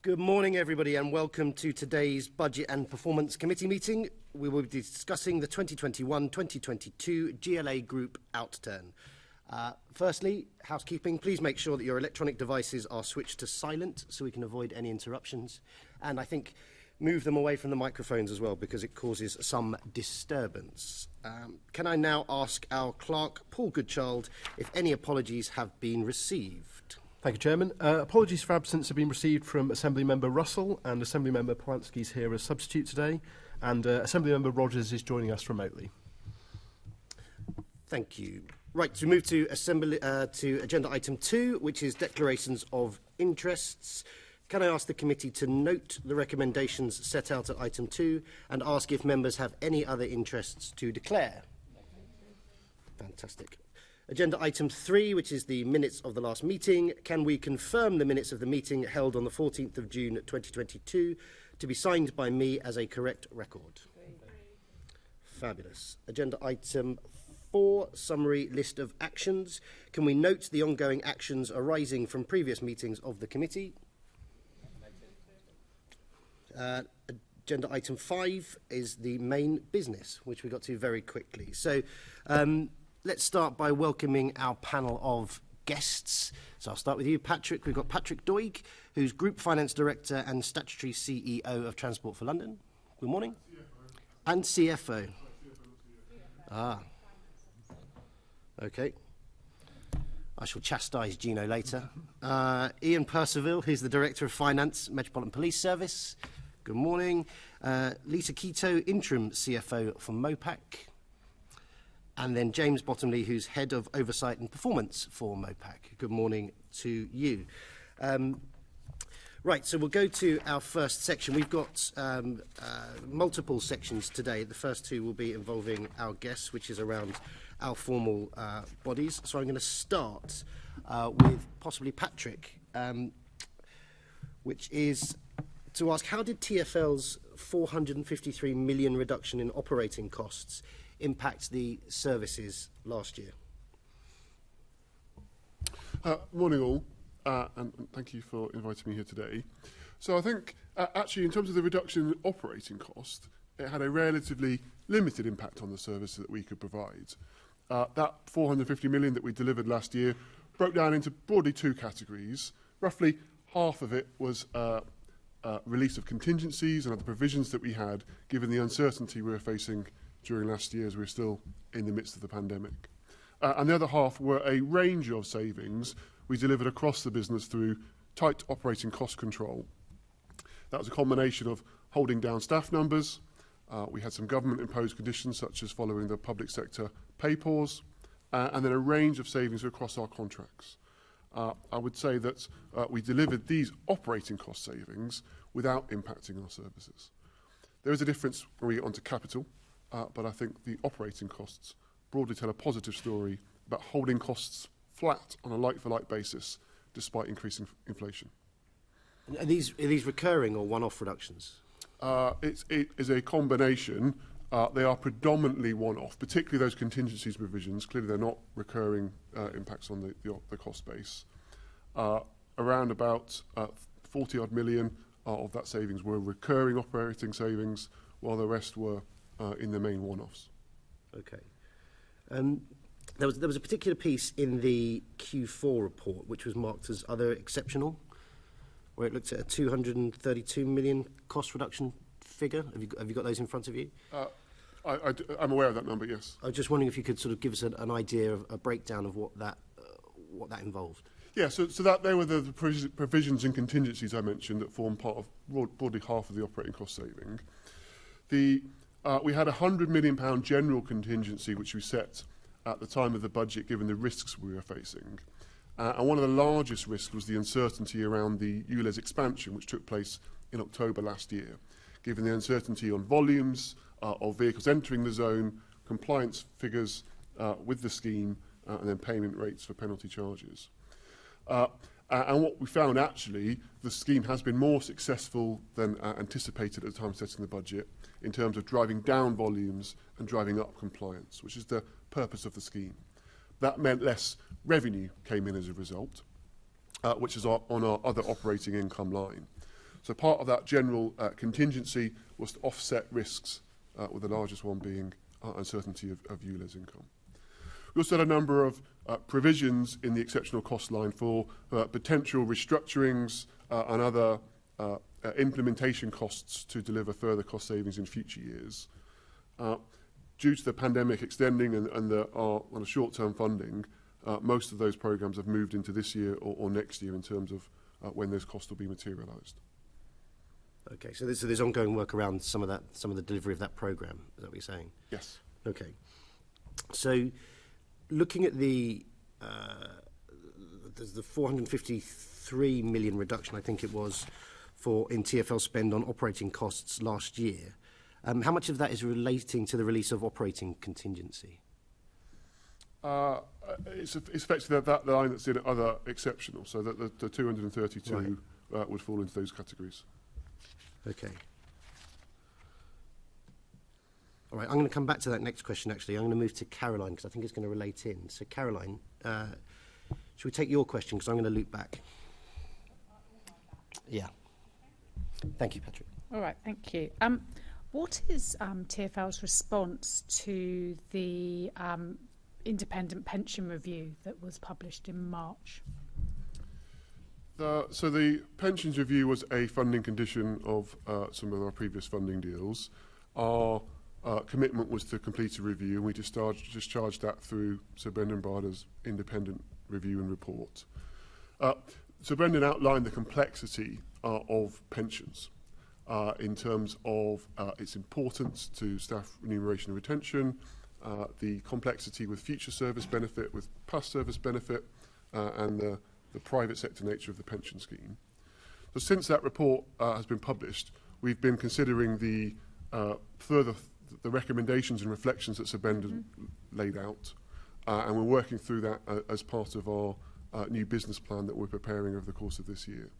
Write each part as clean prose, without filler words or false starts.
Good morning, everybody, and welcome to today's Budget and Performance Committee meeting. We will be discussing the 2021-2022 GLA Group outturn. Firstly, housekeeping. Please make sure that your electronic devices are switched to silent so we can avoid any interruptions. And I think move them away from the microphones as well because it causes some disturbance. Can I now ask our clerk, Paul Goodchild, if any apologies have been received? Thank you, Chairman. Apologies for absence have been received from Assembly Member Russell, and Assembly Member Polanski's here as substitute today, and Assembly Member Rogers is joining us remotely. Thank you. Right, so we move to agenda item 2, which is declarations of interests. Can I ask the committee to note the recommendations set out at item 2 and ask if members have any other interests to declare? Fantastic. Agenda item 3, which is the minutes of the last meeting. Can we confirm the minutes of the meeting held on the 14th of June 2022 to be signed by me as a correct record? Fabulous. Agenda item 4, summary list of actions. Can we note the ongoing actions arising from previous meetings of the committee? Agenda item 5 is the main business, which we got to very quickly. So, let's start by welcoming our panel of guests. So I'll start with you, Patrick. We've got Patrick Doig, who's Group Finance Director and Statutory CEO of Transport for London. Good morning. CFO. And CFO. Ah. Okay. I shall chastise Gino later. Ian Percival, who's the Director of Finance, Metropolitan Police Service. Good morning. Lisa Keto, Interim CFO for mopac. And then James Bottomley, who's Head of Oversight and Performance for mopac. Good morning to you. Right, so we'll go to our first section. We've got multiple sections today. The first two will be involving our guests, which is around our formal bodies. So I'm going to start with possibly Patrick, which is to ask, how did TfL's 453 million reduction in operating costs impact the services last year? Morning all, and thank you for inviting me here today. So I think actually in terms of the reduction in operating cost, it had a relatively limited impact on the services that we could provide. That 450 million that we delivered last year broke down into broadly two categories. Roughly half of it was release of contingencies and other provisions that we had given the uncertainty we were facing during last year as we were still in the midst of the pandemic. And the other half were a range of savings we delivered across the business through tight operating cost control. That was a combination of holding down staff numbers. We had some government-imposed conditions such as following the public sector pay pause, and then a range of savings across our contracts. I would say that we delivered these operating cost savings without impacting our services. There is a difference when we get onto capital, but I think the operating costs broadly tell a positive story about holding costs flat on a like-for-like basis despite increasing inflation. And are these recurring or one-off reductions? It is a combination. They are predominantly one-off, particularly those contingencies provisions. Clearly they're not recurring impacts on the cost base. Around about 40-odd million of that savings were recurring operating savings, while the rest were in the main one-offs. Okay. There was a particular piece in the Q4 report which was marked as other exceptional, where it looked at a 232 million cost reduction figure. Have you got those in front of you? I'm aware of that number, yes. I was just wondering if you could sort of give us an idea of a breakdown of what that involved. Yeah, so that they were the provisions and contingencies I mentioned that form part of broadly half of the operating cost saving. We had a £100 million general contingency which we set at the time of the budget given the risks we were facing. And one of the largest risks was the uncertainty around the ULEZ expansion which took place in October last year, given the uncertainty on volumes of vehicles entering the zone, compliance figures with the scheme, and then payment rates for penalty charges. And what we found actually, the scheme has been more successful than anticipated at the time of setting the budget in terms of driving down volumes and driving up compliance, which is the purpose of the scheme. That meant less revenue came in as a result, which is on our other operating income line. So part of that general contingency was to offset risks, with the largest one being uncertainty of ULEZ income. We also had a number of provisions in the exceptional cost line for potential restructurings and other implementation costs to deliver further cost savings in future years. Due to the pandemic extending and our short-term funding, most of those programmes have moved into this year or next year in terms of when those costs will be materialised. Okay, so there's ongoing work around some of the delivery of that programme. Is that what you're saying? Yes. Okay. So, looking at there's the 453 million reduction, I think it was, in TfL spend on operating costs last year. How much of that is relating to the release of operating contingency? It's effectively that line that's in other exceptional, so that the 232 would fall into those categories. Okay. All right, I'm going to come back to that next question, actually. I'm going to move to Caroline, because I think it's going to relate in. So, Caroline, should we take your question, because I'm going to loop back? Yeah. Thank you, Patrick. All right, thank you. What is TfL's response to the independent pension review that was published in March? So the pensions review was a funding condition of some of our previous funding deals. Our commitment was to complete a review, and we discharged that through Sir Brendan Barder's independent review and report. Sir Brendan outlined the complexity of pensions in terms of its importance to staff remuneration and retention, the complexity with future service benefit, with past service benefit, and the private sector nature of the pension scheme. So since that report has been published, we've been considering the recommendations and reflections that Sir Brendan laid out, and we're working through that as part of our new business plan that we're preparing over the course of this year.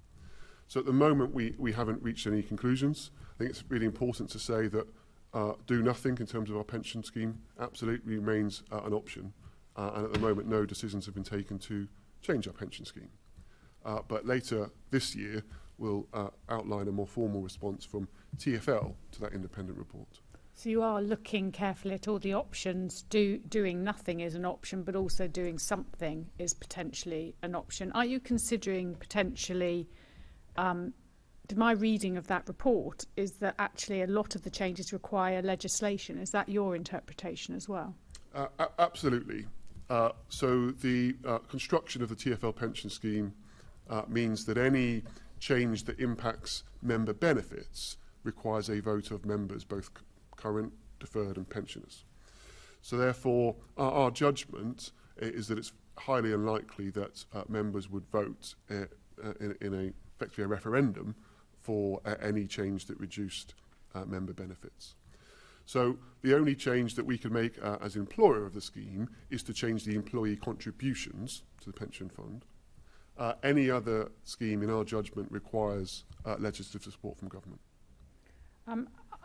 So at the moment, we haven't reached any conclusions. I think it's really important to say that do nothing in terms of our pension scheme absolutely remains an option, and at the moment, no decisions have been taken to change our pension scheme. But later this year, we'll outline a more formal response from TfL to that independent report. So you are looking carefully at all the options. Doing nothing is an option, but also doing something is potentially an option. Are you considering potentially, my reading of that report is that actually a lot of the changes require legislation. Is that your interpretation as well? Absolutely. So the construction of the TfL pension scheme means that any change that impacts member benefits requires a vote of members, both current, deferred and pensioners. So therefore, our judgment is that it's highly unlikely that members would vote in effectively a referendum for any change that reduced member benefits. So the only change that we can make as employer of the scheme is to change the employee contributions to the pension fund. Any other scheme, in our judgment, requires legislative support from government.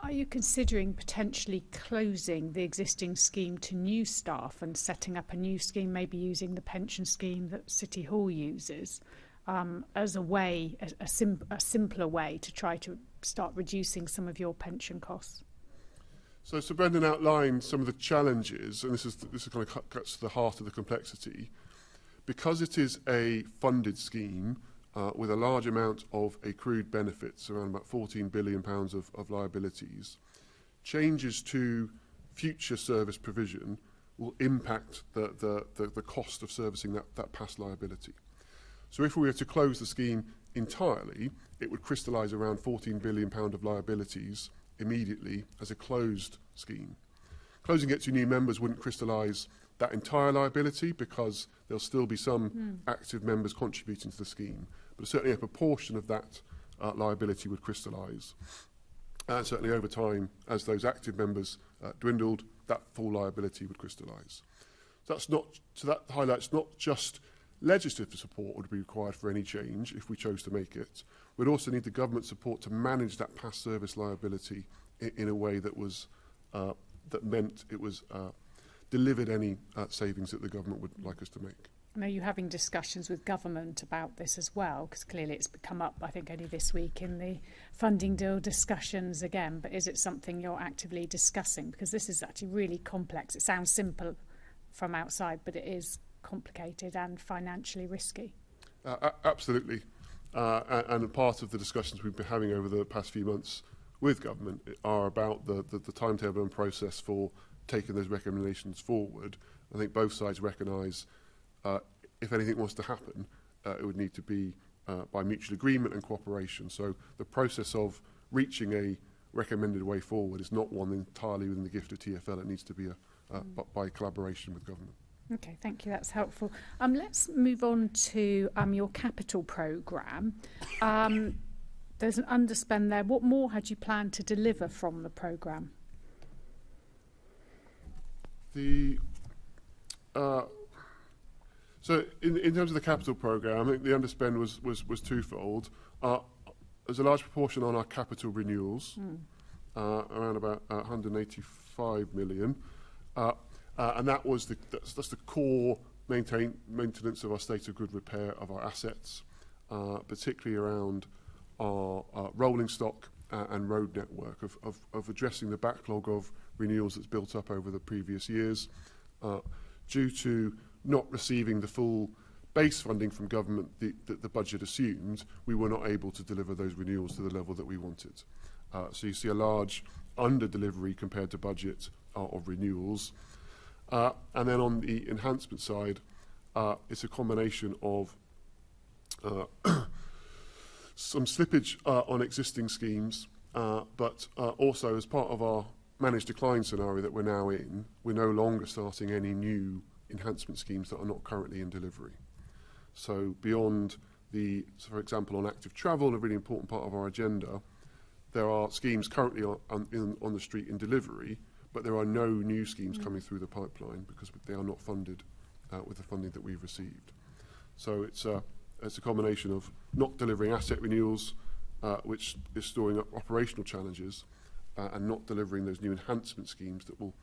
Are you considering potentially closing the existing scheme to new staff and setting up a new scheme, maybe using the pension scheme that City Hall uses, as a way, a simpler way to try to start reducing some of your pension costs? So Sir Brendan outlined some of the challenges, and this is kind of cuts to the heart of the complexity. Because it is a funded scheme with a large amount of accrued benefits, around about £14 billion of liabilities, changes to future service provision will impact the cost of servicing that past liability. So if we were to close the scheme entirely, it would crystallise around £14 billion of liabilities immediately as a closed scheme. Closing it to new members wouldn't crystallise that entire liability because there'll still be some active members contributing to the scheme, but certainly a proportion of that liability would crystallise. And certainly over time, as those active members dwindled, that full liability would crystallise. So that highlights not just legislative support would be required for any change if we chose to make it. We'd also need the government support to manage that past service liability in a way that was that meant it was delivered any savings that the government would like us to make. Are you having discussions with government about this as well? Because clearly it's come up, I think, only this week in the funding deal discussions again. But is it something you're actively discussing? Because this is actually really complex. It sounds simple from outside, but it is complicated and financially risky. Absolutely. And part of the discussions we've been having over the past few months with government are about the timetable and process for taking those recommendations forward. I think both sides recognise if anything was to happen, it would need to be by mutual agreement and cooperation. So the process of reaching a recommended way forward is not one entirely within the gift of TfL. It needs to be by collaboration with government. Okay, thank you. That's helpful. Let's move on to your capital programme. There's an underspend there. What more had you planned to deliver from the programme? So in terms of the capital programme, I think the underspend was twofold. There's a large proportion on our capital renewals, around about 185 million. And that's the core maintenance of our state of good repair of our assets, particularly around our rolling stock and road network, of addressing the backlog of renewals that's built up over the previous years. Due to not receiving the full base funding from government that the budget assumed, we were not able to deliver those renewals to the level that we wanted. So you see a large under-delivery compared to budget of renewals. And then on the enhancement side, it's a combination of some slippage on existing schemes, but also as part of our managed decline scenario that we're now in, we're no longer starting any new enhancement schemes that are not currently in delivery. So beyond for example, on active travel, a really important part of our agenda, there are schemes currently on the street in delivery, but there are no new schemes coming through the pipeline because they are not funded with the funding that we've received. So it's a combination of not delivering asset renewals, which is storing up operational challenges, and not delivering those new enhancement schemes that will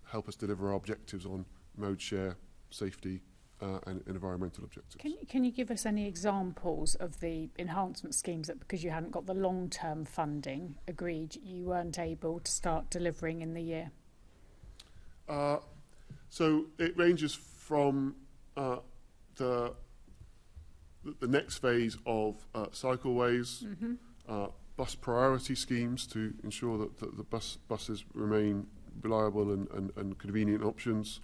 help us deliver our objectives on mode share, safety, and environmental objectives. Can you give us any examples of the enhancement schemes that, because you hadn't got the long-term funding agreed, you weren't able to start delivering in the year? So it ranges from the next phase of cycleways, bus priority schemes to ensure that the buses remain reliable and convenient options.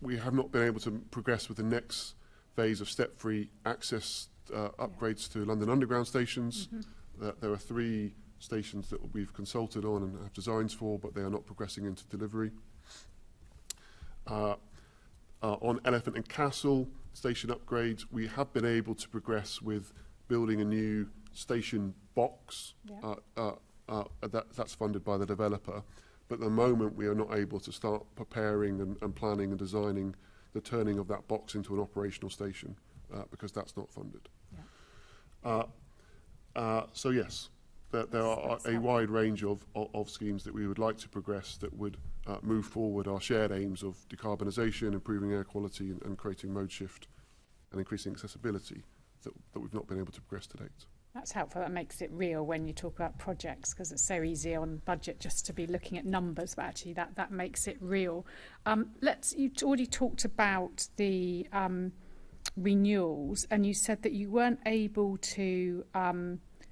We have not been able to progress with the next phase of step-free access upgrades to London Underground stations. There are 3 stations that we've consulted on and have designs for, but they are not progressing into delivery. On Elephant and Castle station upgrades, we have been able to progress with building a new station box. That's funded by the developer. But at the moment, we are not able to start preparing and planning and designing the turning of that box into an operational station because that's not funded. So yes, there are a wide range of schemes that we would like to progress that would move forward our shared aims of decarbonisation, improving air quality and creating mode shift and increasing accessibility that we've not been able to progress to date. That's helpful. That makes it real when you talk about projects, because it's so easy on budget just to be looking at numbers, but actually that makes it real. You already talked about the renewals, and you said that you weren't able to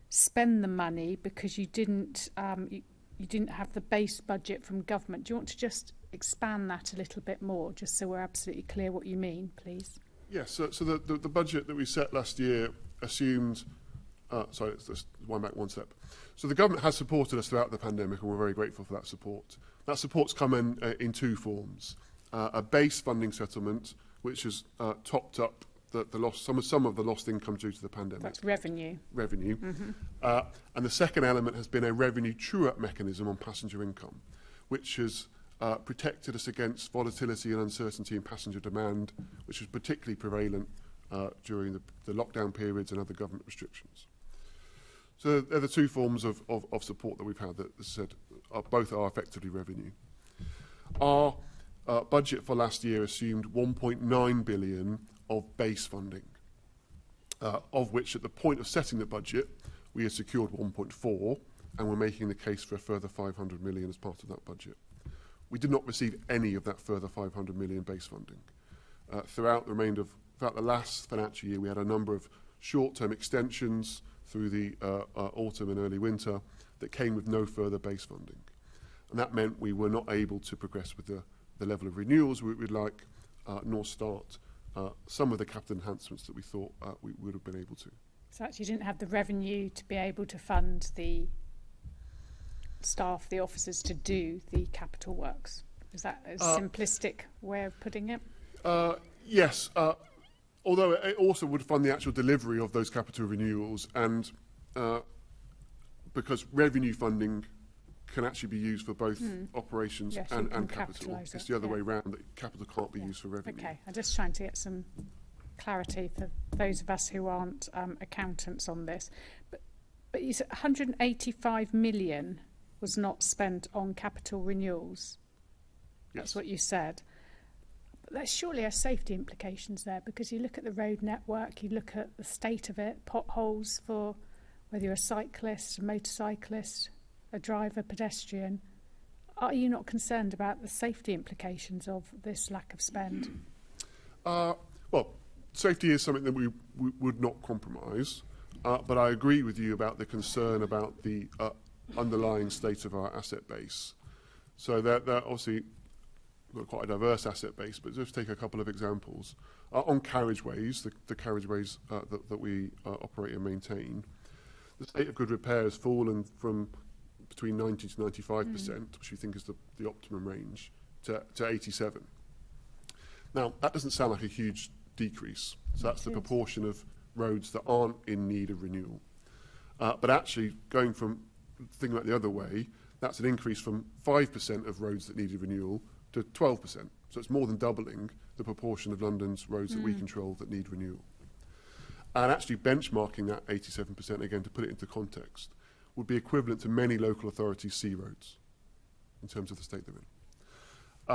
spend the money because you didn't have the base budget from government. Do you want to just expand that a little bit more, just so we're absolutely clear what you mean, please? Yes. So the budget that we set last year assumed. Sorry, let's wind back one step. So the government has supported us throughout the pandemic, and we're very grateful for that support. That support's come in 2 forms: a base funding settlement, which has topped up the loss, some of the lost income due to the pandemic. That's revenue. And the second element has been a revenue true-up mechanism on passenger income, which has protected us against volatility and uncertainty in passenger demand, which was particularly prevalent during the lockdown periods and other government restrictions. So they're the 2 forms of support that we've had that, as I said, both are effectively revenue. Our budget for last year assumed 1.9 billion of base funding, of which at the point of setting the budget, we had secured 1.4, and we're making the case for a further 500 million as part of that budget. We did not receive any of that further 500 million base funding. Throughout the last financial year, we had a number of short-term extensions through the autumn and early winter that came with no further base funding. And that meant we were not able to progress with the level of renewals we would like, nor start some of the capital enhancements that we thought we would have been able to. So actually you didn't have the revenue to be able to fund the staff, the officers, to do the capital works. Is that a simplistic way of putting it? Yes, although it also would fund the actual delivery of those capital renewals, and because revenue funding can actually be used for both operations and capital. It's the other way round, that capital can't be used for revenue. Okay, I'm just trying to get some clarity for those of us who aren't accountants on this. But you said 185 million was not spent on capital renewals. Yes. That's what you said. But there surely are safety implications there, because you look at the road network, you look at the state of it, potholes for whether you're a cyclist, a motorcyclist, a driver, pedestrian. Are you not concerned about the safety implications of this lack of spend? Well, safety is something that we would not compromise, but I agree with you about the concern about the underlying state of our asset base. So they're obviously got quite a diverse asset base, but just take a couple of examples. On carriageways, the carriageways that we operate and maintain, the state of good repair has fallen from between 90 to 95%, which we think is the optimum range, to 87. Now, that doesn't sound like a huge decrease. So that's the proportion of roads that aren't in need of renewal. But actually, going from thinking about the other way, that's an increase from 5% of roads that needed renewal to 12%. So it's more than doubling the proportion of London's roads that we control that need renewal. And actually benchmarking that 87%, again, to put it into context, would be equivalent to many local authorities' C roads in terms of the state they're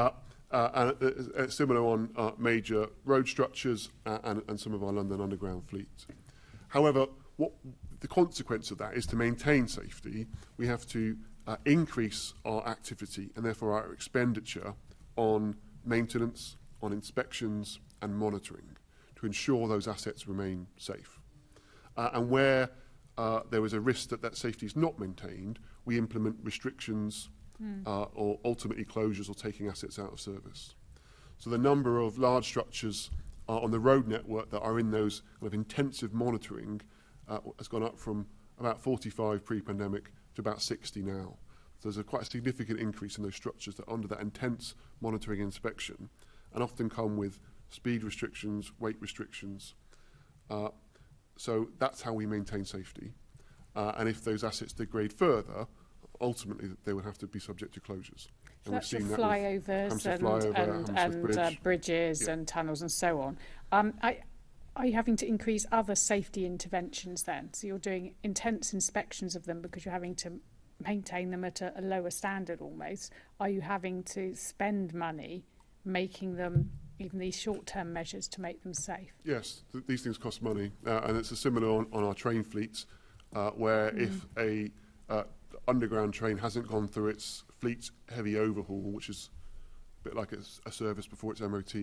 in. And similar on major road structures and some of our London Underground fleet. However, what the consequence of that is, to maintain safety, we have to increase our activity and therefore our expenditure on maintenance, on inspections and monitoring to ensure those assets remain safe. And where there is a risk that that safety is not maintained, we implement restrictions or ultimately closures or taking assets out of service. So the number of large structures on the road network that are in those kind of intensive monitoring has gone up from about 45 pre-pandemic to about 60 now. So there's quite a significant increase in those structures that are under that intense monitoring inspection, and often come with speed restrictions, weight restrictions. So that's how we maintain safety. And if those assets degrade further, ultimately they would have to be subject to closures. So that's your flyovers and bridges and tunnels and so on. Are you having to increase other safety interventions then? So you're doing intense inspections of them because you're having to maintain them at a lower standard almost. Are you having to spend money making them, even these short-term measures, to make them safe? Yes, these things cost money. And it's a similar on our train fleets, where if a underground train hasn't gone through its fleet heavy overhaul, which is a bit like a service before its MOT,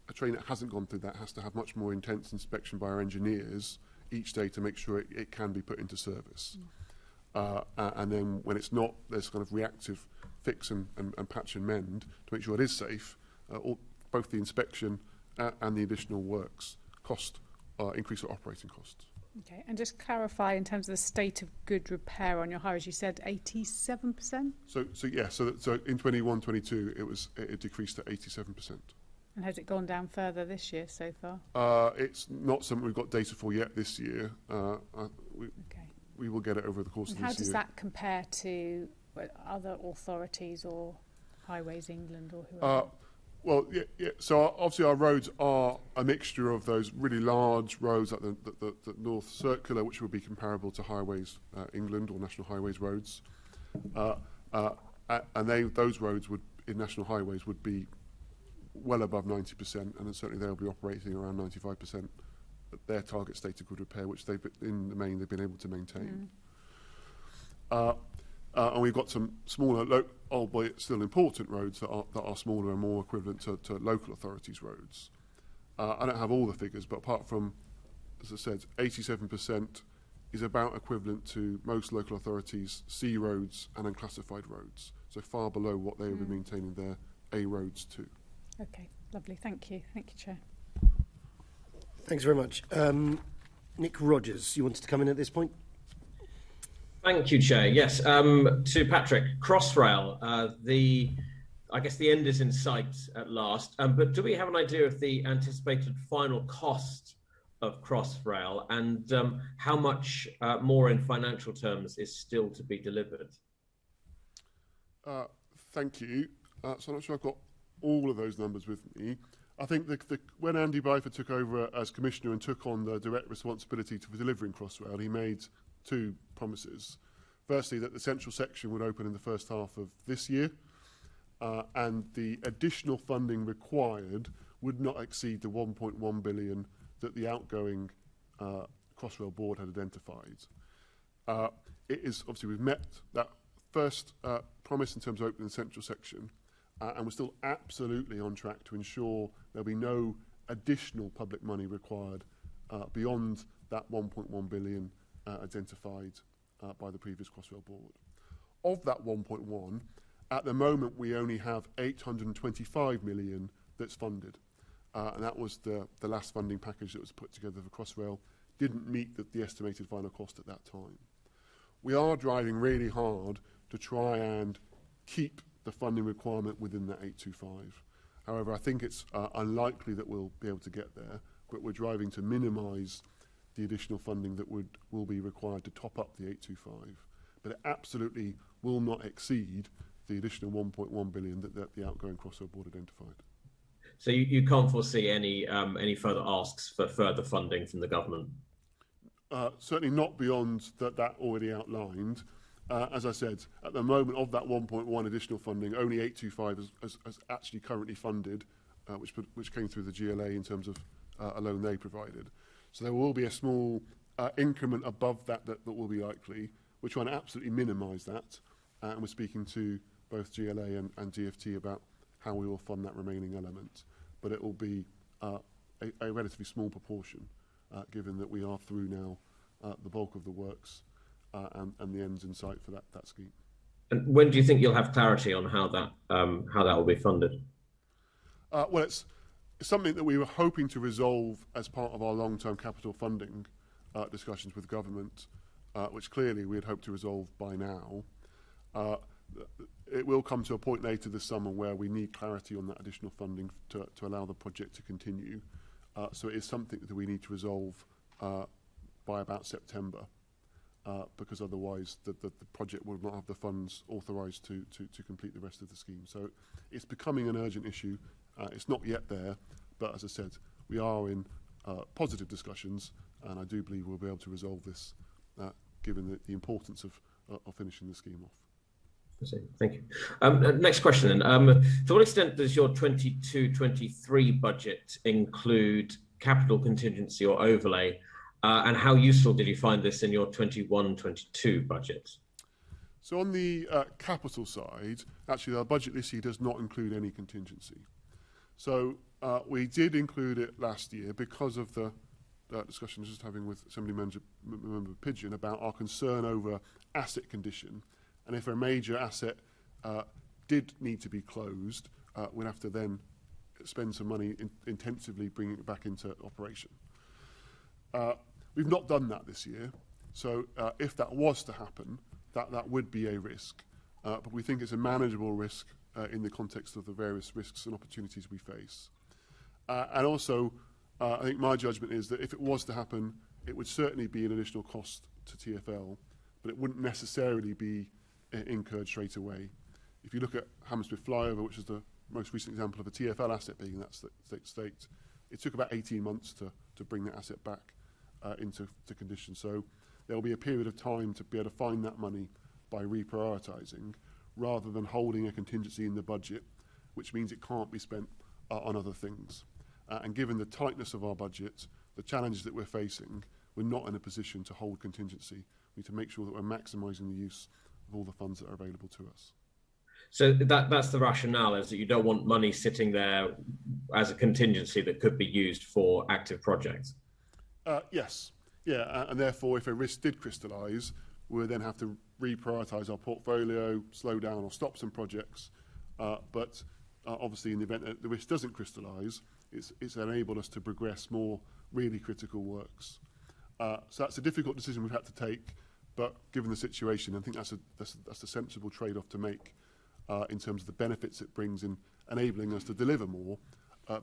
a train that hasn't gone through that has to have much more intense inspection by our engineers each day to make sure it can be put into service. And then when it's not, there's kind of reactive fix and patch and mend to make sure it is safe. Both the inspection and the additional works increase our operating costs. Okay, and just clarify in terms of the state of good repair on your highways, you said 87%? So in 21-22 it decreased to 87%. And has it gone down further this year so far? It's not something we've got data for yet this year. We will get it over the course of this year. How does that compare to other authorities or Highways England or whoever? So obviously our roads are a mixture of those really large roads like the North Circular, which would be comparable to Highways England or National Highways roads. And those roads would in national highways would be well above 90%, and then certainly they'll be operating around 95% at their target stated good repair, which they've, in the main, they've been able to maintain. And we've got some smaller, albeit still important roads that are smaller and more equivalent to local authorities' roads. I don't have all the figures, but apart from, as I said, 87% is about equivalent to most local authorities' C roads and unclassified roads, so far below what they would be maintaining their A roads too. Okay, lovely. Thank you. Thank you, Chair. Thanks very much. Nick Rogers, you wanted to come in at this point? Thank you, Chair. Yes, to Patrick, Crossrail, I guess the end is in sight at last, but do we have an idea of the anticipated final cost of Crossrail, and how much more in financial terms is still to be delivered? Thank you. So I'm not sure I've got all of those numbers with me. I think when Andy Byford took over as Commissioner and took on the direct responsibility for delivering Crossrail, he made two promises. Firstly, that the central section would open in the first half of this year, and the additional funding required would not exceed the 1.1 billion that the outgoing Crossrail board had identified. It is obviously we've met that first promise in terms of opening the central section, and we're still absolutely on track to ensure there'll be no additional public money required beyond that 1.1 billion identified by the previous Crossrail board. Of that 1.1, at the moment we only have 825 million that's funded, and that was the last funding package that was put together for Crossrail. Didn't meet the estimated final cost at that time. We are driving really hard to try and keep the funding requirement within that 825. However, I think it's unlikely that we'll be able to get there, but we're driving to minimise the additional funding that will be required to top up the 825. But it absolutely will not exceed the additional 1.1 billion that the outgoing Crossrail board identified. So you can't foresee any further asks for further funding from the government? Certainly not beyond that already outlined. As I said, at the moment of that 1.1 additional funding, only 825 is actually currently funded, which came through the GLA in terms of a loan they provided. So there will be a small increment above that will be likely. We're trying to absolutely minimise that, and we're speaking to both GLA and DFT about how we will fund that remaining element. But it will be a relatively small proportion, given that we are through now the bulk of the works and the ends in sight for that scheme. And when do you think you'll have clarity on how that will be funded? Well, it's something that we were hoping to resolve as part of our long-term capital funding discussions with government, which clearly we had hoped to resolve by now. It will come to a point later this summer where we need clarity on that additional funding to allow the project to continue. So it is something that we need to resolve by about September, because otherwise the project will not have the funds authorised to complete the rest of the scheme. So it's becoming an urgent issue. It's not yet there, but as I said, we are in positive discussions, and I do believe we'll be able to resolve this, given the importance of finishing the scheme off. Thank you. Next question then. To what extent does your 22-23 budget include capital contingency or overlay, and how useful did you find this in your 21-22 budget? So on the capital side, actually our budget this year does not include any contingency. So we did include it last year because of the discussion just having with Assembly Member Pigeon about our concern over asset condition. And if a major asset did need to be closed, we'd have to then spend some money intensively bringing it back into operation. We've not done that this year, so if that was to happen, that would be a risk. But we think it's a manageable risk in the context of the various risks and opportunities we face. And also, I think my judgment is that if it was to happen, it would certainly be an additional cost to TfL, but it wouldn't necessarily be incurred straight away. If you look at Hammersmith Flyover, which is the most recent example of a TfL asset being in that state, it took about 18 months to bring that asset back into condition. So there will be a period of time to be able to find that money by reprioritising, rather than holding a contingency in the budget which means it can't be spent on other things. And given the tightness of our budget, the challenges that we're facing, we're not in a position to hold contingency. We need to make sure that we're maximising the use of all the funds that are available to us. So that's the rationale, is that you don't want money sitting there as a contingency that could be used for active projects? Yes. Yeah, and therefore, if a risk did crystallise, we would then have to reprioritise our portfolio, slow down or stop some projects. But obviously, in the event that the risk doesn't crystallise, it's enabled us to progress more really critical works. So that's a difficult decision we've had to take, but given the situation, I think that's a sensible trade-off to make in terms of the benefits it brings in enabling us to deliver more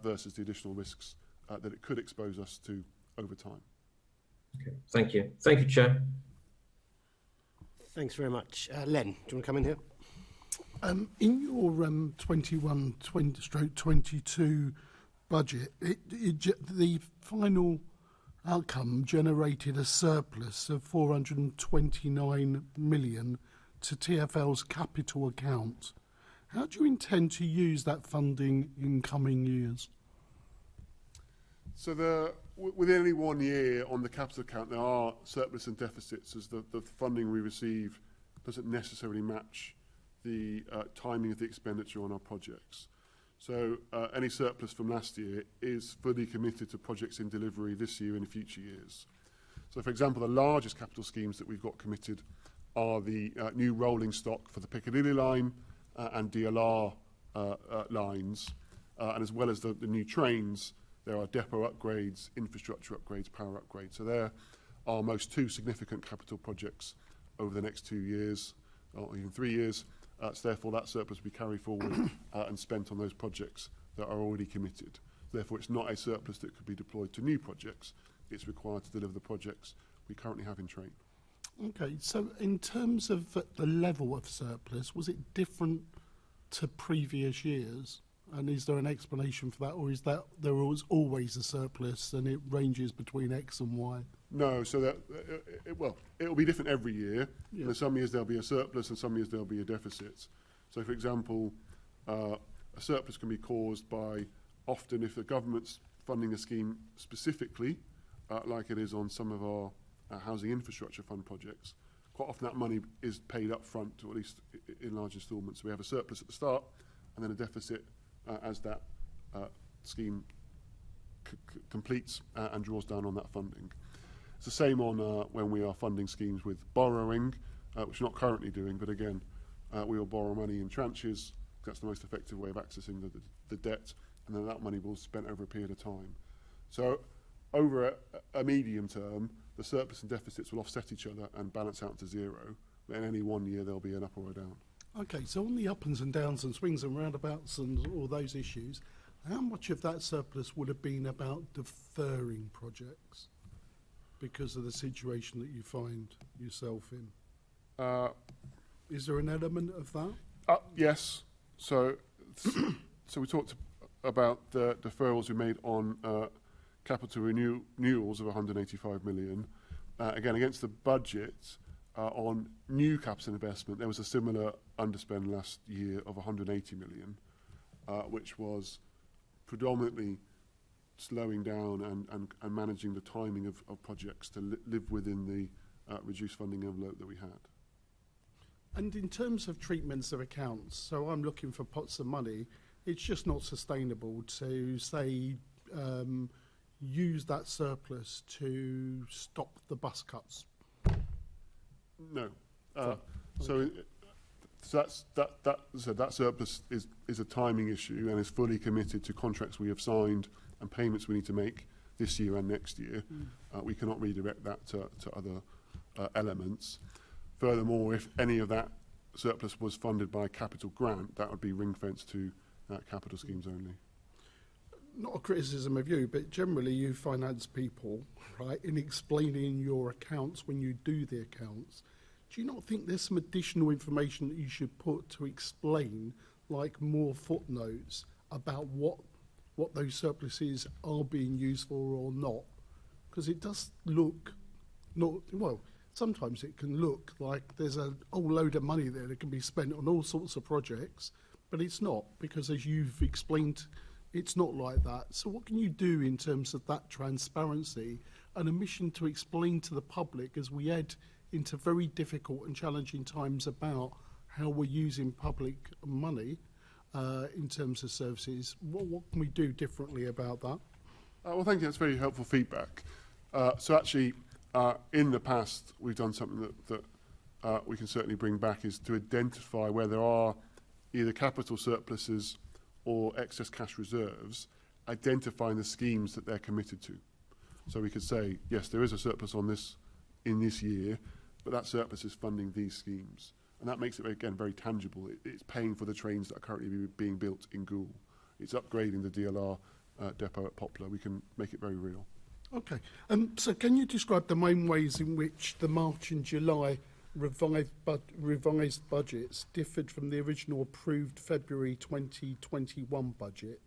versus the additional risks that it could expose us to over time. Okay, thank you. Thank you, Chair. Thanks very much. Len, do you want to come in here? In your 21/20/22 budget, the final outcome generated a surplus of 429 million to TfL's capital account. How do you intend to use that funding in coming years? So within any 1 year on the capital account, there are surplus and deficits, as the funding we receive doesn't necessarily match the timing of the expenditure on our projects. So any surplus from last year is fully committed to projects in delivery this year and in future years. So, for example, the largest capital schemes that we've got committed are the new rolling stock for the Piccadilly line and DLR lines, and as well as the new trains, there are depot upgrades, infrastructure upgrades, power upgrades. So there are most two significant capital projects over the next 2 years, or even 3 years. So therefore, that surplus will be carried forward and spent on those projects that are already committed. Therefore, it's not a surplus that could be deployed to new projects. It's required to deliver the projects we currently have in train. Okay, so in terms of the level of surplus, was it different to previous years? And is there an explanation for that, or is that there was always a surplus and it ranges between X and Y? No, so that it will be different every year. Yeah. And some years there'll be a surplus, and some years there'll be a deficit. So, for example, a surplus can be caused by often if the government's funding a scheme specifically, like it is on some of our housing infrastructure fund projects. Quite often that money is paid up front, or at least in large instalments. So we have a surplus at the start, and then a deficit as that scheme completes and draws down on that funding. It's the same on when we are funding schemes with borrowing, which we're not currently doing, but again, we will borrow money in tranches. That's the most effective way of accessing the debt, and then that money will be spent over a period of time. So over a medium term, the surplus and deficits will offset each other and balance out to zero. But in any 1 year, there'll be an up or a down. Okay, so on the ups and downs and swings and roundabouts and all those issues, how much of that surplus would have been about deferring projects because of the situation that you find yourself in? Is there an element of that? Yes. So we talked about the deferrals we made on capital renewals of 185 million. Again, against the budget on new capital investment, there was a similar underspend last year of 180 million, which was predominantly slowing down and managing the timing of projects to live within the reduced funding envelope that we had. And in terms of treatments of accounts, so I'm looking for pots of money, it's just not sustainable to, say, use that surplus to stop the bus cuts. No. So that surplus is a timing issue and is fully committed to contracts we have signed and payments we need to make this year and next year. We cannot redirect that to other elements. Furthermore, if any of that surplus was funded by a capital grant, that would be ring-fenced to capital schemes only. Not a criticism of you, but generally you finance people, right, in explaining your accounts when you do the accounts. Do you not think there's some additional information that you should put to explain, like more footnotes about what those surpluses are being used for or not? Because it does look sometimes it can look like there's a whole load of money there that can be spent on all sorts of projects, But it's not, because as you've explained, it's not like that. So what can you do in terms of that transparency and a mission to explain to the public as we head into very difficult and challenging times about how we're using public money in terms of services? What can we do differently about that? Well, thank you. That's very helpful feedback. So actually, in the past, we've done something that we can certainly bring back, is to identify where there are either capital surpluses or excess cash reserves, identifying the schemes that they're committed to. So we could say, yes, there is a surplus on this in this year, but that surplus is funding these schemes. And that makes it, again, very tangible. It's paying for the trains that are currently being built in Goole. It's upgrading the DLR depot at Poplar. We can make it very real. Okay. So can you describe the main ways in which the March and July revised budgets differed from the original approved February 2021 budget?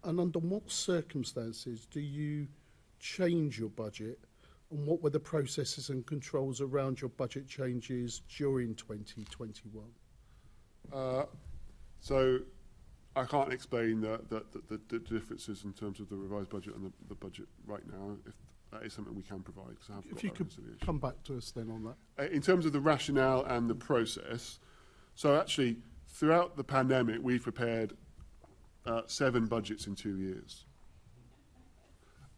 And under what circumstances do you change your budget? And what were the processes and controls around your budget changes during 2021? So I can't explain the differences in terms of the revised budget and the budget right now. If that is something we can provide, because I have If you could come back to us then on that. In terms of the rationale and the process, so actually throughout the pandemic we've prepared 7 budgets in 2 years.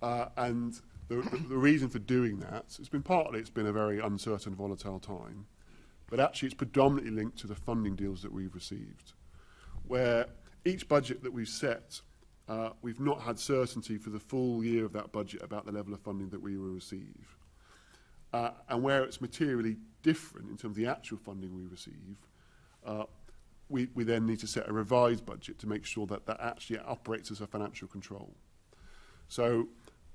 And the reason for doing that, it's been a very uncertain, volatile time, but actually it's predominantly linked to the funding deals that we've received, where each budget that we've set, we've not had certainty for the full year of that budget about the level of funding that we will receive. And where it's materially different in terms of the actual funding we receive, we then need to set a revised budget to make sure that that actually operates as a financial control. So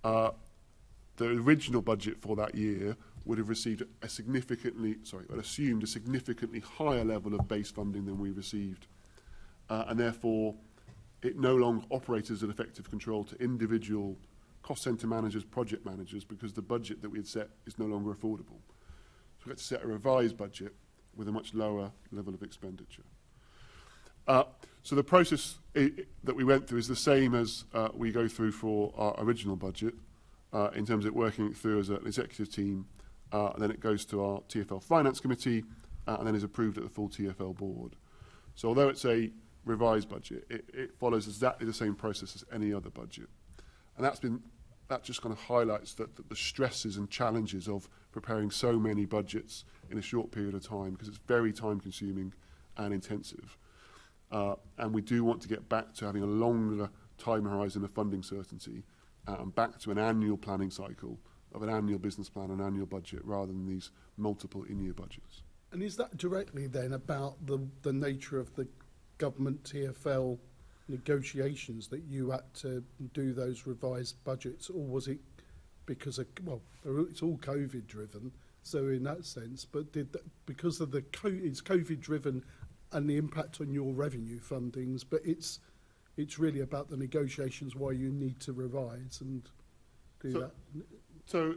the original budget for that year would have received assumed a significantly higher level of base funding than we received. And therefore, it no longer operates as an effective control to individual cost centre managers, project managers, because the budget that we had set is no longer affordable. So we had to set a revised budget with a much lower level of expenditure. So the process that we went through is the same as we go through for our original budget, in terms of working it through as an executive team, and then it goes to our TfL Finance Committee, and then is approved at the full TfL board. So although it's a revised budget, it follows exactly the same process as any other budget. And that just kind of highlights the stresses and challenges of preparing so many budgets in a short period of time, because it's very time consuming and intensive. And we do want to get back to having a longer time horizon of funding certainty, and back to an annual planning cycle of an annual business plan, an annual budget, rather than these multiple in-year budgets. And is that directly then about the nature of the government TfL negotiations that you had to do those revised budgets, or was it because of, well, it's all COVID driven, so in that sense, but because of it's COVID driven and the impact on your revenue fundings, but it's really about the negotiations why you need to revise and do that? So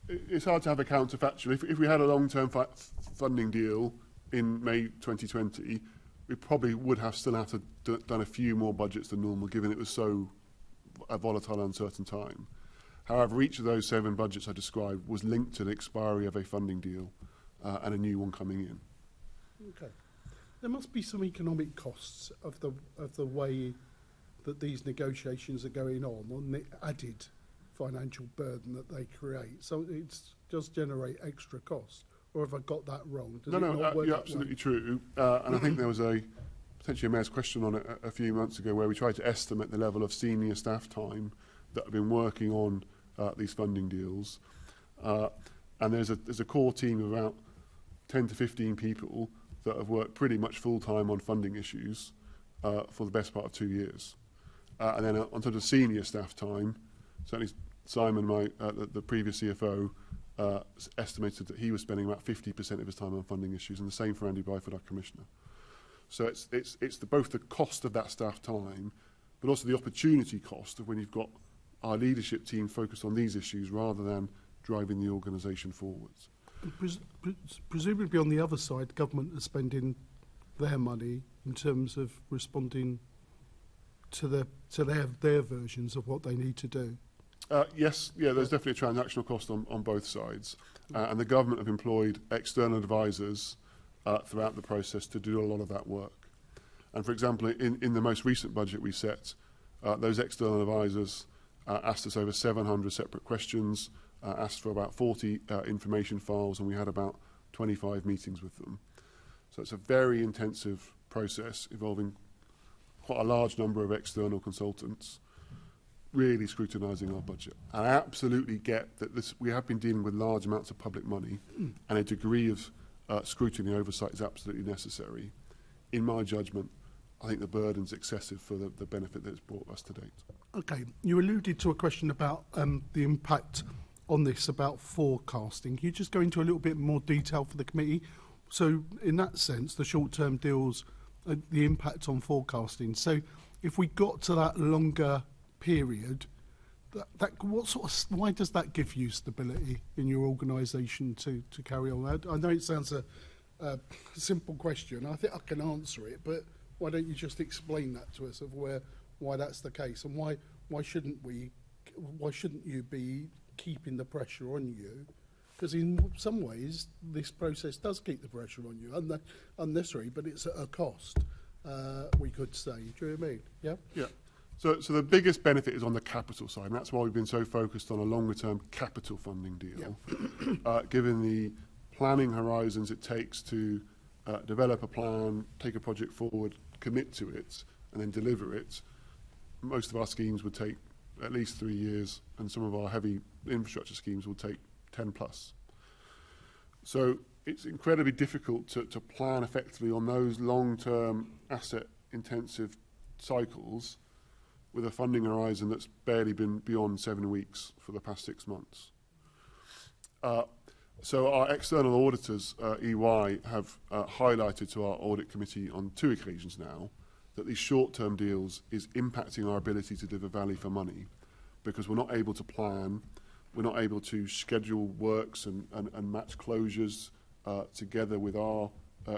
it's hard to have a counterfactual. If we had a long-term funding deal in May 2020, we probably would have still had to done a few more budgets than normal, given it was so a volatile, uncertain time. However, each of those 7 budgets I described was linked to the expiry of a funding deal and a new one coming in. Okay. There must be some economic costs of the way that these negotiations are going on the added financial burden that they create. So it does generate extra costs. Or have I got that wrong? You're absolutely true. And I think there was potentially a mayor's question on it a few months ago, where we tried to estimate the level of senior staff time that have been working on these funding deals. And there's a core team of about 10 to 15 people that have worked pretty much full-time on funding issues for the best part of 2 years. And then on terms of senior staff time, certainly Simon, the previous CFO, estimated that he was spending about 50% of his time on funding issues, and the same for Andy Byford, our Commissioner. So it's both the cost of that staff time, but also the opportunity cost of when you've got our leadership team focused on these issues rather than driving the organisation forwards. Presumably on the other side, government is spending their money in terms of responding to their versions of what they need to do? Yes, there's definitely a transactional cost on both sides. And the government have employed external advisors throughout the process to do a lot of that work. And for example, in the most recent budget we set, those external advisors asked us over 700 separate questions, asked for about 40 information files, and we had about 25 meetings with them. So it's a very intensive process involving quite a large number of external consultants really scrutinising our budget. And I absolutely get that we have been dealing with large amounts of public money, and a degree of scrutiny and oversight is absolutely necessary. In my judgment, I think the burden's excessive for the benefit that it's brought us to date. Okay, you alluded to a question about the impact on this, about forecasting. Can you just go into a little bit more detail for the committee? So in that sense, the short-term deals, the impact on forecasting. So if we got to that longer period, why does that give you stability in your organisation to carry on? I know it sounds a simple question. I think I can answer it, but why don't you just explain that to us of why that's the case, and why shouldn't you be keeping the pressure on you? Because in some ways this process does keep the pressure on you, unnecessary, but it's at a cost. We could say. Do you know what I mean? Yeah. Yeah. So the biggest benefit is on the capital side, and that's why we've been so focused on a longer-term capital funding deal, given the planning horizons it takes to develop a plan, take a project forward, commit to it, and then deliver it. Most of our schemes would take at least 3 years, and some of our heavy infrastructure schemes will take 10 plus. So it's incredibly difficult to plan effectively on those long-term asset-intensive cycles with a funding horizon that's barely been beyond 7 weeks for the past 6 months. So our external auditors, EY, have highlighted to our audit committee on 2 occasions now that these short-term deals is impacting our ability to deliver value for money, because we're not able to plan, we're not able to schedule works and match closures together with our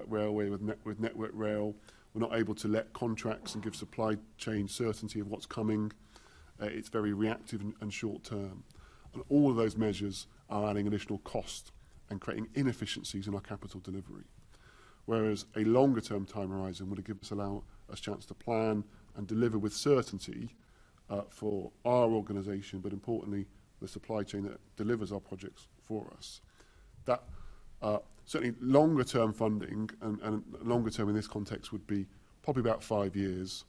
railway, with Network Rail. We're not able to let contracts and give supply chain certainty of what's coming. It's very reactive and short term. And all of those measures are adding additional cost and creating inefficiencies in our capital delivery. Whereas a longer term time horizon would allow us a chance to plan and deliver with certainty for our organisation, but importantly, the supply chain that delivers our projects for us. That certainly longer term funding, and longer term in this context would be probably about 5 years.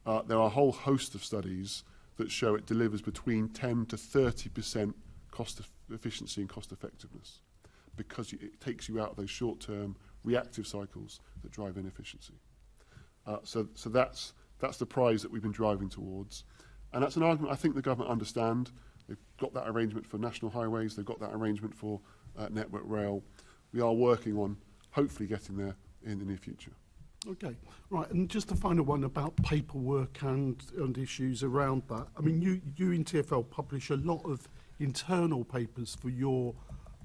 There are a whole host of studies that show it delivers between 10 to 30% cost efficiency and cost effectiveness, because it takes you out of those short term reactive cycles that drive inefficiency. So that's the prize that we've been driving towards. And that's an argument I think the government understand. They've got that arrangement for national highways, they've got that arrangement for Network Rail. We are working on hopefully getting there in the near future. Okay, right, and just a final one about paperwork and issues around that. I mean, you in TfL publish a lot of internal papers for your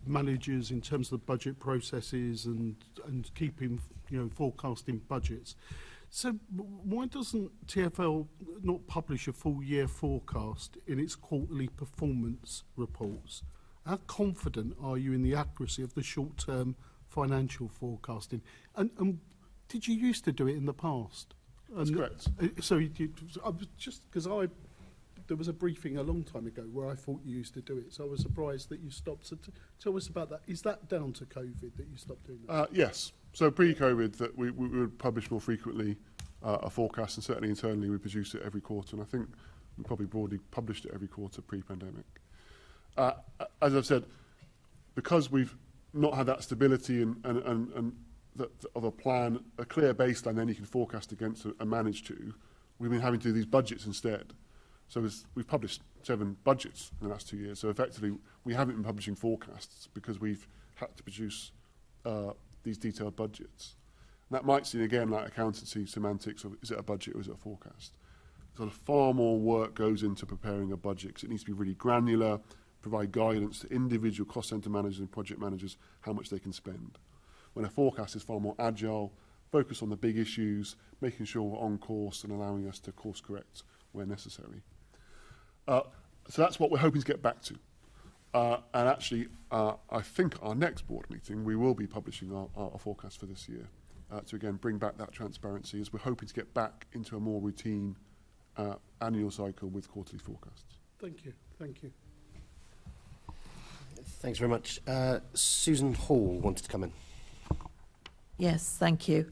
managers in terms of the budget processes and keeping, forecasting budgets. So why doesn't TfL not publish a full year forecast in its quarterly performance reports? How confident are you in the accuracy of the short-term financial forecasting? And did you used to do it in the past? That's correct. So I was just because there was a briefing a long time ago where I thought you used to do it, so I was surprised that you stopped. So tell us about that. Is that down to COVID that you stopped doing that? Yes. So pre-COVID, that we would publish more frequently a forecast, and certainly internally we produce it every quarter. And I think we probably broadly published it every quarter pre-pandemic. As I've said, because we've not had that stability and of a plan, a clear baseline, then you can forecast against and manage to, we've been having to do these budgets instead. So we've published 7 budgets in the last 2 years. So effectively, we haven't been publishing forecasts because we've had to produce these detailed budgets. And that might seem, again, like accountancy semantics of is it a budget or is it a forecast? So far more work goes into preparing a budget because it needs to be really granular, provide guidance to individual cost centre managers and project managers how much they can spend. When a forecast is far more agile, focus on the big issues, making sure we're on course and allowing us to course correct where necessary. So that's what we're hoping to get back to. And actually, I think our next board meeting, we will be publishing our forecast for this year to again bring back that transparency, as we're hoping to get back into a more routine annual cycle with quarterly forecasts. Thank you. Thank you. Thanks very much. Susan Hall wanted to come in. Yes, thank you.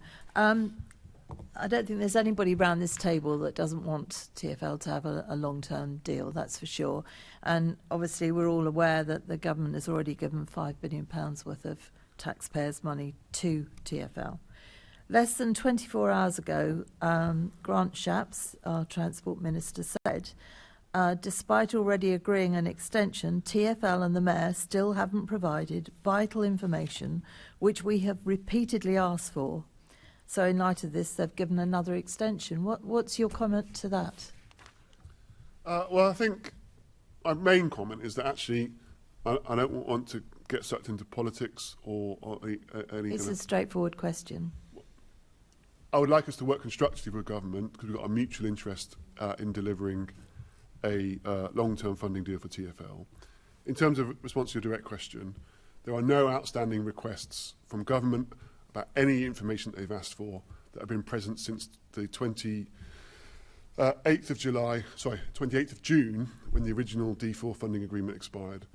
I don't think there's anybody around this table that doesn't want TfL to have a long-term deal, that's for sure. And obviously we're all aware that the government has already given £5 billion worth of taxpayers' money to TfL. Less than 24 hours ago, Grant Shapps, our Transport Minister, said, despite already agreeing an extension, TfL and the Mayor still haven't provided vital information which we have repeatedly asked for. So in light of this, they've given another extension. What's your comment to that? Well, I think my main comment is that actually I don't want to get sucked into politics or any... It's a straightforward question. I would like us to work constructively with government because we've got a mutual interest in delivering a long-term funding deal for TfL. In terms of response to your direct question, there are no outstanding requests from government about any information that they've asked for that have been present since the 28th of June, when the original D4 funding agreement expired.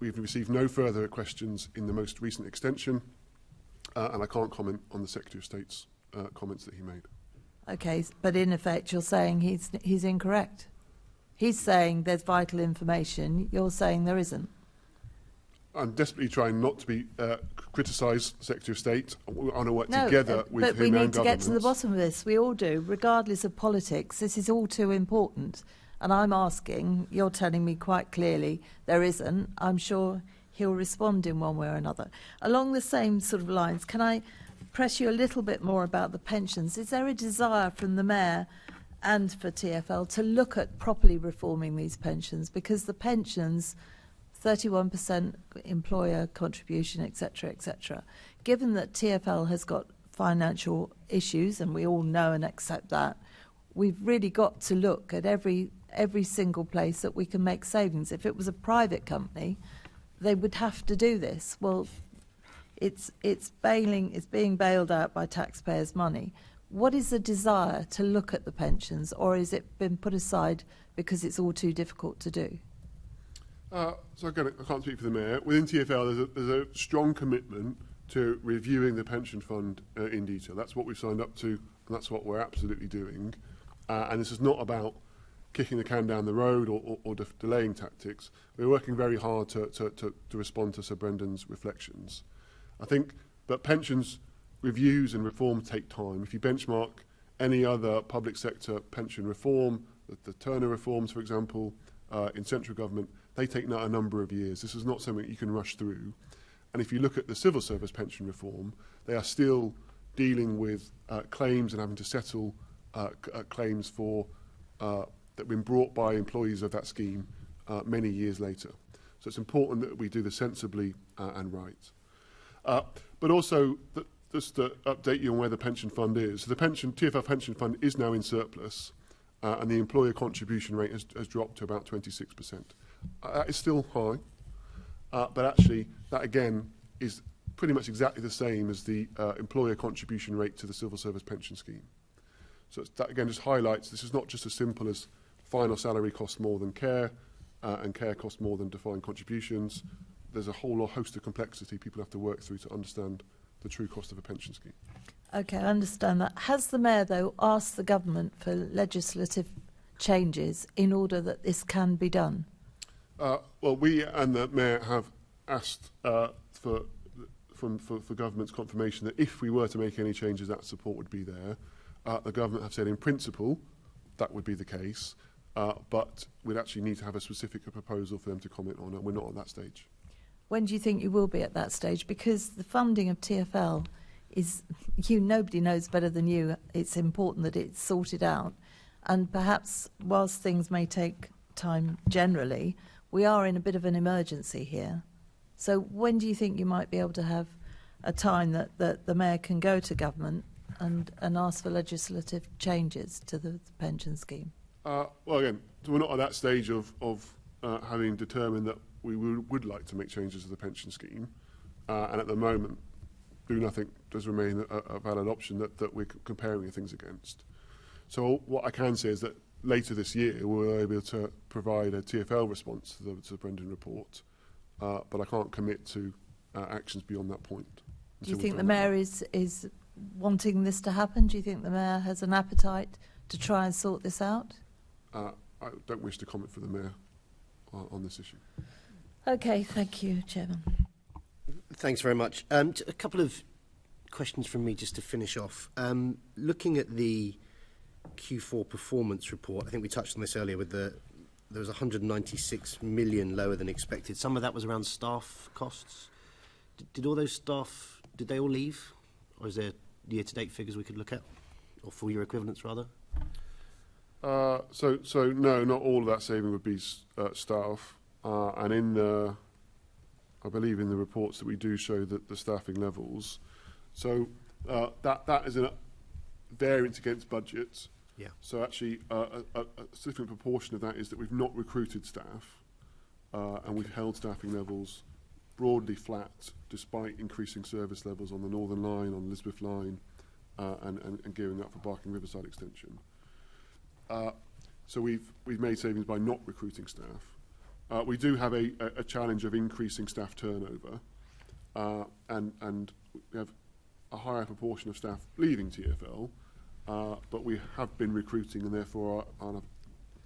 We've received no further questions in the most recent extension, and I can't comment on the Secretary of State's comments that he made. Okay, but in effect, you're saying he's incorrect. He's saying there's vital information. You're saying there isn't. I'm desperately trying not to be criticise the Secretary of State. I want to work together with him and but we need to get to the governments. bottom of this. We all do, regardless of politics. This is all too important. And I'm asking, you're telling me quite clearly there isn't. I'm sure he'll respond in one way or another. Along the same sort of lines, can I press you a little bit more about the pensions? Is there a desire from the Mayor and for TfL to look at properly reforming these pensions? Because the pensions, 31% employer contribution, etc., etc. Given that TfL has got financial issues, and we all know and accept that, we've really got to look at every single place that we can make savings. If it was a private company, they would have to do this. Well, it's being bailed out by taxpayers' money. What is the desire to look at the pensions, or has it been put aside because it's all too difficult to do? So again, I can't speak for the Mayor. Within TfL, there's a strong commitment to reviewing the pension fund in detail. That's what we've signed up to, and that's what we're absolutely doing. And this is not about kicking the can down the road or delaying tactics. We're working very hard to respond to Sir Brendan's reflections. I think that pensions reviews and reform take time. If you benchmark any other public sector pension reform, the Turner reforms, for example, in central government, they take now a number of years. This is not something that you can rush through. And if you look at the civil service pension reform, they are still dealing with claims and having to settle claims for that have been brought by employees of that scheme many years later. So it's important that we do this sensibly and right. But also, just to update you on where the pension fund is. So the TfL pension fund is now in surplus, and the employer contribution rate has dropped to about 26%. That is still high, but actually that again is pretty much exactly the same as the employer contribution rate to the civil service pension scheme. So that again just highlights this is not just as simple as final salary costs more than care, and care costs more than defined contributions. There's a whole host of complexity people have to work through to understand the true cost of a pension scheme. Okay, I understand that. Has the Mayor, though, asked the government for legislative changes in order that this can be done? Well, we and the Mayor have asked for government's confirmation that if we were to make any changes, that support would be there. The government have said in principle that would be the case, but we'd actually need to have a specific proposal for them to comment on, and we're not at that stage. When do you think you will be at that stage? Because the funding of TfL is, nobody knows better than you, it's important that it's sorted out. And perhaps whilst things may take time generally, we are in a bit of an emergency here. So when do you think you might be able to have a time that the Mayor can go to government and ask for legislative changes to the pension scheme? Well, again, so we're not at that stage of having determined that we would like to make changes to the pension scheme, and at the moment, do nothing does remain a valid option that we're comparing things against. So what I can say is that later this year we'll be able to provide a TfL response to the Brendan report, but I can't commit to actions beyond that point. Do you think the Mayor is wanting this to happen? Do you think the Mayor has an appetite to try and sort this out? I don't wish to comment for the Mayor on this issue. Okay, thank you, Chairman. Thanks very much. A couple of questions from me just to finish off. Looking at the Q4 performance report, I think we touched on this earlier with there was 196 million lower than expected. Some of that was around staff costs. Did all those staff, did they all leave? Or is there year-to-date figures we could look at? Or full-year equivalents, rather? So no, not all of that saving would be staff. And in the, I believe in the reports that we do show that the staffing levels. So that is a variance against budget. Yeah. So actually, a significant proportion of that is that we've not recruited staff, and we've held staffing levels broadly flat, despite increasing service levels on the Northern Line, on Elizabeth Line, and gearing up for Barking Riverside Extension. So we've made savings by not recruiting staff. We do have a challenge of increasing staff turnover, and we have a higher proportion of staff leaving TfL, but we have been recruiting, and therefore our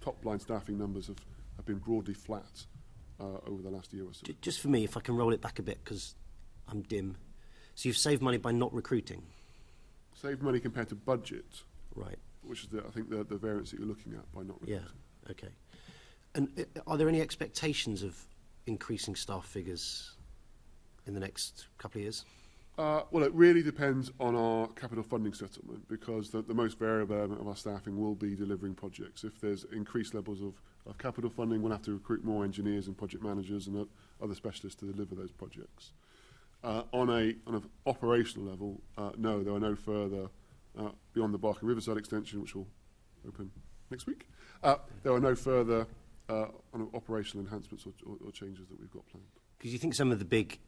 top-line staffing numbers have been broadly flat over the last year or so. Just for me, if I can roll it back a bit, because I'm dim. So you've saved money by not recruiting? Saved money compared to budget. Right. Which is, I think, the variance that you're looking at by not recruiting. Yeah, okay. And are there any expectations of increasing staff figures in the next couple of years? Well, it really depends on our capital funding settlement, because the most variable element of our staffing will be delivering projects. If there's increased levels of capital funding, we'll have to recruit more engineers and project managers and other specialists to deliver those projects. On an operational level, no, there are no further, beyond the Barking Riverside Extension, which will open next week, there are no further operational enhancements or changes that we've got planned. Because you think some of the big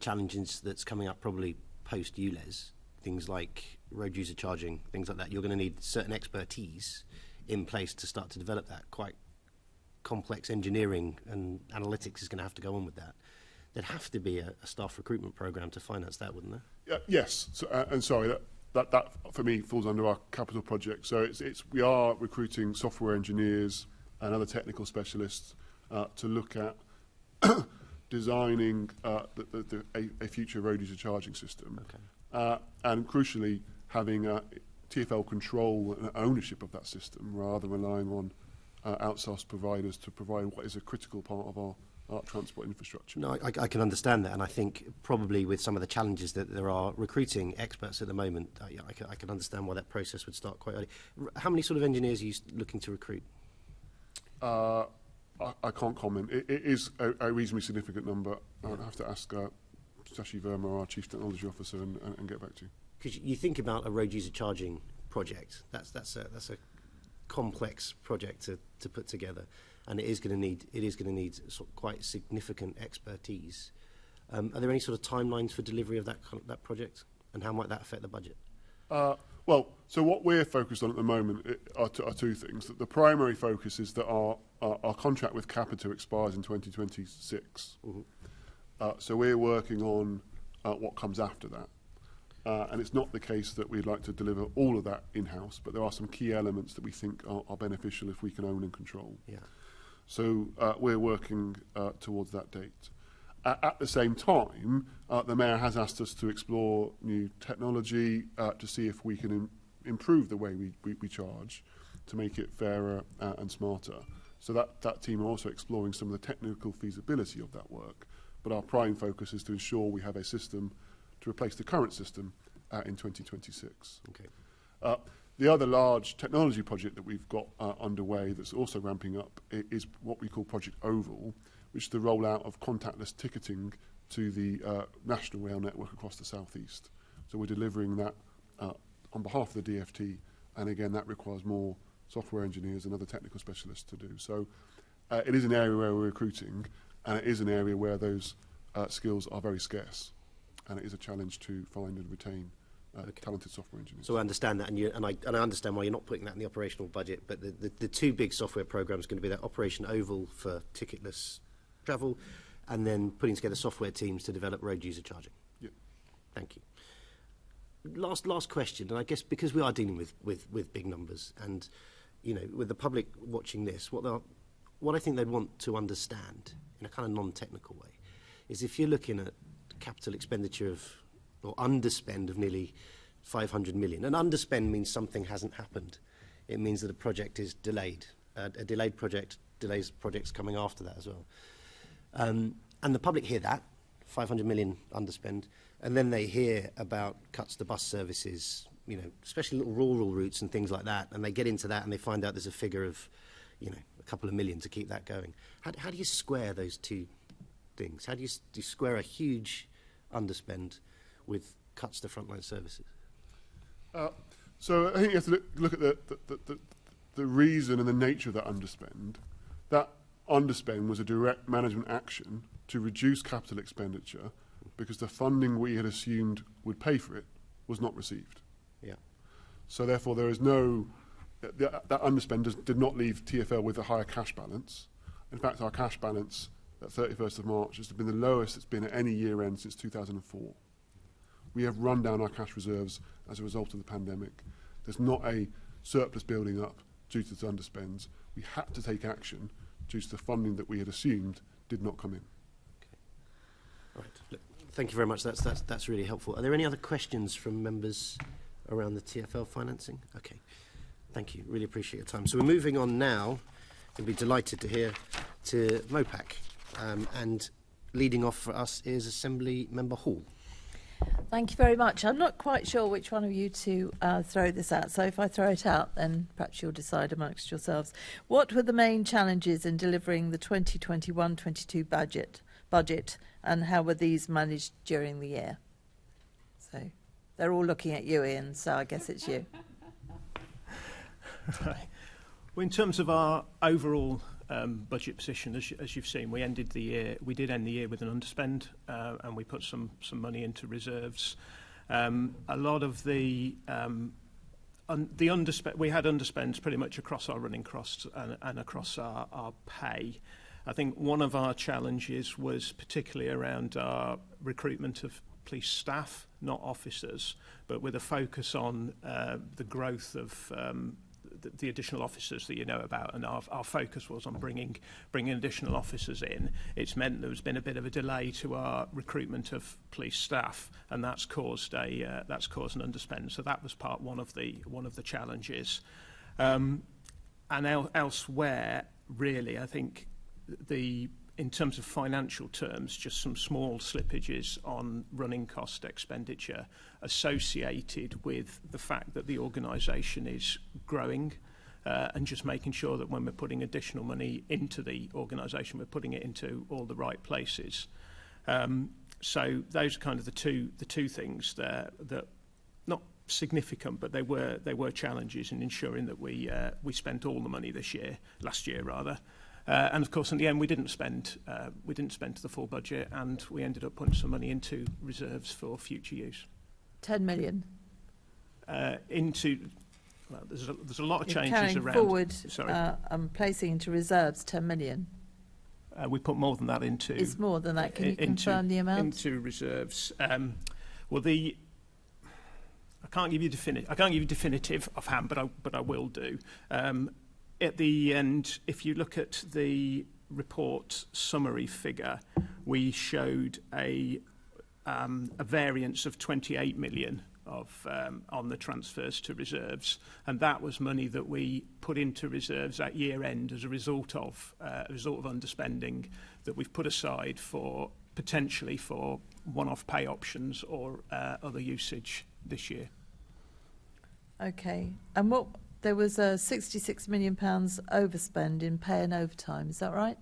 challenges that's coming up probably post-ULEZ, things like road user charging, things like that, you're going to need certain expertise in place to start to develop that. Quite complex engineering and analytics is going to have to go on with that. There'd have to be a staff recruitment program to finance that, wouldn't there? Yes, so, and sorry, that for me falls under our capital project. So we are recruiting software engineers and other technical specialists to look at designing a future road user charging system. Okay. And crucially, having TfL control and ownership of that system rather than relying on outsourced providers to provide what is a critical part of our transport infrastructure. No, I can understand that, and I think probably with some of the challenges that there are recruiting experts at the moment, I can understand why that process would start quite early. How many sort of engineers are you looking to recruit? I can't comment. It is a reasonably significant number. I'd have to ask Sashi Verma, our Chief Technology Officer, and get back to you. Because you think about a road user charging project, that's a complex project to put together, and it is going to need sort of quite significant expertise. Are there any sort of timelines for delivery of that project, and how might that affect the budget? Well, so what we're focused on at the moment are two things. The primary focus is that our contract with Capita expires in 2026. Mm-hmm. So we're working on what comes after that. And it's not the case that we'd like to deliver all of that in-house, but there are some key elements that we think are beneficial if we can own and control. Yeah. So we're working towards that date. At the same time, the Mayor has asked us to explore new technology to see if we can improve the way we charge to make it fairer and smarter. So that team are also exploring some of the technical feasibility of that work. But our prime focus is to ensure we have a system to replace the current system in 2026. Okay. The other large technology project that we've got underway that's also ramping up is what we call Project Oval, which is the rollout of contactless ticketing to the national rail network across the southeast. So we're delivering that on behalf of the DFT, and again, that requires more software engineers and other technical specialists to do. So it is an area where we're recruiting, and it is an area where those skills are very scarce, and it is a challenge to find and retain talented software engineers. So I understand that, and I understand why you're not putting that in the operational budget, but the two big software programs are going to be that Operation Oval for ticketless travel, and then putting together software teams to develop road user charging. Yeah. Thank you. Last question, and I guess because we are dealing with big numbers, and you know, with the public watching this, what I think they'd want to understand in a kind of non-technical way is if you're looking at capital expenditure or underspend of nearly 500 million. An underspend means something hasn't happened. It means that a project is delayed. A delayed project delays projects coming after that as well. And the public hear that, 500 million underspend, and then they hear about cuts to bus services, you know, especially little rural routes and things like that, and they get into that and they find out there's a figure of, you know, a couple of million to keep that going. How do you square those two things? How do you square a huge underspend with cuts to frontline services? So I think you have to look at the reason and the nature of that underspend. That underspend was a direct management action to reduce capital expenditure because the funding we had assumed would pay for it was not received. Yeah. So therefore there is no, that underspend did not leave TfL with a higher cash balance. In fact, our cash balance at 31st of March has been the lowest it's been at any year end since 2004. We have run down our cash reserves as a result of the pandemic. There's not a surplus building up due to the underspends. We had to take action due to the funding that we had assumed did not come in. Okay. All right. Look, thank you very much. That's really helpful. Are there any other questions from members around the TfL financing? Okay. Thank you. Really appreciate your time. So we're moving on now. We'll be delighted to hear to mopac. And leading off for us is Assembly Member Hall. Thank you very much. I'm not quite sure which one of you to throw this at, so if I throw it out, then perhaps you'll decide amongst yourselves. What were the main challenges in delivering the 2021-22 budget, and how were these managed during the year? So they're all looking at you, Ian, so I guess it's you. Right. Well, in terms of our overall budget position, as you've seen, we did end the year with an underspend, and we put some money into reserves. A lot of the underspend, we had underspends pretty much across our running costs and across our pay. I think one of our challenges was particularly around our recruitment of police staff, not officers, but with a focus on the growth of the additional officers that you know about, and our focus was on bringing additional officers in. It's meant there's been a bit of a delay to our recruitment of police staff, and that's caused an underspend. So that was one of the challenges. And elsewhere, really, I think in terms of financial terms, just some small slippages on running cost expenditure associated with the fact that the organisation is growing, and just making sure that when we're putting additional money into the organisation, we're putting it into all the right places. So those are kind of the two things there that not significant, but they were challenges in ensuring that we spent all the money last year rather. And of course, in the end, we didn't spend to the full budget, and we ended up putting some money into reserves for future use. 10 million. There's a lot of changes carrying around. Forward, Sorry, placing into reserves 10 million. we put more than that into. It's more than that. Can you confirm the amount? Into reserves. Well, I can't give you definitive offhand, but I will do. At the end, if you look at the report summary figure, we showed a variance of 28 million on the transfers to reserves, and that was money that we put into reserves at year end as a result of underspending that we've put aside for potentially for one-off pay options or other usage this year. Okay, and there was a £66 million overspend in pay and overtime. Is that right?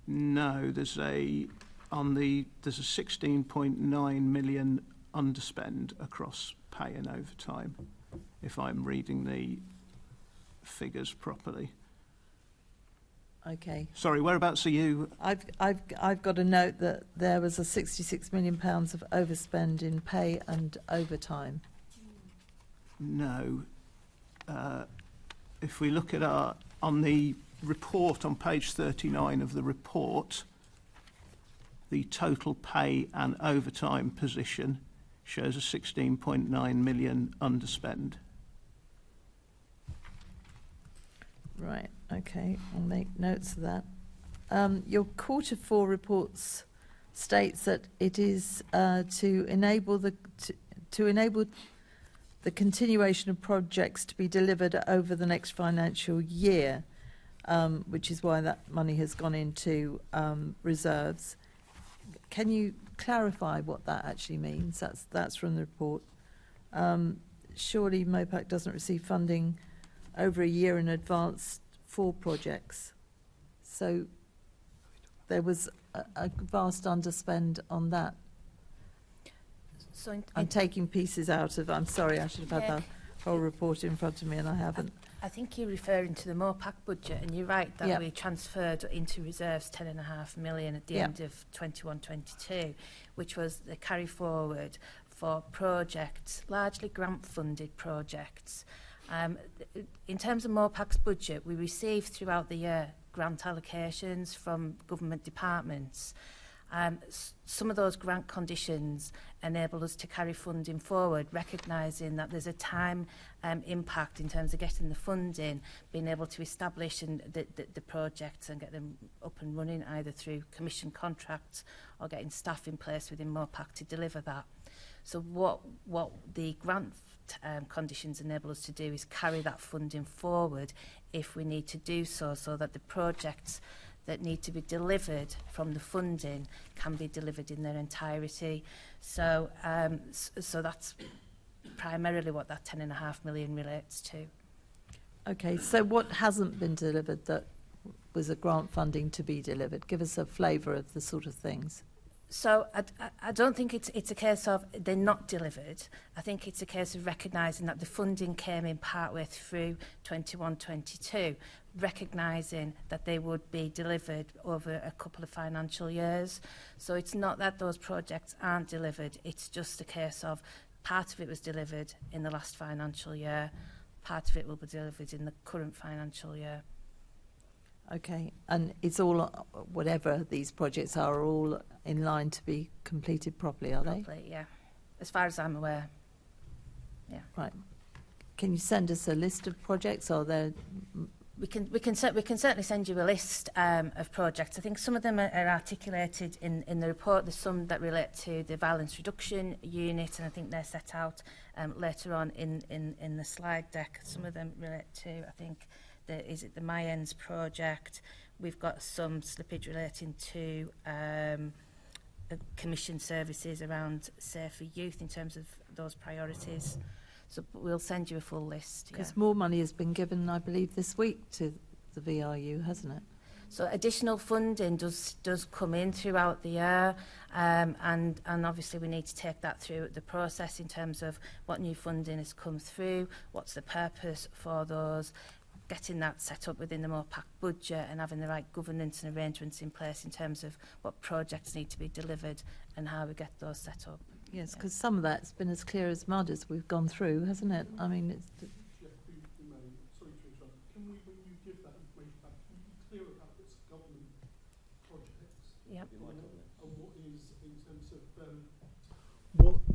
No, there's a 16.9 million underspend across pay and overtime, if I'm reading the figures properly. Okay. Sorry, whereabouts are you? I've got a note that there was a £66 million of overspend in pay and overtime. No. If we look at on the report on page 39 of the report, the total pay and overtime position shows a 16.9 million underspend. Right, okay, I'll make notes of that. Your quarter four reports states that it is to enable the continuation of projects to be delivered over the next financial year, which is why that money has gone into reserves. Can you clarify what that actually means? That's from the report. Surely mopac doesn't receive funding over a year in advance for projects. So there was a vast underspend on that. So I'm taking pieces out of, I'm sorry, I should have had the whole report in front of me and I haven't. I think you're referring to the mopac budget, and you're right that Yep. we transferred into reserves 10.5 million at the Yep. end of 21-22, which was the carry forward for projects, largely grant-funded projects. In terms of mopac's budget, we received throughout the year grant allocations from government departments. Some of those grant conditions enable us to carry funding forward, recognising that there's a time impact in terms of getting the funding, being able to establish the projects and get them up and running either through commission contracts or getting staff in place within mopac to deliver that. So what the grant conditions enable us to do is carry that funding forward if we need to do so, so that the projects that need to be delivered from the funding can be delivered in their entirety. So so that's primarily what that 10.5 million relates to. Okay, so what hasn't been delivered that was a grant funding to be delivered? Give us a flavour of the sort of things. So I don't think it's a case of they're not delivered. I think it's a case of recognising that the funding came in partway through 21-22, recognising that they would be delivered over a couple of financial years. So it's not that those projects aren't delivered, it's just a case of part of it was delivered in the last financial year, part of it will be delivered in the current financial year. Okay, and it's all, whatever these projects are all in line to be completed properly, are they? Properly, yeah. As far as I'm aware. Yeah. Right. Can you send us a list of projects? Are there? We can certainly send you a list of projects. I think some of them are articulated in the report. There's some that relate to the violence reduction unit, and I think they're set out later on in the slide deck. Some of them relate to, I think, the Mayens project. We've got some slippage relating to commission services around safer youth in terms of those priorities. So we'll send you a full list. Because more money has been given, I believe, this week to the VRU, hasn't it? So additional funding does come in throughout the year, and obviously we need to take that through the process in terms of what new funding has come through, what's the purpose for those, getting that set up within the mopac budget and having the right governance and arrangements in place in terms of what projects need to be delivered and how we get those set up. Yes, because some of that's been as clear as mud as we've gone through, hasn't it? I mean, it's... Sorry to interrupt. Can we, when you give that information back, can you be clear about what's government projects? Yep. And what is in terms of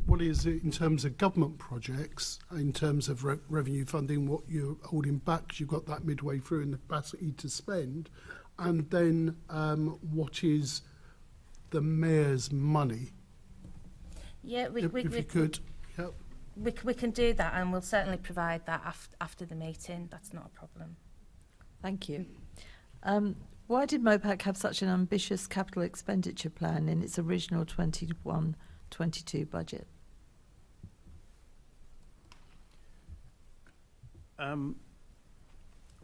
what is it in terms of government projects, in terms of revenue funding, what you're holding back, 'cause you've got that midway through in the capacity to spend, and then what is the mayor's money? Yeah, if you could. Yep. We can do that, and we'll certainly provide that after the meeting. That's not a problem. Thank you. Why did mopac have such an ambitious capital expenditure plan in its original 21-22 budget?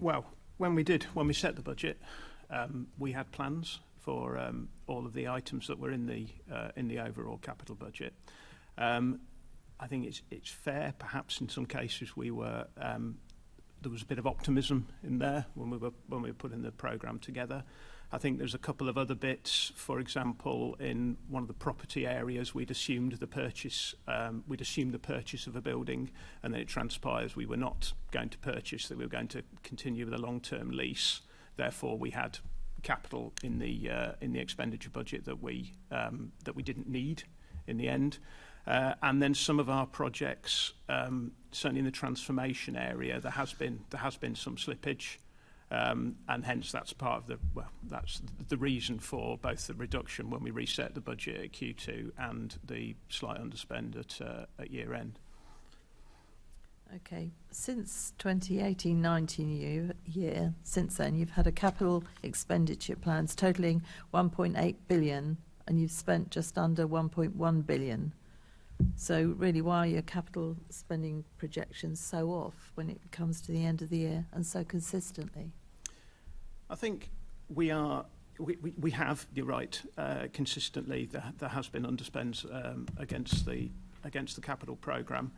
Well, when we set the budget, we had plans for all of the items that were in the overall capital budget. I think it's fair. Perhaps in some cases we were there was a bit of optimism in there when we were putting the programme together. I think there's a couple of other bits. For example, in one of the property areas, we'd assumed the purchase of a building, and then it transpires we were not going to purchase; that we were going to continue with a long-term lease. Therefore, we had capital in the expenditure budget that we didn't need in the end. And then some of our projects, certainly in the transformation area, there has been some slippage, and hence that's the reason for both the reduction when we reset the budget at Q2 and the slight underspend at year end. Okay, since 2018-19 year, since then you've had a capital expenditure plans totalling 1.8 billion, and you've spent just under 1.1 billion. So really, why are your capital spending projections so off when it comes to the end of the year and so consistently? I think we have, you're right, consistently there has been underspends against the capital programme,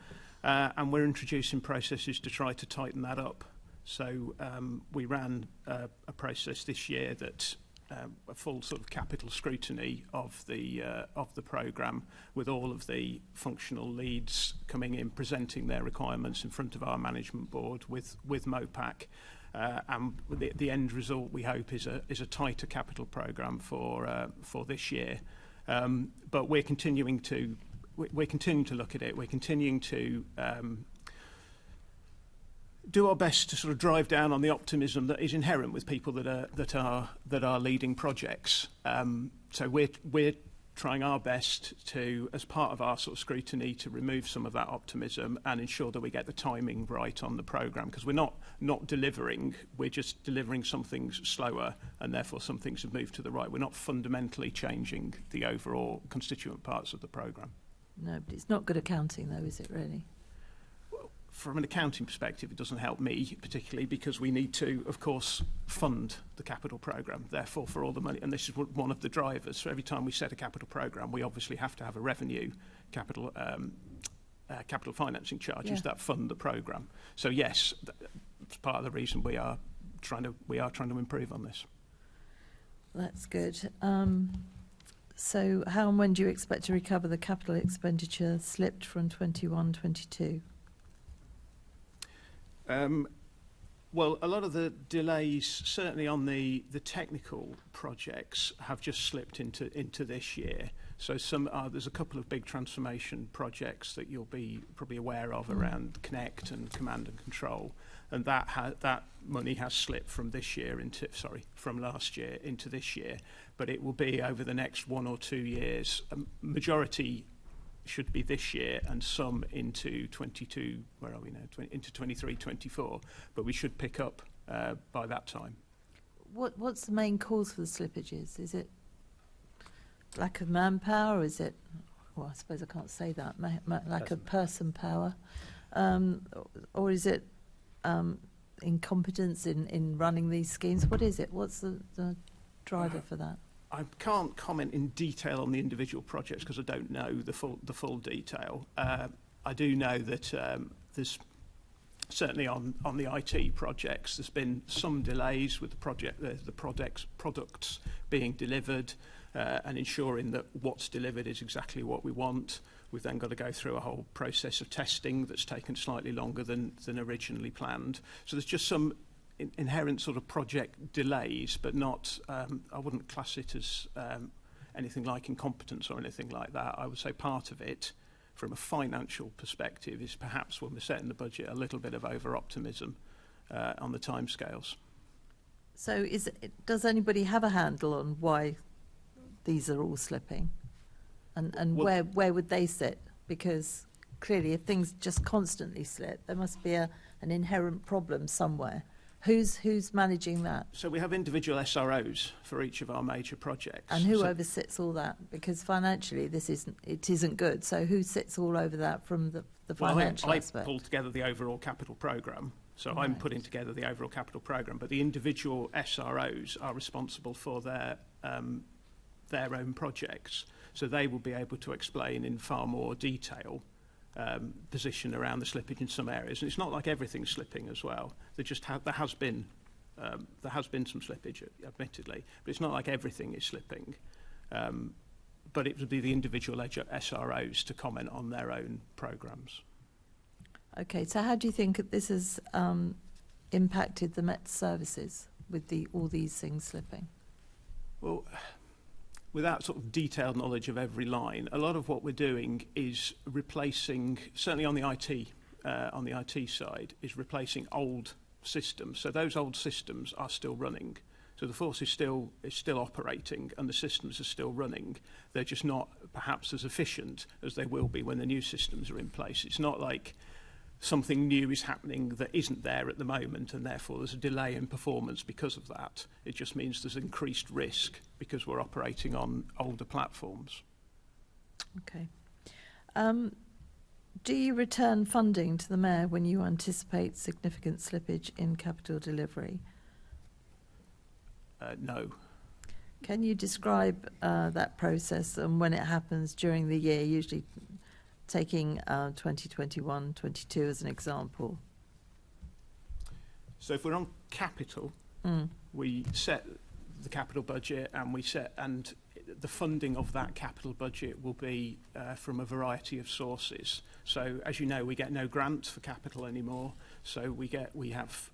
and we're introducing processes to try to tighten that up. So we ran a process this year that a full sort of capital scrutiny of the programme, with all of the functional leads coming in, presenting their requirements in front of our management board with mopac, and the end result we hope is a tighter capital programme for this year. But we're continuing to look at it. We're continuing to do our best to sort of drive down on the optimism that is inherent with people that are leading projects. So we're trying our best to, as part of our sort of scrutiny, to remove some of that optimism and ensure that we get the timing right on the programme, because we're not delivering, we're just delivering some things slower, and therefore some things have moved to the right. We're not fundamentally changing the overall constituent parts of the programme. No, but it's not good accounting though, is it really? From an accounting perspective, it doesn't help me particularly, because we need to, of course, fund the capital programme. Therefore, for all the money, and this is one of the drivers. So every time we set a capital programme, we obviously have to have a revenue capital financing charges that fund the programme. So yes, that's part of the reason we are trying to improve on this. That's good. So how and when do you expect to recover the capital expenditure slipped from 21-22? Well, a lot of the delays, certainly on the technical projects, have just slipped into this year. So there's a couple of big transformation projects that you'll be probably aware of around Connect and Command and Control, and that money has slipped from last year into this year. But it will be over the next 1 or 2 years. Majority should be this year, and some into 22. Where are we now? Into 23, 24. But we should pick up by that time. What's the main cause for the slippages? Is it lack of manpower, or is it? Well, I suppose I can't say that. Lack of person power, or is it incompetence in running these schemes? What is it? What's the driver for that? I can't comment in detail on the individual projects because I don't know the full detail. I do know that there's certainly on the IT projects, there's been some delays with the products being delivered, and ensuring that what's delivered is exactly what we want. We've then got to go through a whole process of testing that's taken slightly longer than originally planned. So there's just some inherent sort of project delays, but not, I wouldn't class it as anything like incompetence or anything like that. I would say part of it, from a financial perspective, is perhaps when we're setting the budget, a little bit of over-optimism on the timescales. So does anybody have a handle on why these are all slipping? And well, where would they sit? Because clearly if things just constantly slip, there must be an inherent problem somewhere. Who's managing that? So we have individual SROs for each of our major projects. And who oversits all that? Because financially it isn't good. So who sits all over that from the financial aspect? I pull together the overall capital programme. So right. I'm putting together the overall capital programme, but the individual SROs are responsible for their their own projects. So they will be able to explain in far more detail position around the slippage in some areas. And it's not like everything's slipping as well. There has been some slippage, admittedly, but it's not like everything is slipping. But it would be the individual SROs to comment on their own programmes. Okay, so how do you think this has impacted the Met services with all these things slipping? Well, without sort of detailed knowledge of every line, a lot of what we're doing is replacing, certainly on the IT side, is replacing old systems. So those old systems are still running. So the force is still operating and the systems are still running. They're just not perhaps as efficient as they will be when the new systems are in place. It's not like something new is happening that isn't there at the moment and therefore there's a delay in performance because of that. It just means there's increased risk because we're operating on older platforms. Okay. Do you return funding to the Mayor when you anticipate significant slippage in capital delivery? No. Can you describe that process and when it happens during the year, usually taking 2021-22 as an example? So if we're on capital, we set the capital budget and the funding of that capital budget will be from a variety of sources. So as you know, we get no grant for capital anymore. So we have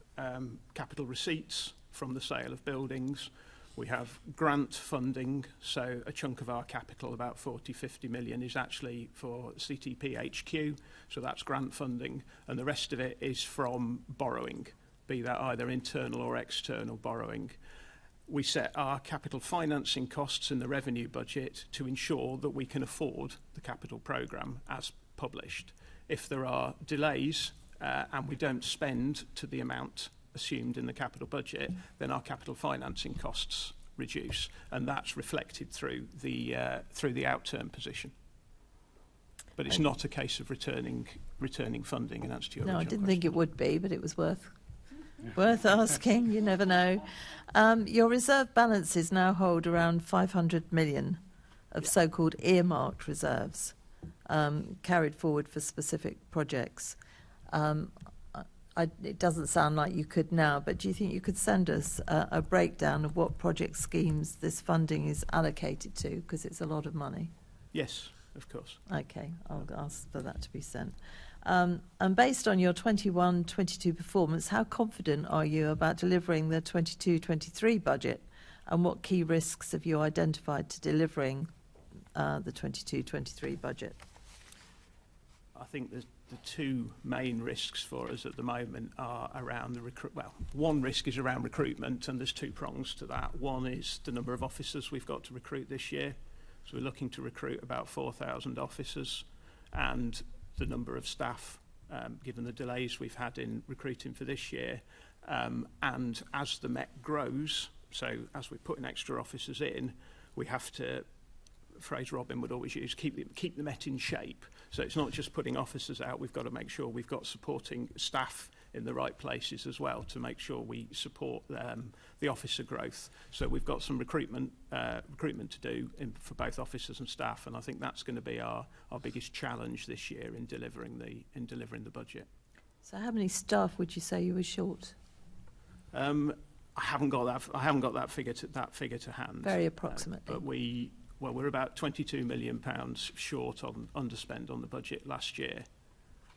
capital receipts from the sale of buildings. We have grant funding, so a chunk of our capital, about 40-50 million, is actually for CTP HQ, so that's grant funding, and the rest of it is from borrowing, be that either internal or external borrowing. We set our capital financing costs in the revenue budget to ensure that we can afford the capital programme as published. If there are delays and we don't spend to the amount assumed in the capital budget, then our capital financing costs reduce, and that's reflected through the outturn position. But it's not a case of returning funding in answer to your No, I original didn't question. think it would be, but it was worth asking. You never know. Your reserve balances now hold around 500 million of so-called earmarked reserves carried forward for specific projects. It doesn't sound like you could now, but do you think you could send us a breakdown of what project schemes this funding is allocated to? Because it's a lot of money. Yes, of course. Okay, I'll ask for that to be sent. And based on your 21-22 performance, how confident are you about delivering the 22-23 budget? And what key risks have you identified to delivering the 22-23 budget? I think the two main risks for us at the moment are around one risk is around recruitment, and there's two prongs to that. One is the number of officers we've got to recruit this year. So we're looking to recruit about 4,000 officers, and the number of staff, given the delays we've had in recruiting for this year. And as the Met grows, so as we're putting extra officers in, we have to, a phrase Robin would always use, keep the Met in shape. So it's not just putting officers out, we've got to make sure we've got supporting staff in the right places as well to make sure we support the officer growth. So we've got some recruitment to do for both officers and staff, and I think that's going to be our biggest challenge this year in delivering the budget. So how many staff would you say you were short? I haven't got that figure to hand. Very approximately. But we're about £22 million short on underspend on the budget last year.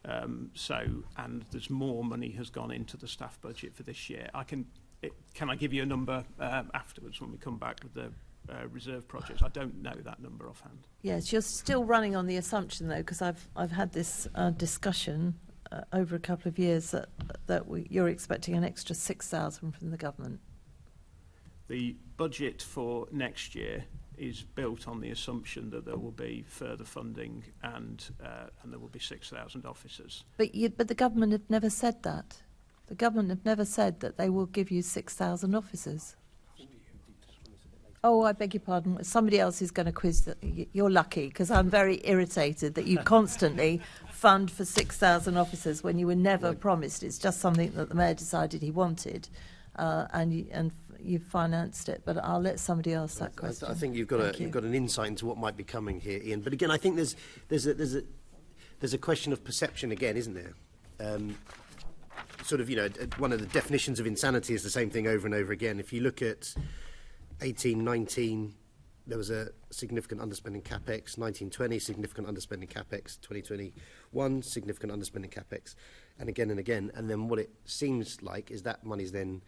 And there's more money has gone into the staff budget for this year. Can I give you a number afterwards when we come back with the reserve projects? I don't know that number offhand. Yes, you're still running on the assumption though, because I've had this discussion over a couple of years that you're expecting an extra 6,000 from the government. The budget for next year is built on the assumption that there will be further funding and there will be 6,000 officers. But the government have never said that. The government have never said that they will give you 6,000 officers. Oh, I beg your pardon. Somebody else is going to quiz. You're lucky, because I'm very irritated that you constantly fund for 6,000 officers when you were never promised. It's just something that the Mayor decided he wanted, and you've financed it, but I'll let somebody ask that question. I think you've got an insight into what might be coming here, Ian. But again, I think there's a question of perception again, isn't there? Sort of, one of the definitions of insanity is the same thing over and over again. If you look at 1819, there was a significant underspending capex. 1920, significant underspending capex. 2021, significant underspending capex, and again and again. And then what it seems like is that money's then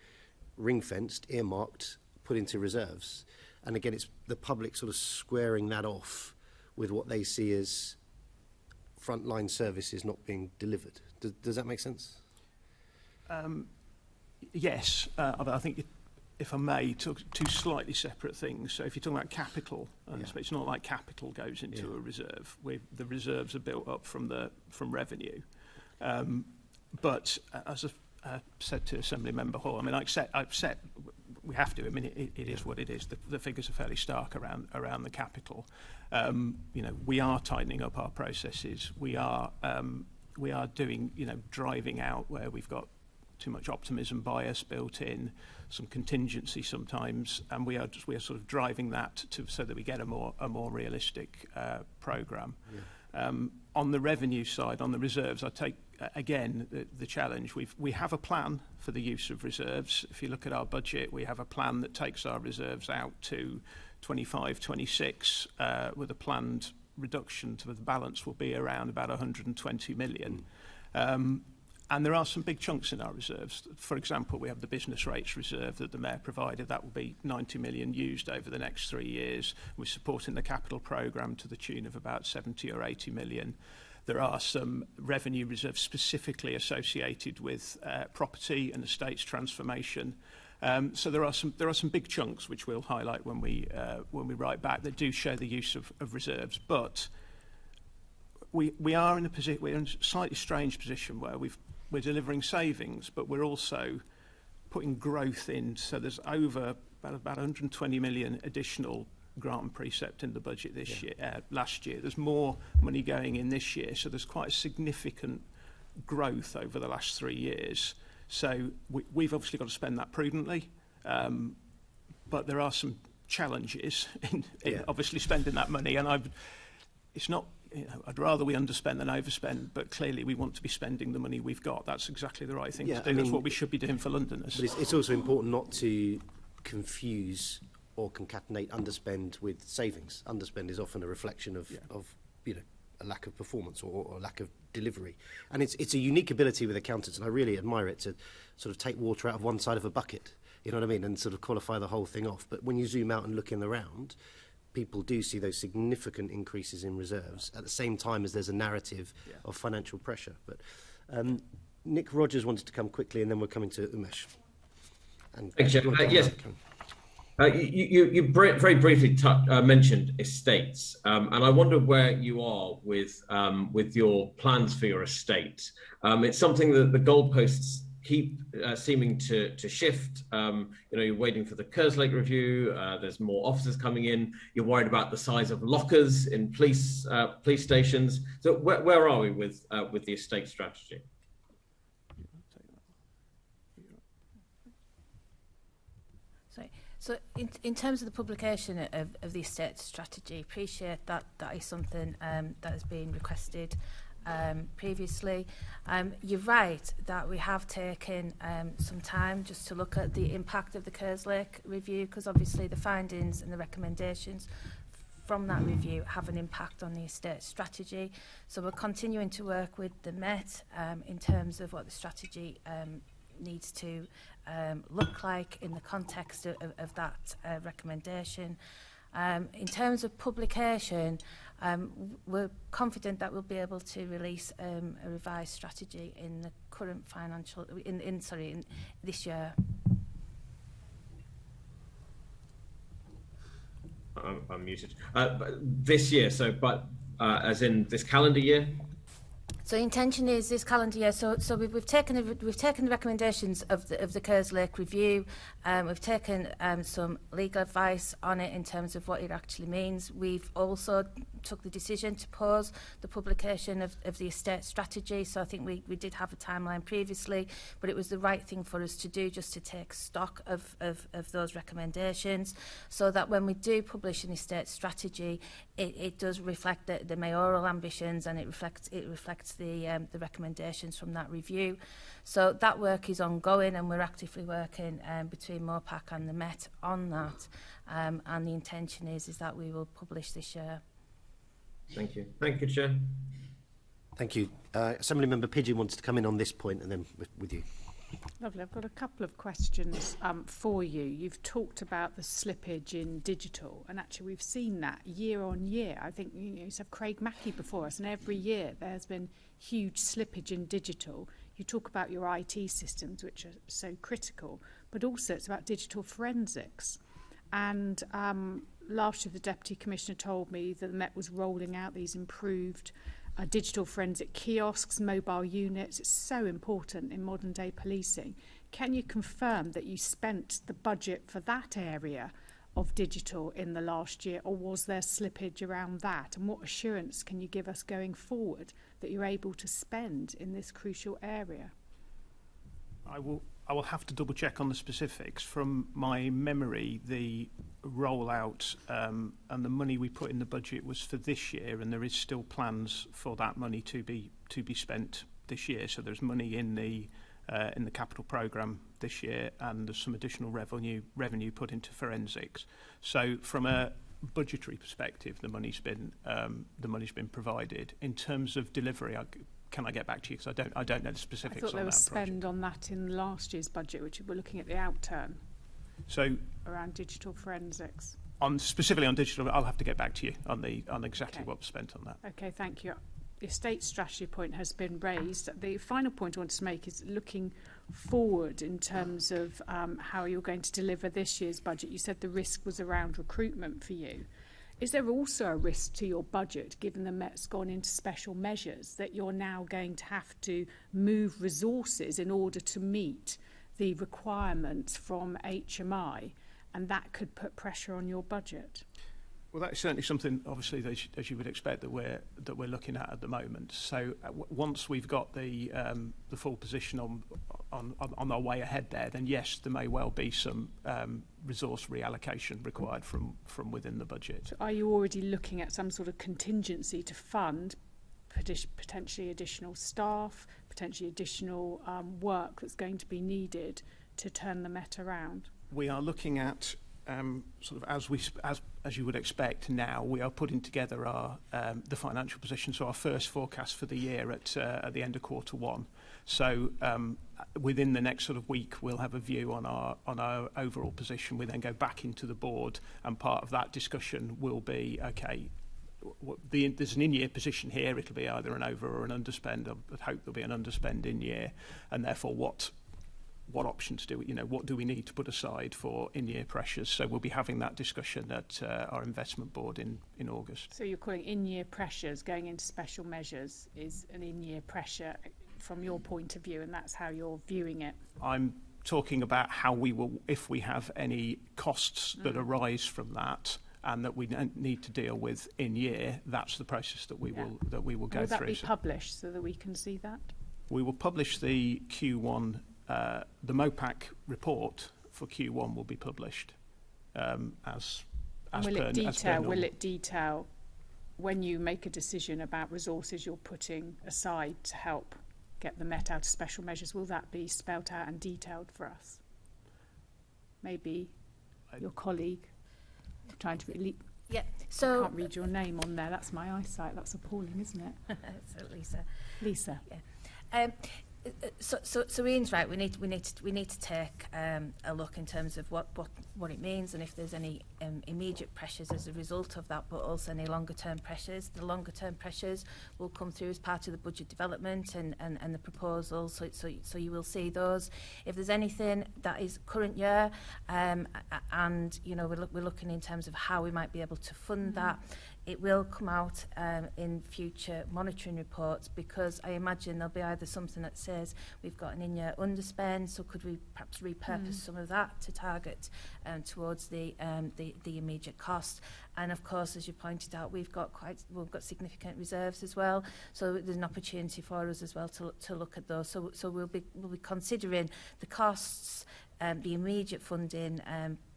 ring-fenced, earmarked, put into reserves. And again, it's the public sort of squaring that off with what they see as frontline services not being delivered. Does that make sense? Yes, I think if I may, two slightly separate things. So if you're talking about capital, it's not like capital goes into a reserve. The reserves are built up from revenue. But as I said to Assembly Member Hall, I mean, I've set we have to. I mean, it is what it is. The figures are fairly stark around the capital. We are tightening up our processes. We are doing, driving out where we've got too much optimism bias built in, some contingency sometimes, and we are sort of driving that so that we get a more realistic programme. Yeah. On the revenue side, on the reserves, I take again the challenge. We have a plan for the use of reserves. If you look at our budget, we have a plan that takes our reserves out to 25, 26, with a planned reduction to the balance will be around about 120 million. And there are some big chunks in our reserves. For example, we have the business rates reserve that the Mayor provided. That will be 90 million used over the next 3 years. We're supporting the capital programme to the tune of about 70 or 80 million. There are some revenue reserves specifically associated with property and estates transformation. So there are some big chunks which we'll highlight when we write back that do show the use of reserves. But we're in a slightly strange position where we're delivering savings, but we're also putting growth in. So there's over about 120 million additional grant and precept in the budget this year. Last year, there's more money going in this year. So there's quite a significant growth over the last 3 years. So we've obviously got to spend that prudently, but there are some challenges in obviously spending that money. And it's not. I'd rather we underspend than overspend, but clearly we want to be spending the money we've got. That's exactly the right thing to do. That's what we should be doing for Londoners. But it's also important not to confuse or concatenate underspend with savings. Underspend is often a reflection of a lack of performance or a lack of delivery. And it's a unique ability with accountants, and I really admire it, to sort of take water out of one side of a bucket, you know what I mean, and sort of qualify the whole thing off. But when you zoom out and look in around, people do see those significant increases in reserves at the same time as there's a narrative of financial pressure. But Nick Rogers wanted to come quickly, and then we're coming to Umesh. Thanks, Jeff. Yes. You very briefly mentioned estates, and I wonder where you are with your plans for your estate. It's something that the goalposts keep seeming to shift. You're waiting for the Kerslake review. There's more officers coming in. You're worried about the size of lockers in police stations. So where are we with the estate strategy? So in terms of the publication of the estate strategy, appreciate that is something that has been requested previously. You're right that we have taken some time just to look at the impact of the Kerslake review, because obviously the findings and the recommendations from that review have an impact on the estate strategy. So we're continuing to work with the Met in terms of what the strategy needs to look like in the context of that recommendation. In terms of publication, we're confident that we'll be able to release a revised strategy in the current financial, in this year. I'm muted. This year, but as in this calendar year? So intention is this calendar year. So we've taken the recommendations of the Kerslake review. We've taken some legal advice on it in terms of what it actually means. We've also took the decision to pause the publication of the estate strategy. So I think we did have a timeline previously, but it was the right thing for us to do, just to take stock of those recommendations, so that when we do publish an estate strategy, it does reflect the mayoral ambitions, and it reflects the recommendations from that review. So that work is ongoing, and we're actively working between mopac and the Met on that. And the intention is that we will publish this year. Thank you. Thank you, Chair. Thank you. Assembly Member Pidgeon wants to come in on this point, and then with you. Lovely. I've got a couple of questions for you. You've talked about the slippage in digital, and actually we've seen that year on year. I think you have Craig Mackey before us, and every year there has been huge slippage in digital. You talk about your IT systems, which are so critical, but also it's about digital forensics. And last year the Deputy Commissioner told me that the Met was rolling out these improved digital forensic kiosks, mobile units. It's so important in modern day policing. Can you confirm that you spent the budget for that area of digital in the last year, or was there slippage around that? And what assurance can you give us going forward that you're able to spend in this crucial area? I will have to double check on the specifics. From my memory, the rollout and the money we put in the budget was for this year, and there is still plans for that money to be spent this year. So there's money in the capital programme this year, and there's some additional revenue put into forensics. So from a budgetary perspective, the money's been provided. In terms of delivery, can I get back to you, because I don't know the specifics on that project. I thought there was spend on that in last year's budget, which we're looking at the outturn. So around digital forensics. Specifically on digital, I'll have to get back to you on exactly what was spent on that. Okay, thank you. The estate strategy point has been raised. The final point I want to make is looking forward in terms of how you're going to deliver this year's budget. You said the risk was around recruitment for you. Is there also a risk to your budget, given the Met's gone into special measures, that you're now going to have to move resources in order to meet the requirements from HMI, and that could put pressure on your budget? Well, that is certainly something, obviously, as you would expect, that we're looking at the moment. So once we've got the full position on our way ahead there, then yes, there may well be some resource reallocation required from within the budget. So are you already looking at some sort of contingency to fund potentially additional staff, potentially additional work that's going to be needed to turn the Met around? We are looking at sort of as you would expect now, we are putting together our the financial position, so our first forecast for the year at the end of Q1. So within the next sort of week, we'll have a view on our overall position. We then go back into the board, and part of that discussion will be, okay, there's an in-year position here. It'll be either an over or an underspend. I hope there'll be an underspend in year, and therefore what options what do we need to put aside for in-year pressures? So we'll be having that discussion at our investment board in August. So you're calling in-year pressures going into special measures is an in-year pressure from your point of view, and that's how you're viewing it? I'm talking about how we will, if we have any costs that arise from that and that we need to deal with in year, that's the process that we will go through. Will that be published so that we can see that? We will publish the Q1. The mopac report for Q1 will be published as will it detail when you make a decision about resources you're putting aside to help get the Met out of special measures? Will that be spelt out and detailed for us? Maybe your colleague trying to really. Yeah, so I can't read your name on there. That's my eyesight. That's appalling, isn't it? So Lisa. Yeah. So Ian's right. We need to take a look in terms of what it means, and if there's any immediate pressures as a result of that, but also any longer term pressures. The longer term pressures will come through as part of the budget development and the proposals. So you will see those. If there's anything that is current year, and we're looking in terms of how we might be able to fund that. it will come out in future monitoring reports, because I imagine there'll be either something that says we've got an in-year underspend, so could we perhaps repurpose some of that to target towards the immediate cost. And of course, as you pointed out, we've got significant reserves as well, so there's an opportunity for us as well to look at those. So we'll be considering the costs, the immediate funding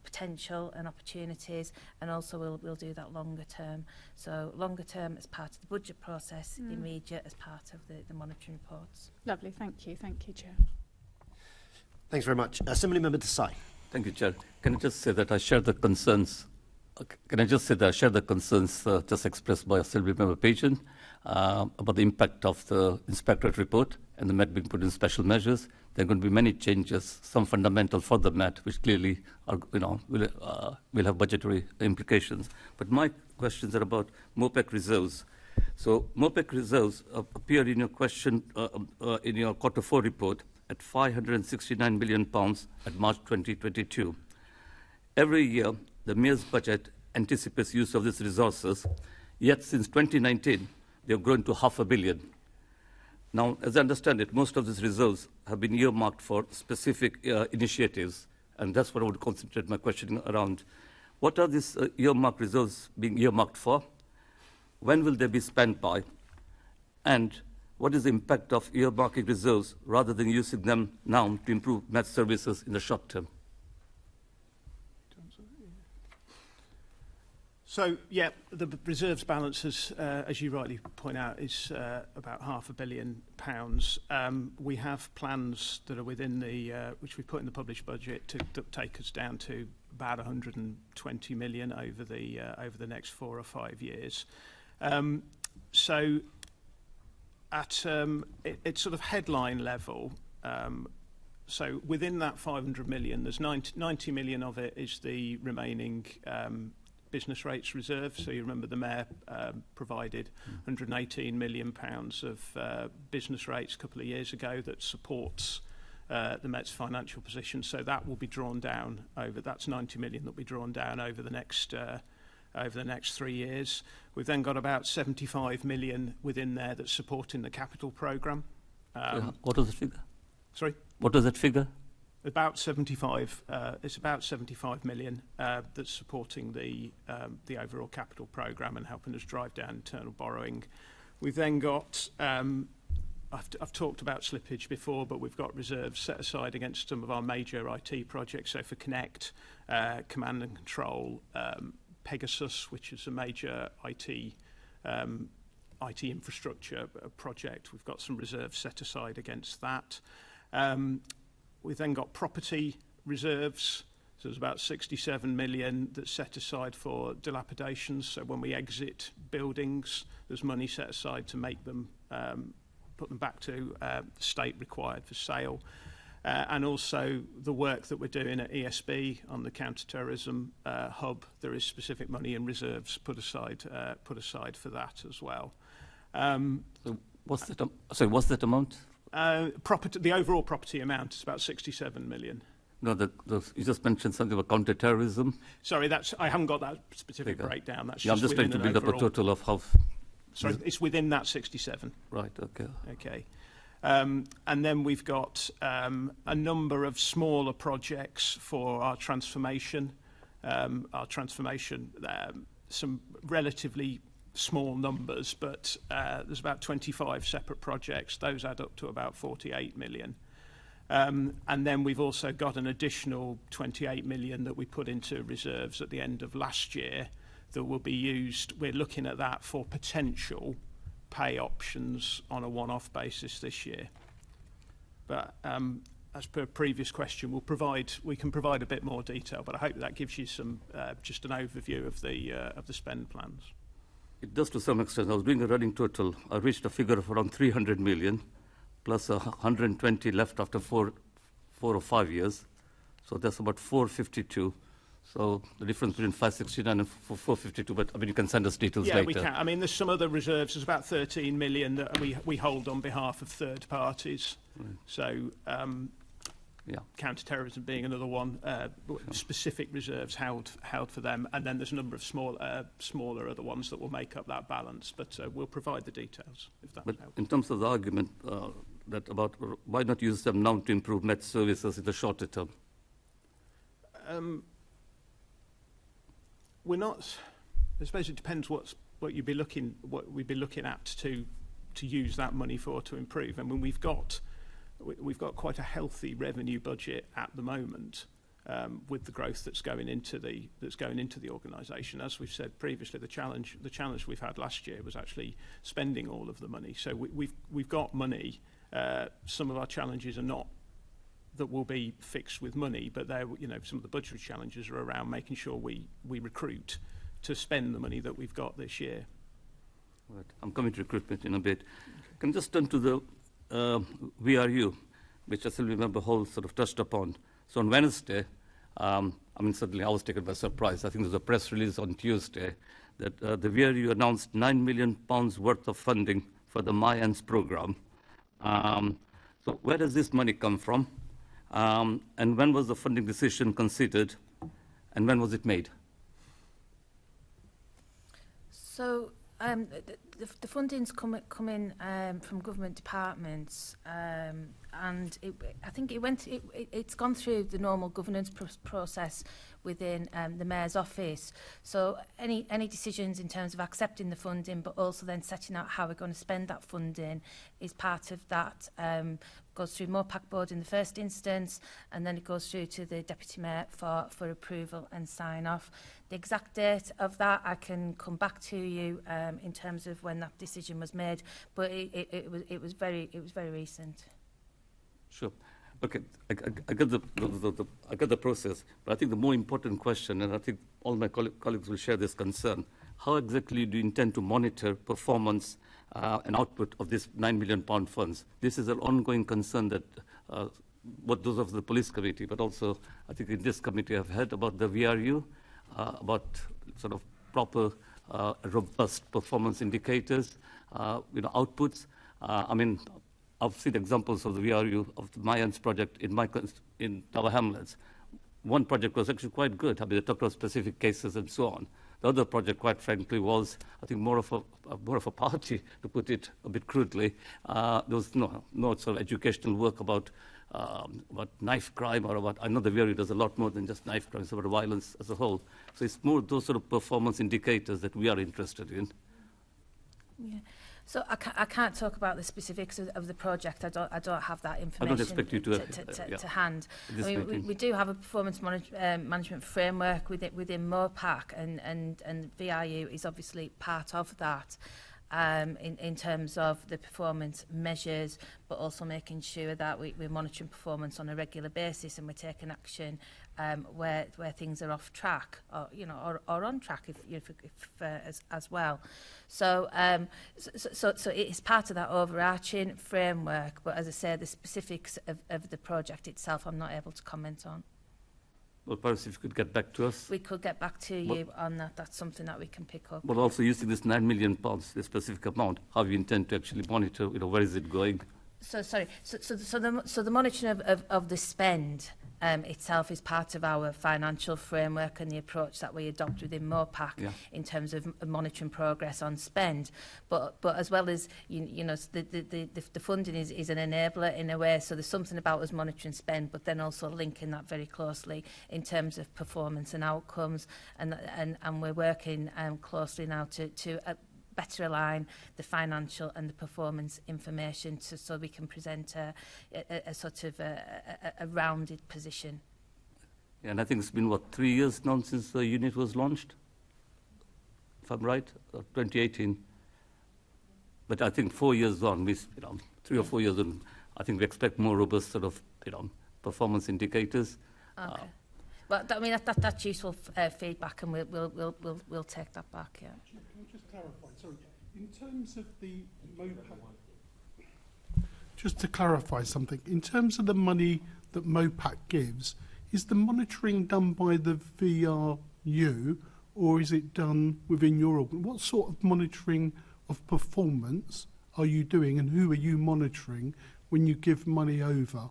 potential and opportunities, and also we'll do that longer term. So longer term as part of the budget process, immediate as part of the monitoring reports. Lovely, thank you, Chair. Thanks very much. Assembly Member Desai. Thank you, Chair. Can I just say that I share the concerns? Just expressed by Assembly Member Pageant about the impact of the Inspectorate report and the Met being put in special measures. There are going to be many changes, some fundamental for the Met, which clearly are, will have budgetary implications. But my questions are about mopac reserves. So mopac reserves appear in your question in your Q4 report at £569 million at March 2022. Every year, the Mayor's budget anticipates use of these resources, yet since 2019, they have grown to £500 million. Now, as I understand it, most of these reserves have been earmarked for specific initiatives, and that's what I would concentrate my questioning around. What are these earmarked reserves being earmarked for? When will they be spent by? And what is the impact of earmarking reserves rather than using them now to improve Met services in the short term? So, yeah, the reserves balance, as you rightly point out, is about £500 million. We have plans that are within the, which we put in the published budget to take us down to about 120 million over the next 4 or 5 years. So, at it's sort of headline level. So within that 500 million, there's 90 million of it is the remaining business rates reserve. So you remember the Mayor provided £118 million of business rates a couple of years ago that supports the Met's financial position. So that will be drawn down over, that's 90 million that will be drawn down over the next 3 years. We've then got about 75 million within there that's supporting the capital programme. What was the figure? Sorry? What was that figure? About 75. It's about 75 million that's supporting the overall capital programme and helping us drive down internal borrowing. We've then got, I've talked about slippage before, but we've got reserves set aside against some of our major IT projects. So for Connect, Command and Control, Pegasus, which is a major IT infrastructure project. We've got some reserves set aside against that. We've then got property reserves. So there's about 67 million that's set aside for dilapidations. So when we exit buildings, there's money set aside to make them, put them back to the state required for sale. And also the work that we're doing at ESB on the counter-terrorism hub, there is specific money and reserves put aside for that as well. So what's that amount? The overall property amount is about 67 million. No, you just mentioned something about counter-terrorism. Sorry, I haven't got that specific breakdown. That's I'm just trying to build up a total of how. Sorry, it's within that 67. Right. Okay. Okay. And then we've got a number of smaller projects for our transformation. Some relatively small numbers, but there's about 25 separate projects. Those add up to about 48 million. And then we've also got an additional 28 million that we put into reserves at the end of last year that will be used. We're looking at that for potential pay options on a one-off basis this year. But as per previous question, we can provide a bit more detail, but I hope that gives you some just an overview of the spend plans. It does to some extent. I was doing a running total. I reached a figure of around 300 million, plus 120 left after 4 or 5 years. So that's about 452. So the difference between 569 and 452, but I mean, you can send us details later. Yeah, we can. I mean, there's some other reserves. There's about 13 million that we hold on behalf of third parties. Right. So Yeah. counter-terrorism being another one, specific reserves held for them, and then there's a number of smaller other ones that will make up that balance. But we'll provide the details if that helps. In terms of the argument that about why not use them now to improve Met services in the shorter term? We're not. I suppose it depends what we'd be looking at to use that money for to improve. I mean, we've got quite a healthy revenue budget at the moment, with the growth that's going into the organisation. As we've said previously, the challenge we've had last year was actually spending all of the money. So we've got money. Some of our challenges are not that will be fixed with money, but some of the budgetary challenges are around making sure we recruit to spend the money that we've got this year. Right. I'm coming to recruitment in a bit. Can I just turn to the VRU, which I still remember Hall sort of touched upon. So on Wednesday, certainly I was taken by surprise. I think there was a press release on Tuesday that the VRU announced £9 million worth of funding for the MyAns program. So where does this money come from? And when was the funding decision considered? And when was it made? So the funding's come in from government departments, and I think it's gone through the normal governance process within the Mayor's office. So any decisions in terms of accepting the funding, but also then setting out how we're going to spend that funding is part of that. Goes through mopac board in the first instance, and then it goes through to the Deputy Mayor for approval and sign off. The exact date of that I can come back to you in terms of when that decision was made, but it was very recent. Sure. Okay, I got the process, but I think the more important question, and I think all my colleagues will share this concern, how exactly do you intend to monitor performance and output of this £9 million funds? This is an ongoing concern that both those of the police committee, but also I think in this committee have heard about the VRU, about sort of proper, robust performance indicators, outputs. I've seen examples of the VRU of the MyAns project in Tower Hamlets. One project was actually quite good. they talked about specific cases and so on. The other project, quite frankly, was, I think, more of a party, to put it a bit crudely. There was no sort of educational work about knife crime or about. I know the VRU does a lot more than just knife crime. It's about violence as a whole. So it's more those sort of performance indicators that we are interested in. Yeah. So I can't talk about the specifics of the project. I don't have that information. I don't expect you to hand. We do have a performance management framework within mopac, and VRU is obviously part of that. In terms of the performance measures, but also making sure that we're monitoring performance on a regular basis and we're taking action where things are off track or on track as well. So it is part of that overarching framework, but as I say, the specifics of the project itself I'm not able to comment on. Well, perhaps if you could get back to us. We could get back to you on that. That's something that we can pick up. But also using this £9 million, the specific amount, how you intend to actually monitor, where is it going? So the monitoring of the spend itself is part of our financial framework and the approach that we adopt within mopac in terms of monitoring progress on spend. But as well as the funding is an enabler in a way. So there's something about us monitoring spend, but then also linking that very closely in terms of performance and outcomes. And we're working closely now to better align the financial and the performance information so we can present a sort of a rounded position. Yeah, and I think it's been, 3 years now since the unit was launched, if I'm right, 2018. But I think 4 years on, 3 or 4 years on, I think we expect more robust sort of, performance indicators. Okay. Well, that's useful feedback, and we'll take that back. Yeah. Can I just clarify? Sorry, in terms of the mopac. Just to clarify something, in terms of the money that mopac gives, is the monitoring done by the VRU, or is it done within your organ? What sort of monitoring of performance are you doing, and who are you monitoring when you give money over?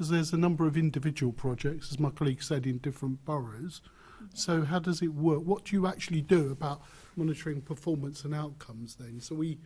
Because there's a number of individual projects, as my colleague said, in different boroughs. So how does it work? What do you actually do about monitoring performance and outcomes then? So we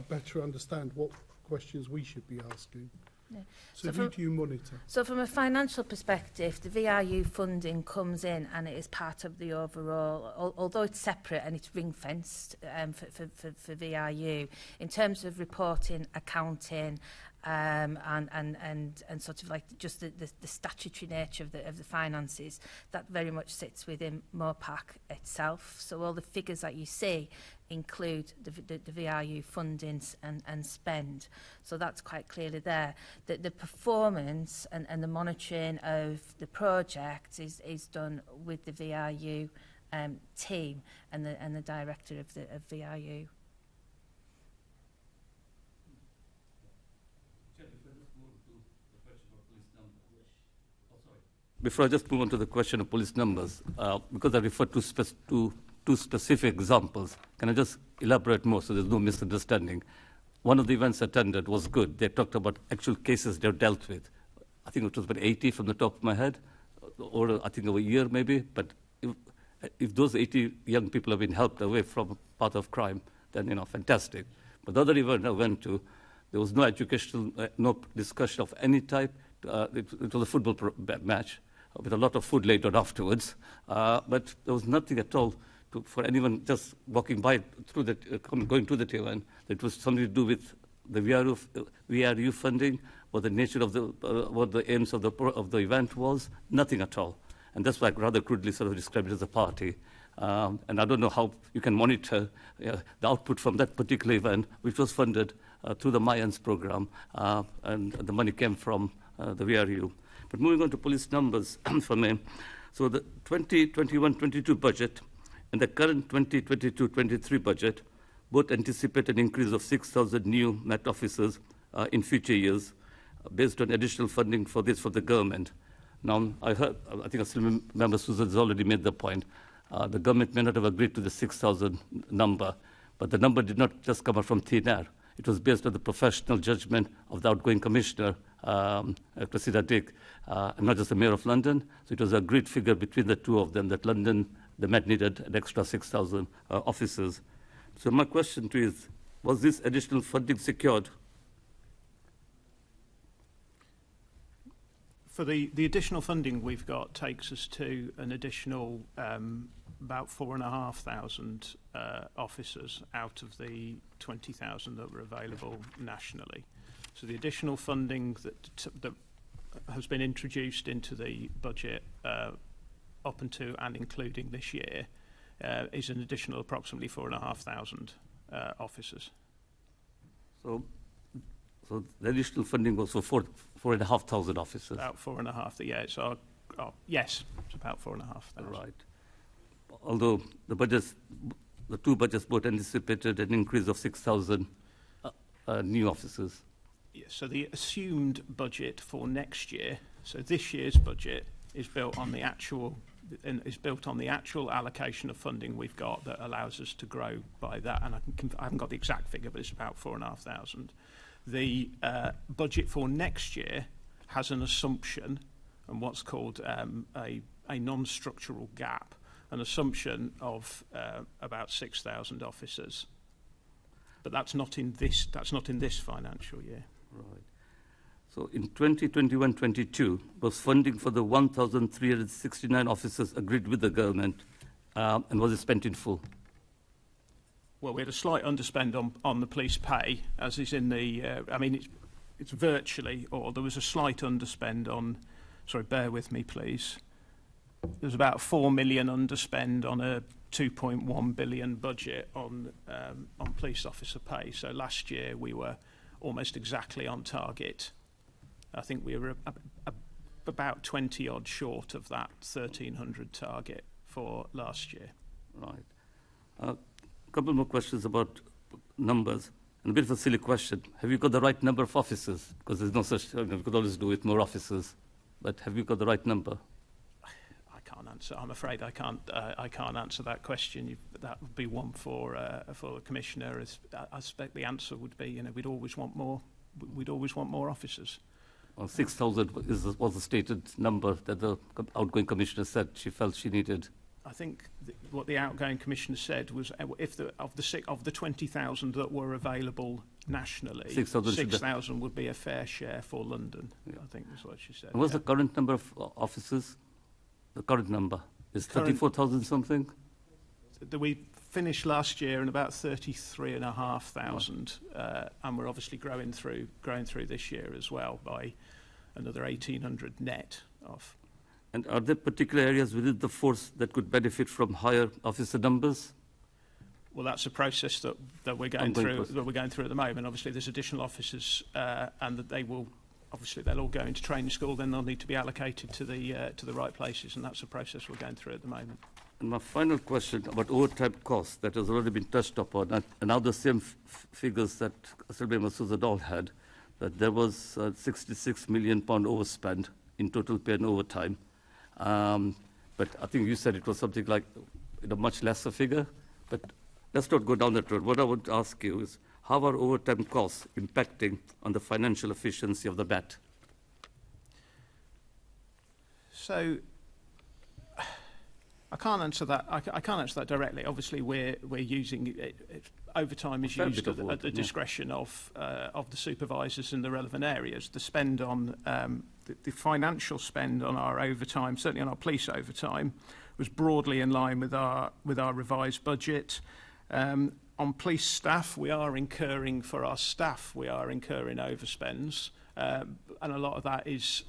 better understand what questions we should be asking. Yeah. So who do you monitor? So from a financial perspective, the VRU funding comes in and it is part of the overall, although it's separate and it's ring-fenced for VRU, in terms of reporting, accounting, and sort of like just the statutory nature of the finances, that very much sits within mopac itself. So all the figures that you see include the VRU fundings and spend. So that's quite clearly there. The performance and the monitoring of the project is done with the VRU team and the director of VRU. Before I just move on to the question of police numbers, because I referred to two specific examples, can I just elaborate more so there's no misunderstanding? One of the events attended was good. They talked about actual cases they've dealt with. I think it was about 80 from the top of my head, or I think over a year maybe. But if those 80 young people have been helped away from part of crime, then, fantastic. But the other event I went to, there was no educational, no discussion of any type. It was a football match with a lot of food laid on afterwards, but there was nothing at all for anyone just walking by through going to the event. It was something to do with the VRU funding, or the nature of what the aims of the event was. Nothing at all, and that's why I rather crudely sort of described it as a party. And I don't know how you can monitor the output from that particular event, which was funded through the Mayans program, and the money came from the VRU. But moving on to police numbers for me. So the 2021-22 budget and the current 2022-23 budget both anticipate an increase of 6,000 new Met officers in future years, based on additional funding for this from the government. Now, I think Assembly Member Susan has already made the point. The government may not have agreed to the 6,000 number, but the number did not just come out from thin air. It was based on the professional judgment of the outgoing commissioner, Cressida Dick, and not just the Mayor of London. So it was an agreed figure between the two of them that London, the Met needed an extra 6,000 officers. So my question to you is, was this additional funding secured? For the additional funding we've got takes us to an additional about 4,500 officers out of the 20,000 that were available nationally. So the additional funding that has been introduced into the budget up until and including this year is an additional approximately 4,500 officers. So the additional funding was for 4,500 officers. About 4,500. Yeah, it's yes, it's about 4,500. Right. Although the two budgets both anticipated an increase of 6,000 new officers. Yes. So the assumed budget for next year. So this year's budget is built on the actual allocation of funding we've got that allows us to grow by that. And I haven't got the exact figure, but it's about 4,500. The budget for next year has an assumption and what's called a non-structural gap, an assumption of about 6,000 officers. But that's not in this financial year. Right. So in 2021-22 was funding for the 1,369 officers agreed with the government, and was it spent in full? Well, we had a slight underspend on the police pay, as is in the. It's virtually, or there was a slight underspend on. Sorry, bear with me, please. There's about 4 million underspend on a 2.1 billion budget on police officer pay. So last year we were almost exactly on target. I think we were about 20 odd short of that 1,300 target for last year. Right. A couple more questions about numbers. And a bit of a silly question. Have you got the right number of officers? Because there's no such thing. We could always do with more officers. But have you got the right number? I can't answer. I'm afraid I can't answer that question. That would be one for the commissioner. I suspect the answer would be, we'd always want more. We'd always want more officers. 6,000 was the stated number that the outgoing commissioner said she felt she needed. I think what the outgoing commissioner said was if of the 20,000 that were available nationally, 6,000 would be a fair share for London. Yeah. I think is what she said. And what's the current number of officers? The current number is 34,000 something. We finished last year in about 33,500, and we're obviously growing through this year as well by another 1,800 net off. And are there particular areas within the force that could benefit from higher officer numbers? Well, that's a process that we're going through at the moment. Obviously, there's additional officers, and that they'll all go into training school. Then they'll need to be allocated to the right places, and that's a process we're going through at the moment. And my final question about overtime costs that has already been touched upon, and now the same figures that Assemblyman Suzadol had, that there was £66 million overspend in total pay and overtime. But I think you said it was something like a much lesser figure. But let's not go down that road. What I want to ask you is, how are overtime costs impacting on the financial efficiency of the Met? So I can't answer that. I can't answer that directly. Obviously, we're using it. Overtime is used at the discretion of the supervisors in the relevant areas. The spend on the financial spend on our overtime, certainly on our police overtime, was broadly in line with our revised budget. On police staff, we are incurring overspends, and a lot of that is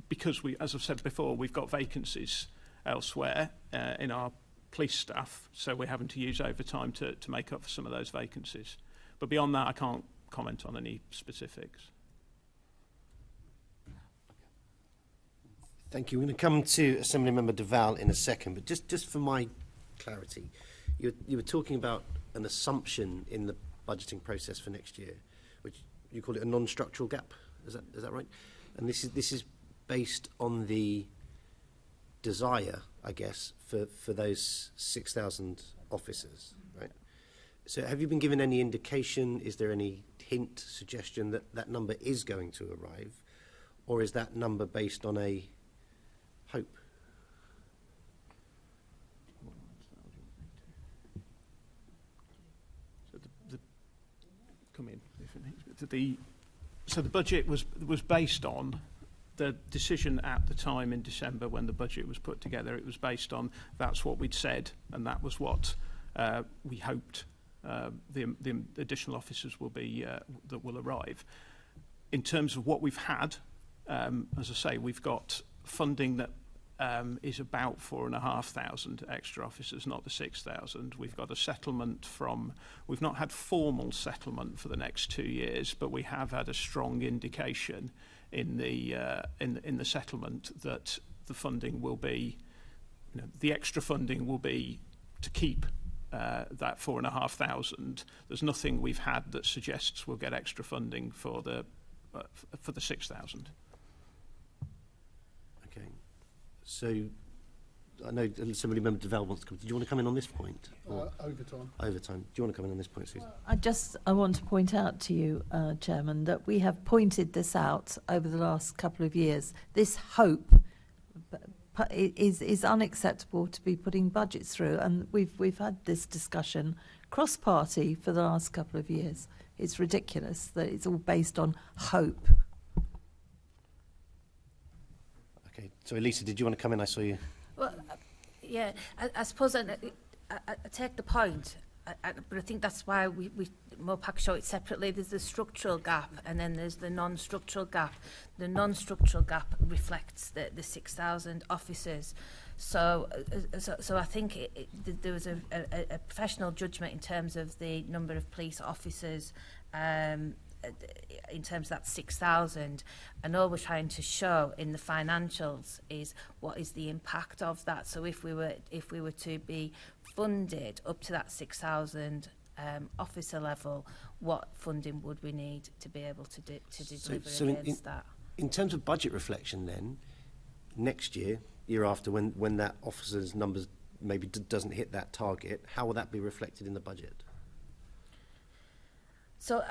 because as I've said before, we've got vacancies elsewhere in our police staff, so we're having to use overtime to make up for some of those vacancies. But beyond that, I can't comment on any specifics. Thank you. We're going to come to Assemblymember Duval in a second, but just for my clarity, you were talking about an assumption in the budgeting process for next year, which you call it a non-structural gap. Is that right? And this is based on the desire, I guess, for those 6,000 officers, right? So have you been given any indication, is there any hint, suggestion that that number is going to arrive, or is that number based on a hope? So the budget was based on the decision at the time in December when the budget was put together. It was based on that's what we'd said, and that was what we hoped the additional officers will be that will arrive. In terms of what we've had, as I say, we've got funding that is about 4,500 extra officers, not the 6,000. We've got a settlement we've not had formal settlement for the next 2 years, but we have had a strong indication in the settlement that the funding will be, the extra funding will be to keep that 4,500. There's nothing we've had that suggests we'll get extra funding for the 6,000. Okay. So I know Assemblymember Duval wants to come. Did you want to come in on this point? Overtime. Overtime. Do you want to come in on this point, Susan? I want to point out to you, Chairman, that we have pointed this out over the last couple of years. This hope is unacceptable to be putting budgets through, and we've had this discussion cross-party for the last couple of years. It's ridiculous that it's all based on hope. Okay. So Elisa, did you want to come in? I saw you. Well, yeah, I suppose I take the point, but I think that's why we mopac show it separately. There's the structural gap, and then there's the non-structural gap. The non-structural gap reflects the 6,000 officers. So I think there was a professional judgment in terms of the number of police officers, in terms of that 6,000, and all we're trying to show in the financials is what is the impact of that. So if we were to be funded up to that 6,000 officer level, what funding would we need to be able to deliver against that? In terms of budget reflection, then next year after, when that officers' numbers maybe doesn't hit that target, how will that be reflected in the budget? So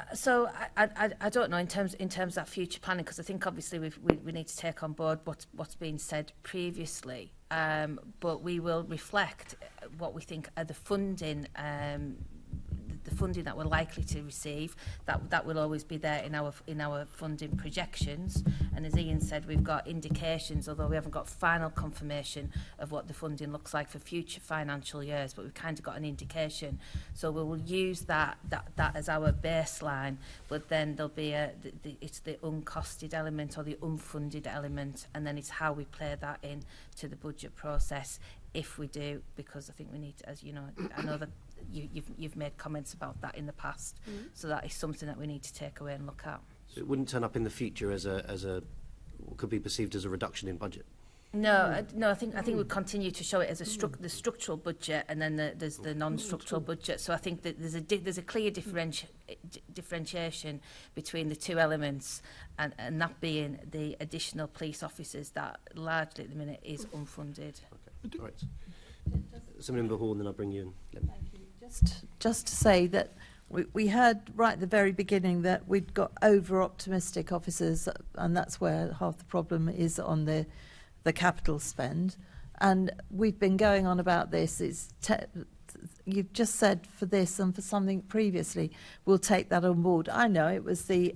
I don't know in terms of that future planning, because I think obviously we need to take on board what's been said previously, but we will reflect what we think are the funding that we're likely to receive. That will always be there in our funding projections. And as Ian said, we've got indications, although we haven't got final confirmation of what the funding looks like for future financial years, but we've kind of got an indication. So we will use that as our baseline, but then there'll be it's the uncosted element or the unfunded element, and then it's how we play that in to the budget process if we do, because I think we need, as you know, I know that you've made comments about that in the past, so that is something that we need to take away and look at. So it wouldn't turn up in the future as a what could be perceived as a reduction in budget? No, I think we'll continue to show it as the structural budget, and then there's the non-structural budget. So I think that there's a clear differentiation between the two elements, and that being the additional police officers that largely at the minute is unfunded. Okay, all right. Somebody in the hall, and then I'll bring you in. Thank you. Just to say that we heard right at the very beginning that we'd got over-optimistic officers, and that's where half the problem is on the capital spend. And we've been going on about this. You've just said for this and for something previously, we'll take that on board. I know it was the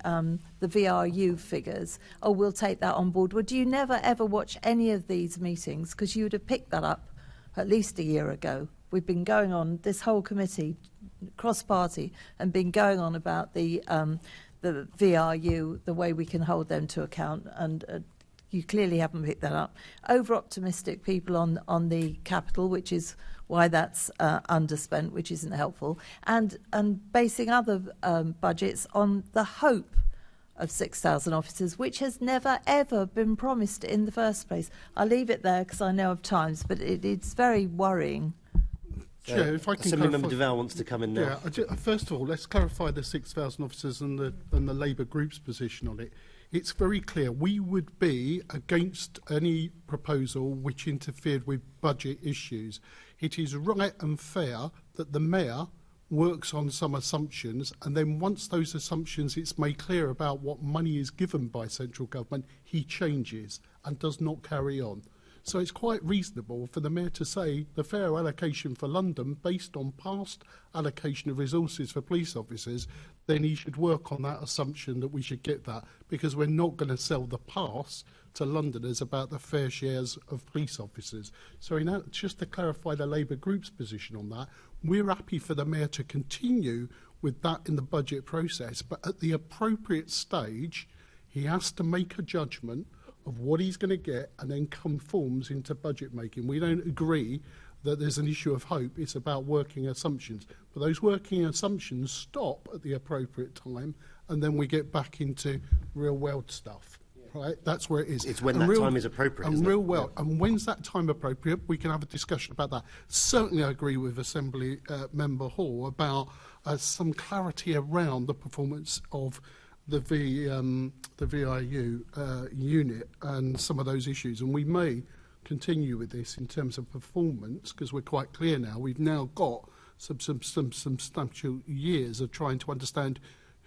VRU figures. Oh, we'll take that on board. Well, do you never ever watch any of these meetings? Because you would have picked that up at least a year ago. We've been going on, this whole committee, cross-party, and been going on about the VRU, the way we can hold them to account, and you clearly haven't picked that up. Over-optimistic people on the capital, which is why that's underspent, which isn't helpful, and basing other budgets on the hope of 6,000 officers, which has never, ever been promised in the first place. I'll leave it there because I know of times, but it's very worrying. Chair, if I can Assembly Member Duval wants to come in now. Yeah, first of all, let's clarify the 6,000 officers and the Labour group's position on it. It's very clear we would be against any proposal which interfered with budget issues. It is right and fair that the Mayor works on some assumptions, and then once those assumptions it's made clear about what money is given by central government, he changes and does not carry on. So it's quite reasonable for the Mayor to say the fair allocation for London, based on past allocation of resources for police officers, then he should work on that assumption that we should get that, because we're not going to sell the pass to Londoners about the fair shares of police officers. So just to clarify the Labour group's position on that, we're happy for the Mayor to continue with that in the budget process, but at the appropriate stage, he has to make a judgment of what he's going to get and then conforms into budget making. We don't agree that there's an issue of hope. It's about working assumptions. But those working assumptions stop at the appropriate time, and then we get back into real world stuff. Right? That's where it is. It's when that time is appropriate. And real well. And when's that time appropriate? We can have a discussion about that. Certainly I agree with Assembly Member Hall about some clarity around the performance of the VIU unit and some of those issues, and we may continue with this in terms of performance, because we're quite clear now. We've now got some substantial years of trying to understand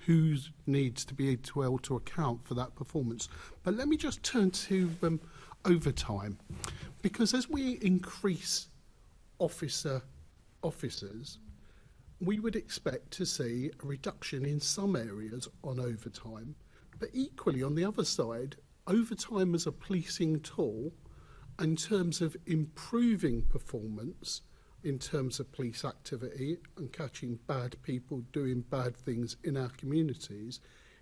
who needs to be able to account for that performance. But let me just turn to overtime, because as we increase officers, we would expect to see a reduction in some areas on overtime, but equally on the other side, overtime as a policing tool in terms of improving performance, in terms of police activity and catching bad people doing bad things in our communities,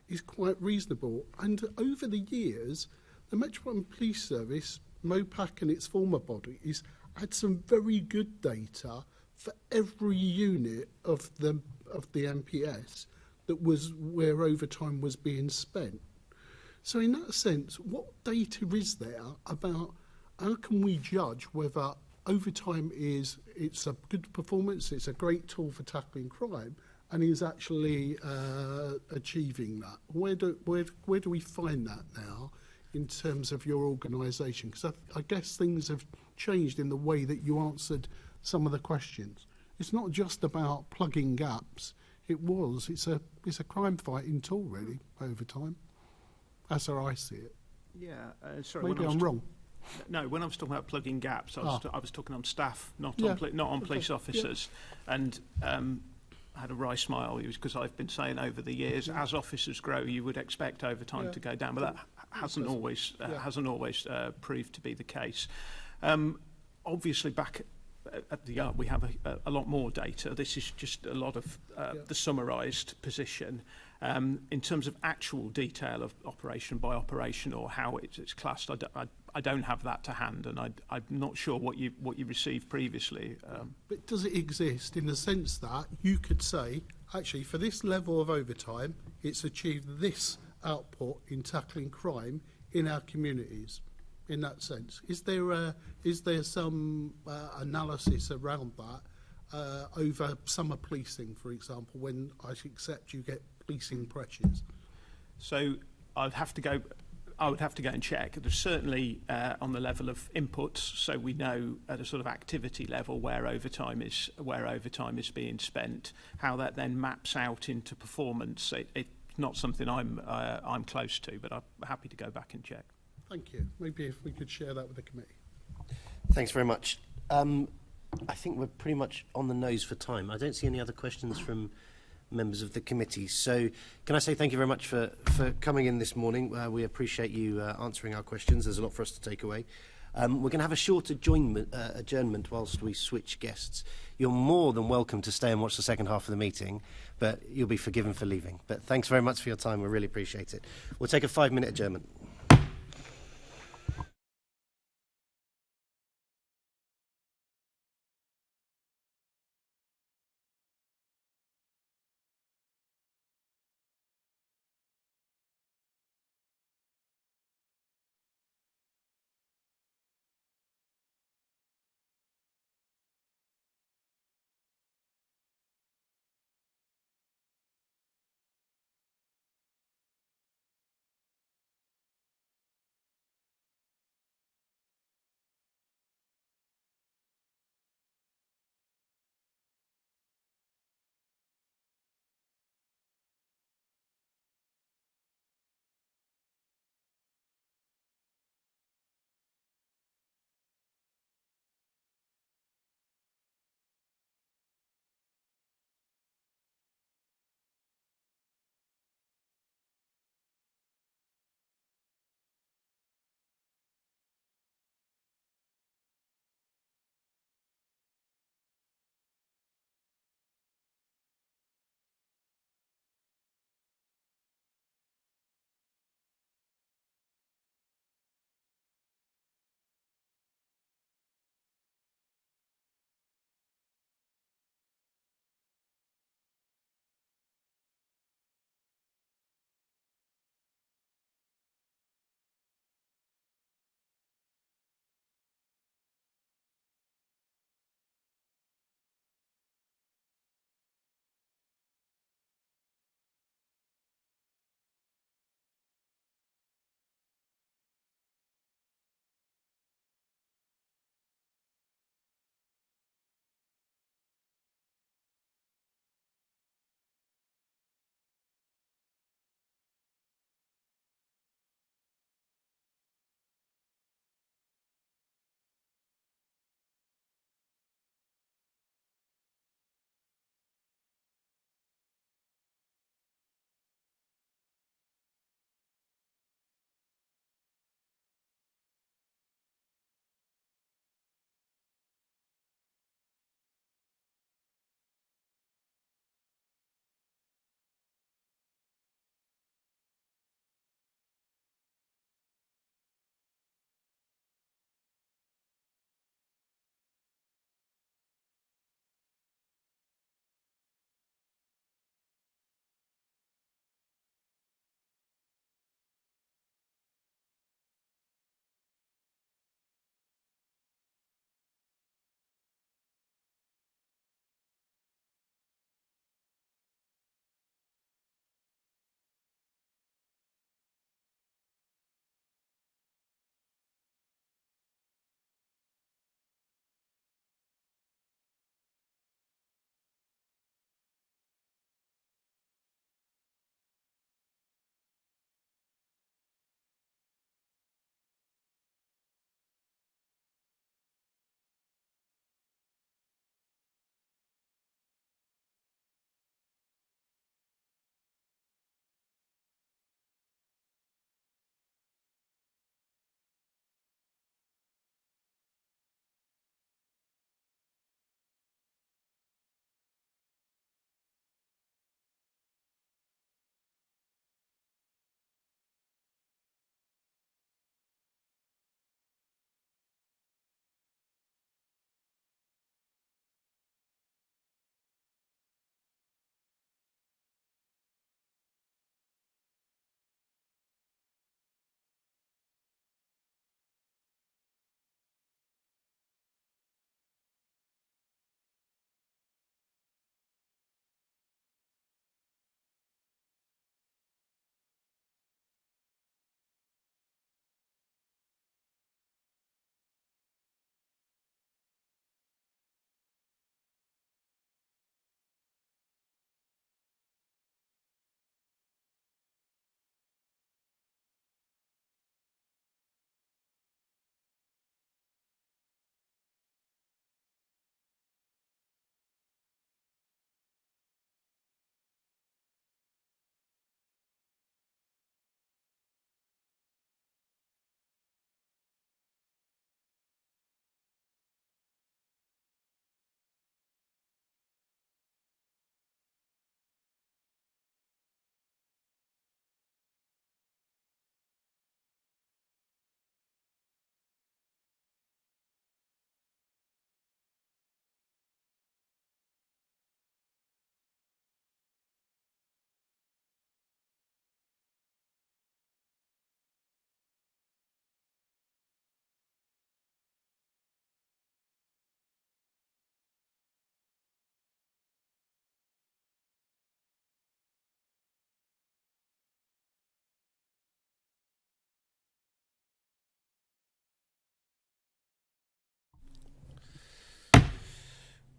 is quite reasonable. And over the years, the Metropolitan Police Service, mopac and its former bodies, had some very good data for every unit of the MPS that was where overtime was being spent. So in that sense, what data is there about how can we judge whether overtime it's a good performance, it's a great tool for tackling crime, and is actually achieving that? Where do we find that now in terms of your organisation? Because I guess things have changed in the way that you answered some of the questions. It's not just about plugging gaps, it was. It's a crime fighting tool, really, overtime. That's how I see it. Yeah, sorry. Maybe I'm wrong. No, when I was talking about plugging gaps, I was talking on staff, not Yeah. on police officers. And I had a wry smile because I've been saying over the years, as officers grow, you would expect overtime to go down, but that hasn't always proved to be the case. Obviously, back at the Yard, we have a lot more data. This is just a lot of the summarised position. In terms of actual detail of operation by operation or how it's classed, I don't have that to hand, and I'm not sure what you received previously. But does it exist in the sense that you could say, actually, for this level of overtime, it's achieved this output in tackling crime in our communities? In that sense, is there some analysis around that over summer policing, for example, when I accept you get policing pressures? So I would have to go and check. There's certainly on the level of inputs, so we know at a sort of activity level where overtime is being spent. How that then maps out into performance, it's not something I'm close to, but I'm happy to go back and check. Thank you. Maybe if we could share that with the committee. Thanks very much. I think we're pretty much on the nose for time. I don't see any other questions from members of the committee. So can I say thank you very much for coming in this morning. We appreciate you answering our questions. There's a lot for us to take away. We're going to have a short adjournment whilst we switch guests. You're more than welcome to stay and watch the second half of the meeting, but you'll be forgiven for leaving. But thanks very much for your time. We really appreciate it. We'll take a 5-minute adjournment.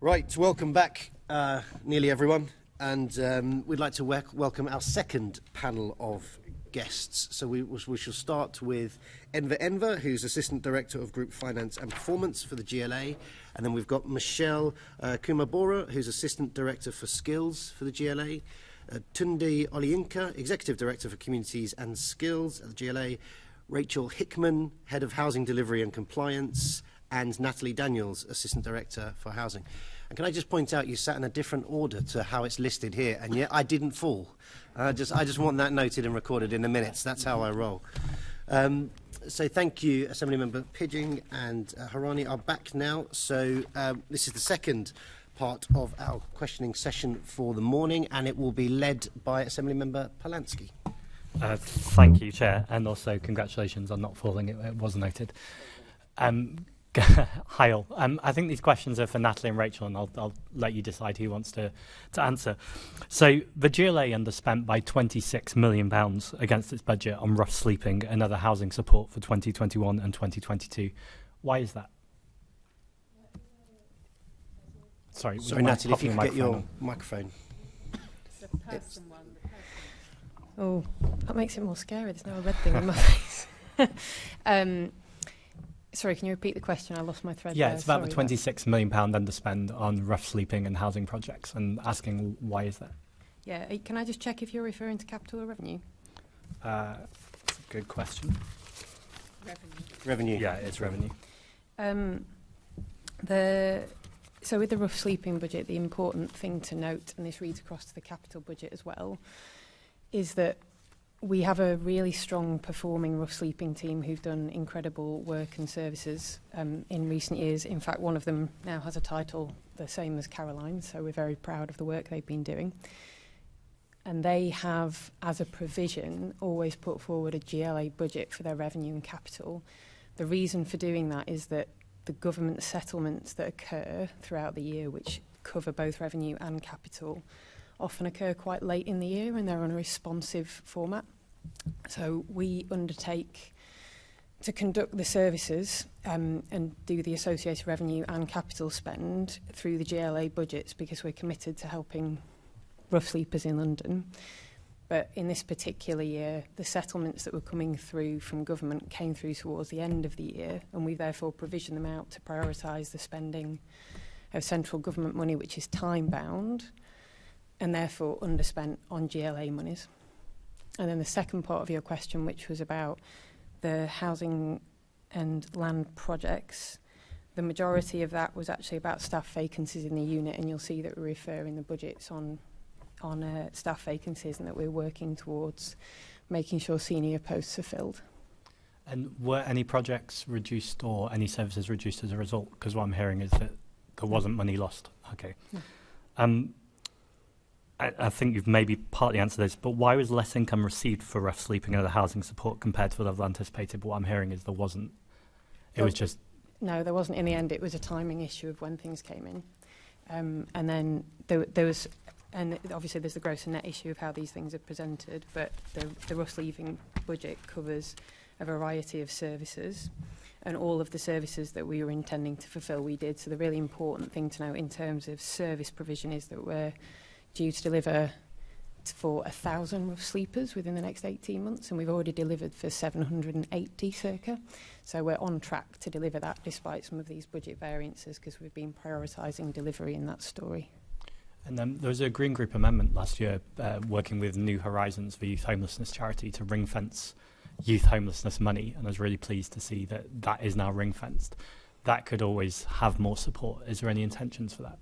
Right, welcome back, nearly everyone, and we'd like to welcome our second panel of guests. So we shall start with Enver, who's Assistant Director of Group Finance and Performance for the GLA, and then we've got Michelle Kumabora, who's Assistant Director for Skills for the GLA, Tunde Olayinka, Executive Director for Communities and Skills at the GLA, Rachel Hickman, Head of Housing Delivery and Compliance, and Natalie Daniels, Assistant Director for Housing. And can I just point out you sat in a different order to how it's listed here, and yet I didn't fall. I just want that noted and recorded in the minutes. That's how I roll. So thank you, Assemblymember Pidging and Harani are back now. So this is the second part of our questioning session for the morning, and it will be led by Assemblymember Polanski. Thank you, Chair, and also congratulations on not falling. It was noted. Hi all. I think these questions are for Natalie and Rachel, and I'll let you decide who wants to answer. So the GLA underspent by £26 million against its budget on rough sleeping and other housing support for 2021 and 2022. Why is that? Sorry, Natalie, if you could get your microphone. Oh, that makes it more scary. There's now a red thing on my face. Sorry, can you repeat the question? I lost my thread. Yeah, there. it's about Sorry the £26 million underspend on rough sleeping and housing projects, and asking why is that? Yeah, can I just check if you're referring to capital or revenue? That's a good question. Revenue. Yeah, it's revenue. So with the rough sleeping budget, the important thing to note, and this reads across to the capital budget as well, is that we have a really strong performing rough sleeping team who've done incredible work and services in recent years. In fact, one of them now has a title the same as Caroline, so we're very proud of the work they've been doing. And they have, as a provision, always put forward a GLA budget for their revenue and capital. The reason for doing that is that the government settlements that occur throughout the year, which cover both revenue and capital, often occur quite late in the year and they're on a responsive format. So we undertake to conduct the services and do the associated revenue and capital spend through the GLA budgets because we're committed to helping rough sleepers in London. But in this particular year, the settlements that were coming through from government came through towards the end of the year, and we therefore provisioned them out to prioritise the spending of central government money, which is time-bound, and therefore underspent on GLA monies. And then the second part of your question, which was about the housing and land projects, the majority of that was actually about staff vacancies in the unit, and you'll see that we refer in the budgets on staff vacancies and that we're working towards making sure senior posts are filled. And were any projects reduced or any services reduced as a result? Because what I'm hearing is that there wasn't money lost. Okay. No. I think you've maybe partly answered this, but why was less income received for rough sleeping and other housing support compared to the level anticipated? But what I'm hearing is there wasn't. It was just... No, there wasn't in the end. It was a timing issue of when things came in. And then there was... And obviously there's the gross and net issue of how these things are presented, but the rough sleeping budget covers a variety of services, and all of the services that we were intending to fulfil we did. So the really important thing to know in terms of service provision is that we're due to deliver for 1,000 rough sleepers within the next 18 months, and we've already delivered for 780 circa. So we're on track to deliver that despite some of these budget variances because we've been prioritising delivery in that story. And there was a Green Group amendment last year working with New Horizons, the youth homelessness charity, to ring-fence youth homelessness money, and I was really pleased to see that that is now ring-fenced. That could always have more support. Is there any intentions for that?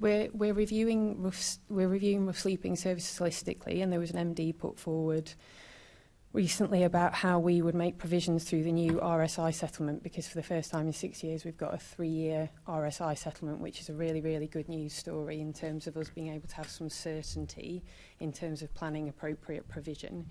We're reviewing rough sleeping services holistically, and there was an MD put forward recently about how we would make provisions through the new RSI settlement, because for the first time in 6 years we've got a 3-year RSI settlement, which is a really, really good news story in terms of us being able to have some certainty in terms of planning appropriate provision.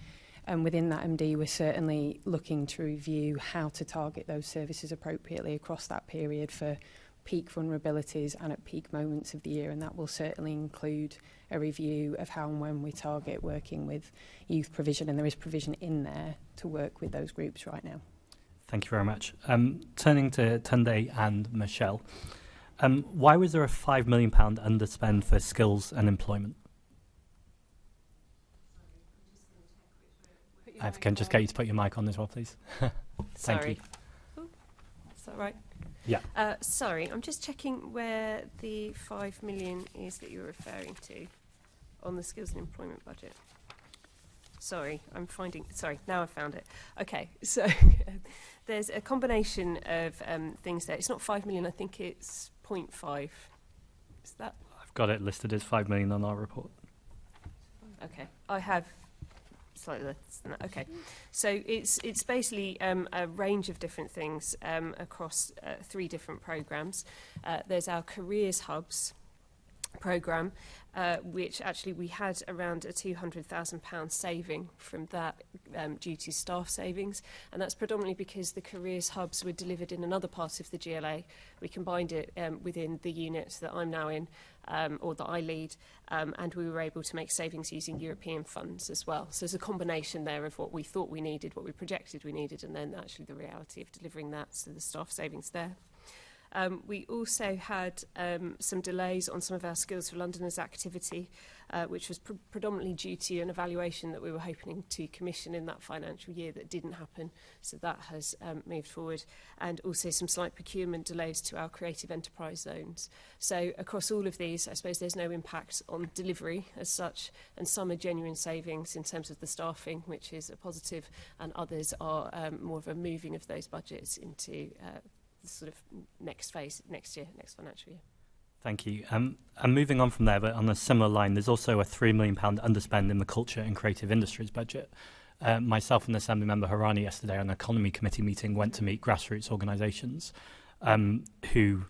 And within that MD, we're certainly looking to review how to target those services appropriately across that period for peak vulnerabilities and at peak moments of the year, and that will certainly include a review of how and when we target working with youth provision, and there is provision in there to work with those groups right now. Thank you very much. Turning to Tunde and Michelle, Why was there a £5 million underspend for skills and employment? If I can just get you to put your mic on as well, please. Thank you. Oh, is that right? Yeah. Sorry, I'm just checking where the 5 million is that you're referring to on the skills and employment budget. Sorry, now I've found it. Okay, so there's a combination of things there. It's not 5 million, I think it's 0.5. Is that? I've got it listed as 5 million on our report. Okay, I have slightly less than that. Okay, so it's basically a range of different things across 3 different programmes. There's our careers hubs programme, which actually we had around a £200,000 saving from that due to staff savings, and that's predominantly because the careers hubs were delivered in another part of the GLA. We combined it within the unit that I'm now in, or that I lead, and we were able to make savings using European funds as well. So there's a combination there of what we thought we needed, what we projected we needed, and then actually the reality of delivering that, so the staff savings there. We also had some delays on some of our Skills for Londoners activity, which was predominantly due to an evaluation that we were hoping to commission in that financial year that didn't happen. So that has moved forward. And also some slight procurement delays to our creative enterprise zones. So across all of these, I suppose there's no impact on delivery as such, and some are genuine savings in terms of the staffing, which is a positive, and others are more of a moving of those budgets into sort of next phase, next year, next financial year. Thank you. And moving on from there, but on a similar line, there's also a £3 million underspend in the culture and creative industries budget. Myself and Assembly Member Harani yesterday on an economy committee meeting went to meet grassroots organisations who,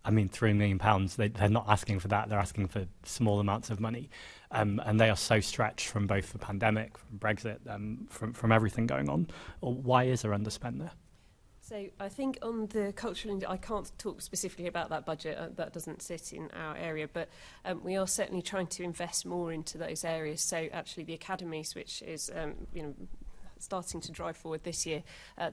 I mean, £3 million, they're not asking for that, they're asking for small amounts of money. And they are so stretched from both the pandemic, from Brexit, from everything going on. Why is there underspend there? So I think on the cultural, I can't talk specifically about that budget, that doesn't sit in our area, but we are certainly trying to invest more into those areas. So actually the academies, which is starting to drive forward this year,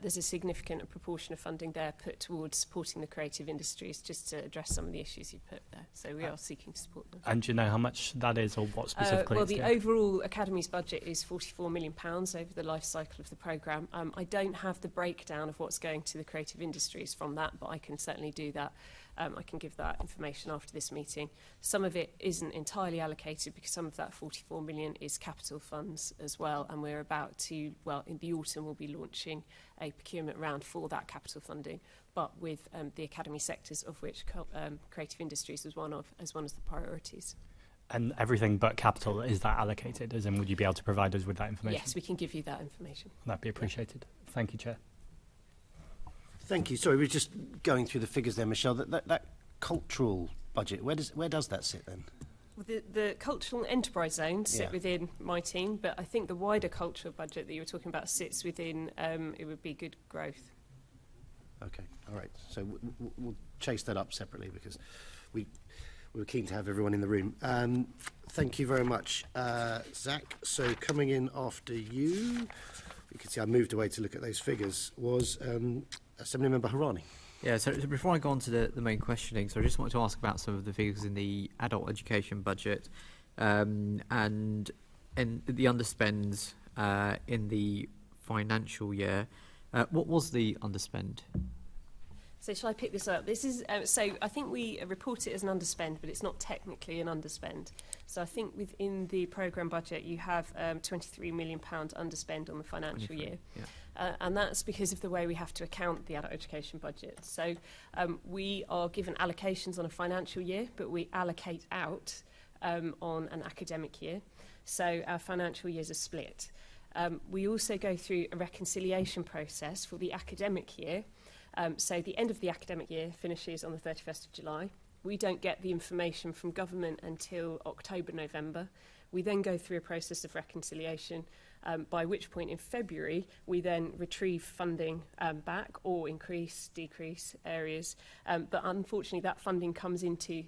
there's a significant proportion of funding there put towards supporting the creative industries, just to address some of the issues you put there. So we are seeking to support them. And do you know how much that is, or what specifically? Well, the overall academies budget is £44 million over the life cycle of the programme. I don't have the breakdown of what's going to the creative industries from that, but I can certainly do that. I can give that information after this meeting. Some of it isn't entirely allocated because some of that 44 million is capital funds as well, and we're about to, well, in the autumn we'll be launching a procurement round for that capital funding, but with the academy sectors, of which creative industries was one of the priorities. And everything but capital, is that allocated? As in, would you be able to provide us with that information? Yes, we can give you that information. That'd be appreciated. Yeah. Thank you, Chair. Thank you. Sorry, we were just going through the figures there, Michelle. That cultural budget, where does that sit then? Well, the cultural enterprise zones sit within my team, but I think the wider cultural budget that you were talking about sits within, it would be good growth. Okay, all right. So we'll chase that up separately because we were keen to have everyone in the room. Thank you very much, Zach. So coming in after you, you can see I moved away to look at those figures, was Assembly Member Harani. Yeah, so before I go on to the main questioning, so I just wanted to ask about some of the figures in the adult education budget and in the underspends in the financial year. What was the underspend? So shall I pick this up? This is so I think we report it as an underspend, but it's not technically an underspend. So I think within the programme budget you have £23 million underspend on the financial year. Yeah. And that's because of the way we have to account the adult education budget. So we are given allocations on a financial year, but we allocate out on an academic year. So our financial years are split. We also go through a reconciliation process for the academic year. So the end of the academic year finishes on the 31st of July. We don't get the information from government until October, November. We then go through a process of reconciliation, by which point in February we then retrieve funding back or increase, decrease areas. But unfortunately that funding comes into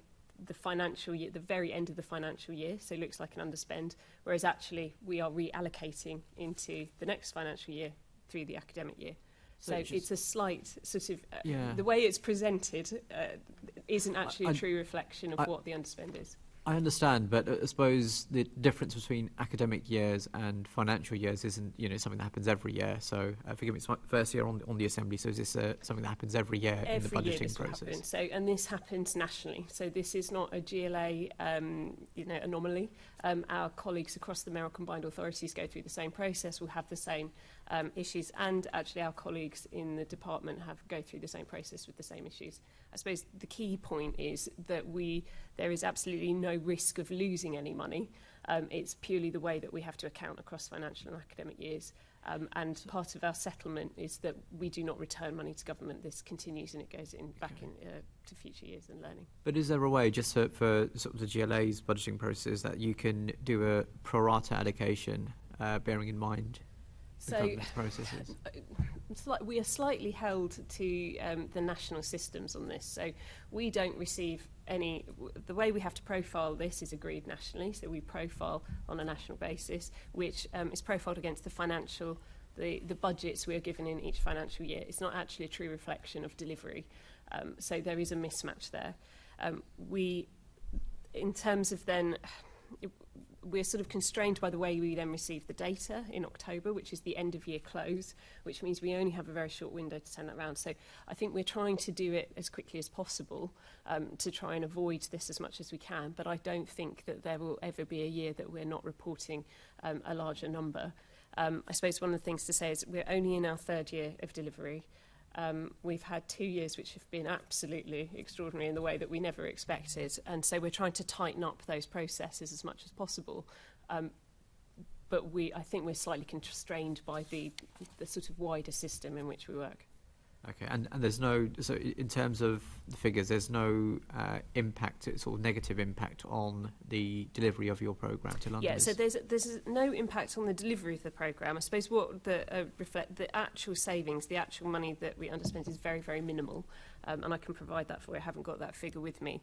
the financial year, the very end of the financial year, so it looks like an underspend, whereas actually we are reallocating into the next financial year through the academic year. So it's a slight sort of, Yeah. the way it's presented isn't actually a true reflection of what the underspend is. I understand, but I suppose the difference between academic years and financial years isn't, something that happens every year. So forgive me, it's my first year on the Assembly, so is this something that happens every year in the Every year budgeting this will process? happen. So, and this happens nationally. So this is not a GLA, anomaly. Our colleagues across the Mayoral Combined Authorities go through the same process, will have the same issues, and actually our colleagues in the department go through the same process with the same issues. I suppose the key point is that there is absolutely no risk of losing any money. It's purely the way that we have to account across financial and academic years. And part of our settlement is that we do not return money to government. This continues and it goes back to future years and learning. But is there a way, just for sort of the GLA's budgeting process, that you can do a pro-rata allocation, bearing in mind the government's processes? We are slightly held to the national systems on this. So we don't receive any... The way we have to profile this is agreed nationally. So we profile on a national basis, which is profiled against the budgets we are given in each financial year. It's not actually a true reflection of delivery. So there is a mismatch there. In terms of then... We're sort of constrained by the way we then receive the data in October, which is the end of year close, which means we only have a very short window to turn that around. So I think we're trying to do it as quickly as possible to try and avoid this as much as we can. But I don't think that there will ever be a year that we're not reporting a larger number. I suppose one of the things to say is we're only in our third year of delivery. We've had 2 years which have been absolutely extraordinary in the way that we never expected, and so we're trying to tighten up those processes as much as possible. But I think we're slightly constrained by the sort of wider system in which we work. Okay, and there's no, so in terms of the figures, there's no impact, sort of negative impact on the delivery of your programme to Londoners? Yeah, so there's no impact on the delivery of the programme. I suppose what reflect the actual savings, the actual money that we underspend is very, very minimal. And I can provide that for you. I haven't got that figure with me.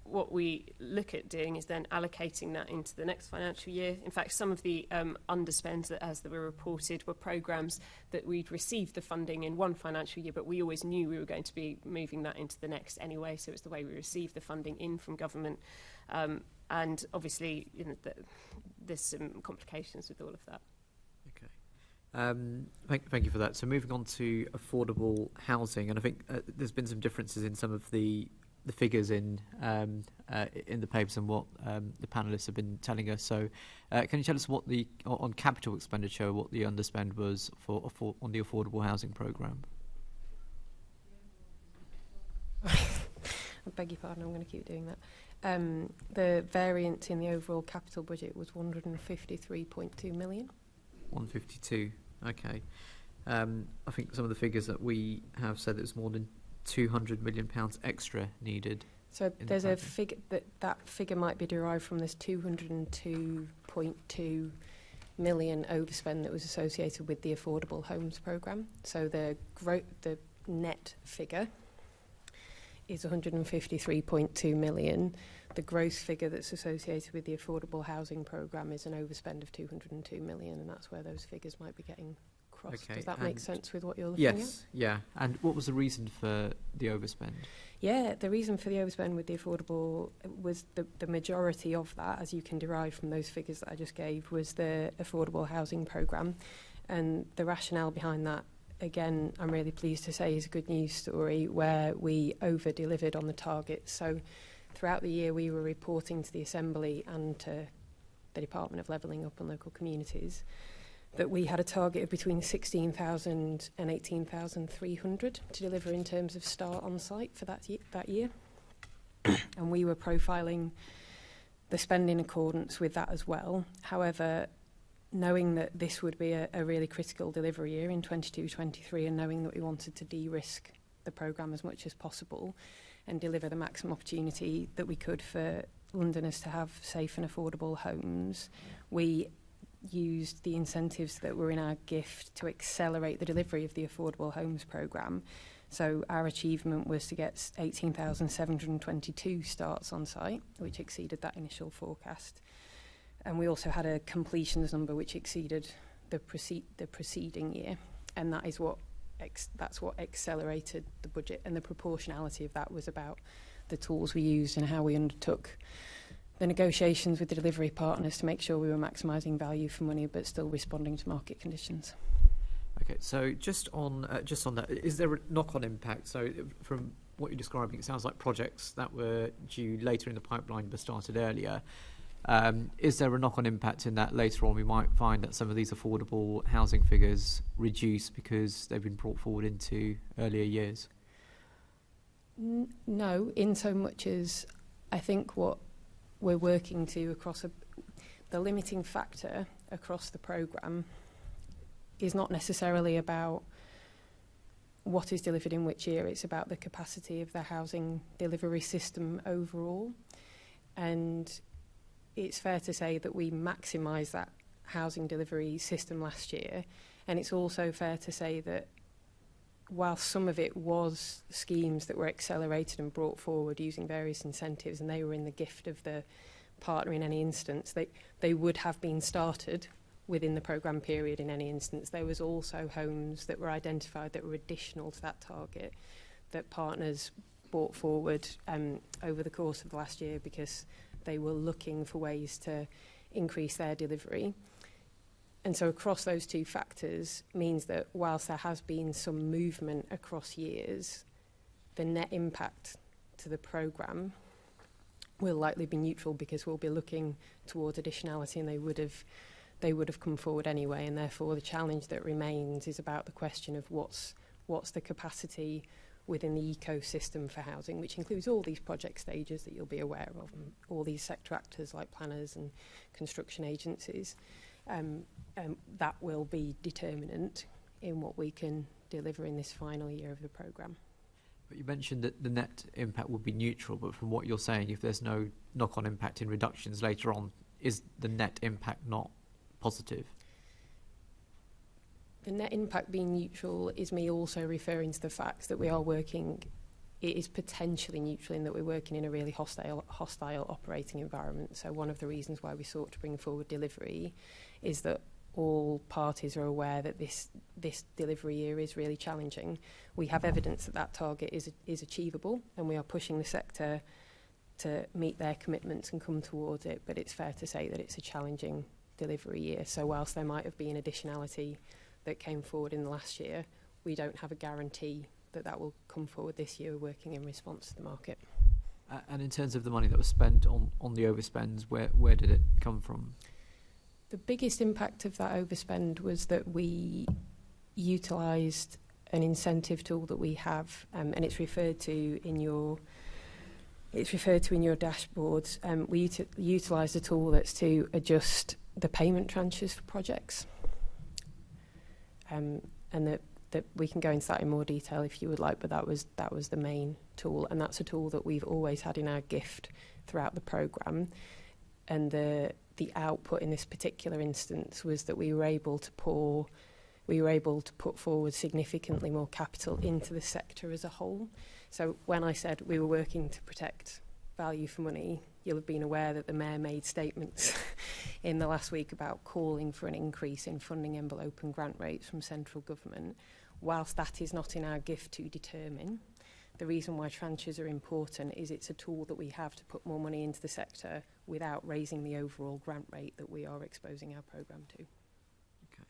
What we look at doing is then allocating that into the next financial year. In fact, some of the underspends as they were reported were programmes that we'd received the funding in one financial year, but we always knew we were going to be moving that into the next anyway. So it's the way we received the funding in from government. And obviously, there's some complications with all of that. Thank you for that. So moving on to affordable housing, and I think there's been some differences in some of the figures in the papers and what the panellists have been telling us. So can you tell us on capital expenditure, what the underspend was on the affordable housing programme? I beg your pardon, I'm going to keep doing that. The variance in the overall capital budget was 153.2 million. 152, okay. I think some of the figures that we have said there's more than £200 million extra needed. So there's a figure that figure might be derived from this 202.2 million overspend that was associated with the affordable homes programme. So the net figure is 153.2 million. The gross figure that's associated with the affordable housing programme is an overspend of 202 million, and that's where those figures might be getting crossed. Okay, does that make sense with what you're looking at? Yes, yeah. And what was the reason for the overspend? Yeah, the reason for the overspend with the affordable was the majority of that, as you can derive from those figures that I just gave, was the affordable housing programme. And the rationale behind that, again, I'm really pleased to say, is a good news story where we over-delivered on the target. So throughout the year, we were reporting to the Assembly and to the Department of Levelling Up and Local Communities that we had a target of between 16,000 and 18,300 to deliver in terms of start on site for that year. And we were profiling the spend in accordance with that as well. However, knowing that this would be a really critical delivery year in 22-23, and knowing that we wanted to de-risk the programme as much as possible and deliver the maximum opportunity that we could for Londoners to have safe and affordable homes, we used the incentives that were in our gift to accelerate the delivery of the affordable homes programme. So our achievement was to get 18,722 starts on site, which exceeded that initial forecast. And we also had a completions number which exceeded the preceding year. And that is what that's what accelerated the budget, and the proportionality of that was about the tools we used and how we undertook the negotiations with the delivery partners to make sure we were maximising value for money but still responding to market conditions. Okay, so just on that, is there a knock-on impact? So from what you're describing, it sounds like projects that were due later in the pipeline but started earlier. Is there a knock-on impact in that later on we might find that some of these affordable housing figures reduce because they've been brought forward into earlier years? No, in so much as I think what we're working to across the limiting factor across the programme is not necessarily about what is delivered in which year. It's about the capacity of the housing delivery system overall. And it's fair to say that we maximised that housing delivery system last year. And it's also fair to say that while some of it was schemes that were accelerated and brought forward using various incentives, and they were in the gift of the partner in any instance, they would have been started within the programme period in any instance. There was also homes that were identified that were additional to that target that partners brought forward over the course of the last year because they were looking for ways to increase their delivery. And so across those two factors means that whilst there has been some movement across years, the net impact to the programme will likely be neutral because we'll be looking towards additionality, and they would have come forward anyway, and therefore the challenge that remains is about the question of what's the capacity within the ecosystem for housing, which includes all these project stages that you'll be aware of, and all these sector actors like planners and construction agencies. That will be determinant in what we can deliver in this final year of the programme. But you mentioned that the net impact will be neutral, but from what you're saying, if there's no knock-on impact in reductions later on, is the net impact not positive? The net impact being neutral is me also referring to the fact that we are working, it is potentially neutral in that we're working in a really hostile operating environment. So one of the reasons why we sought to bring forward delivery is that all parties are aware that this delivery year is really challenging. We have evidence that that target is achievable, and we are pushing the sector to meet their commitments and come towards it, but it's fair to say that it's a challenging delivery year. So whilst there might have been additionality that came forward in the last year, we don't have a guarantee that that will come forward this year, working in response to the market. And in terms of the money that was spent on the overspends, where did it come from? The biggest impact of that overspend was that we utilised an incentive tool that we have, and it's referred to in your dashboards. We utilised a tool that's to adjust the payment tranches for projects, and that we can go into that in more detail if you would like, but that was the main tool, and that's a tool that we've always had in our gift throughout the programme. And the output in this particular instance was that we were able to put forward significantly more capital into the sector as a whole. So when I said we were working to protect value for money, you'll have been aware that the Mayor made statements in the last week about calling for an increase in funding envelope and grant rates from central government. Whilst that is not in our gift to determine, the reason why tranches are important is it's a tool that we have to put more money into the sector without raising the overall grant rate that we are exposing our programme to. Okay.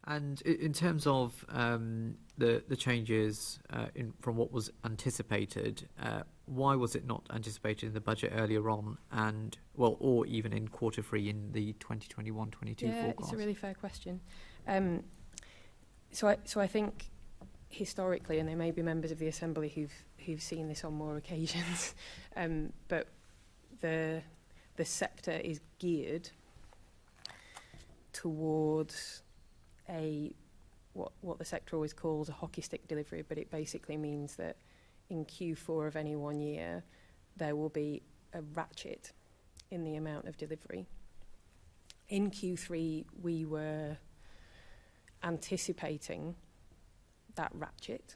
And in terms of the changes from what was anticipated, why was it not anticipated in the budget earlier on, and or even in Q3 in the 2021-22 forecast? Yeah, it's a really fair question. So I think historically, and there may be members of the Assembly who've seen this on more occasions, but the sector is geared towards what the sector always calls a hockey stick delivery, but it basically means that in Q4 of any one year there will be a ratchet in the amount of delivery. In Q3 we were anticipating that ratchet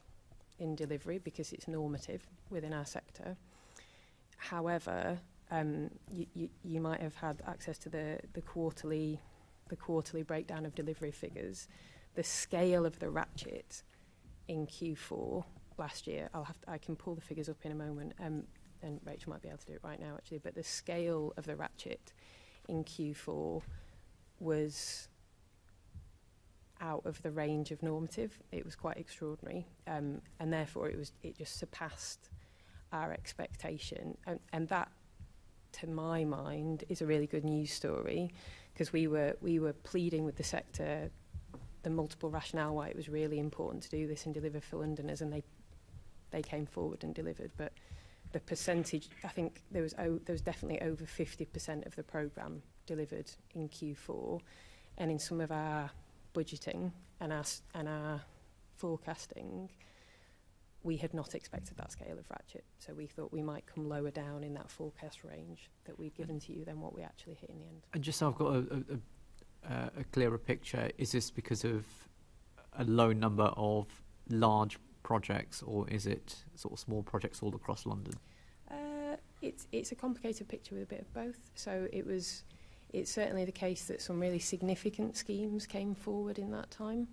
in delivery because it's normative within our sector. However, you might have had access to the quarterly breakdown of delivery figures. The scale of the ratchet in Q4 last year. I can pull the figures up in a moment, and Rachel might be able to do it right now actually, but the scale of the ratchet in Q4 was out of the range of normative. It was quite extraordinary, and therefore it just surpassed our expectation, and that, to my mind, is a really good news story, because we were pleading with the sector the multiple rationale why it was really important to do this and deliver for Londoners, and they came forward and delivered. But the percentage, I think there was definitely over 50% of the programme delivered in Q4, and in some of our budgeting and our forecasting, we had not expected that scale of ratchet, so we thought we might come lower down in that forecast range that we'd given to you than what we actually hit in the end. And just so I've got a clearer picture, is this because of a low number of large projects, or is it sort of small projects all across London? It's a complicated picture with a bit of both. So it's certainly the case that some really significant schemes came forward in that time,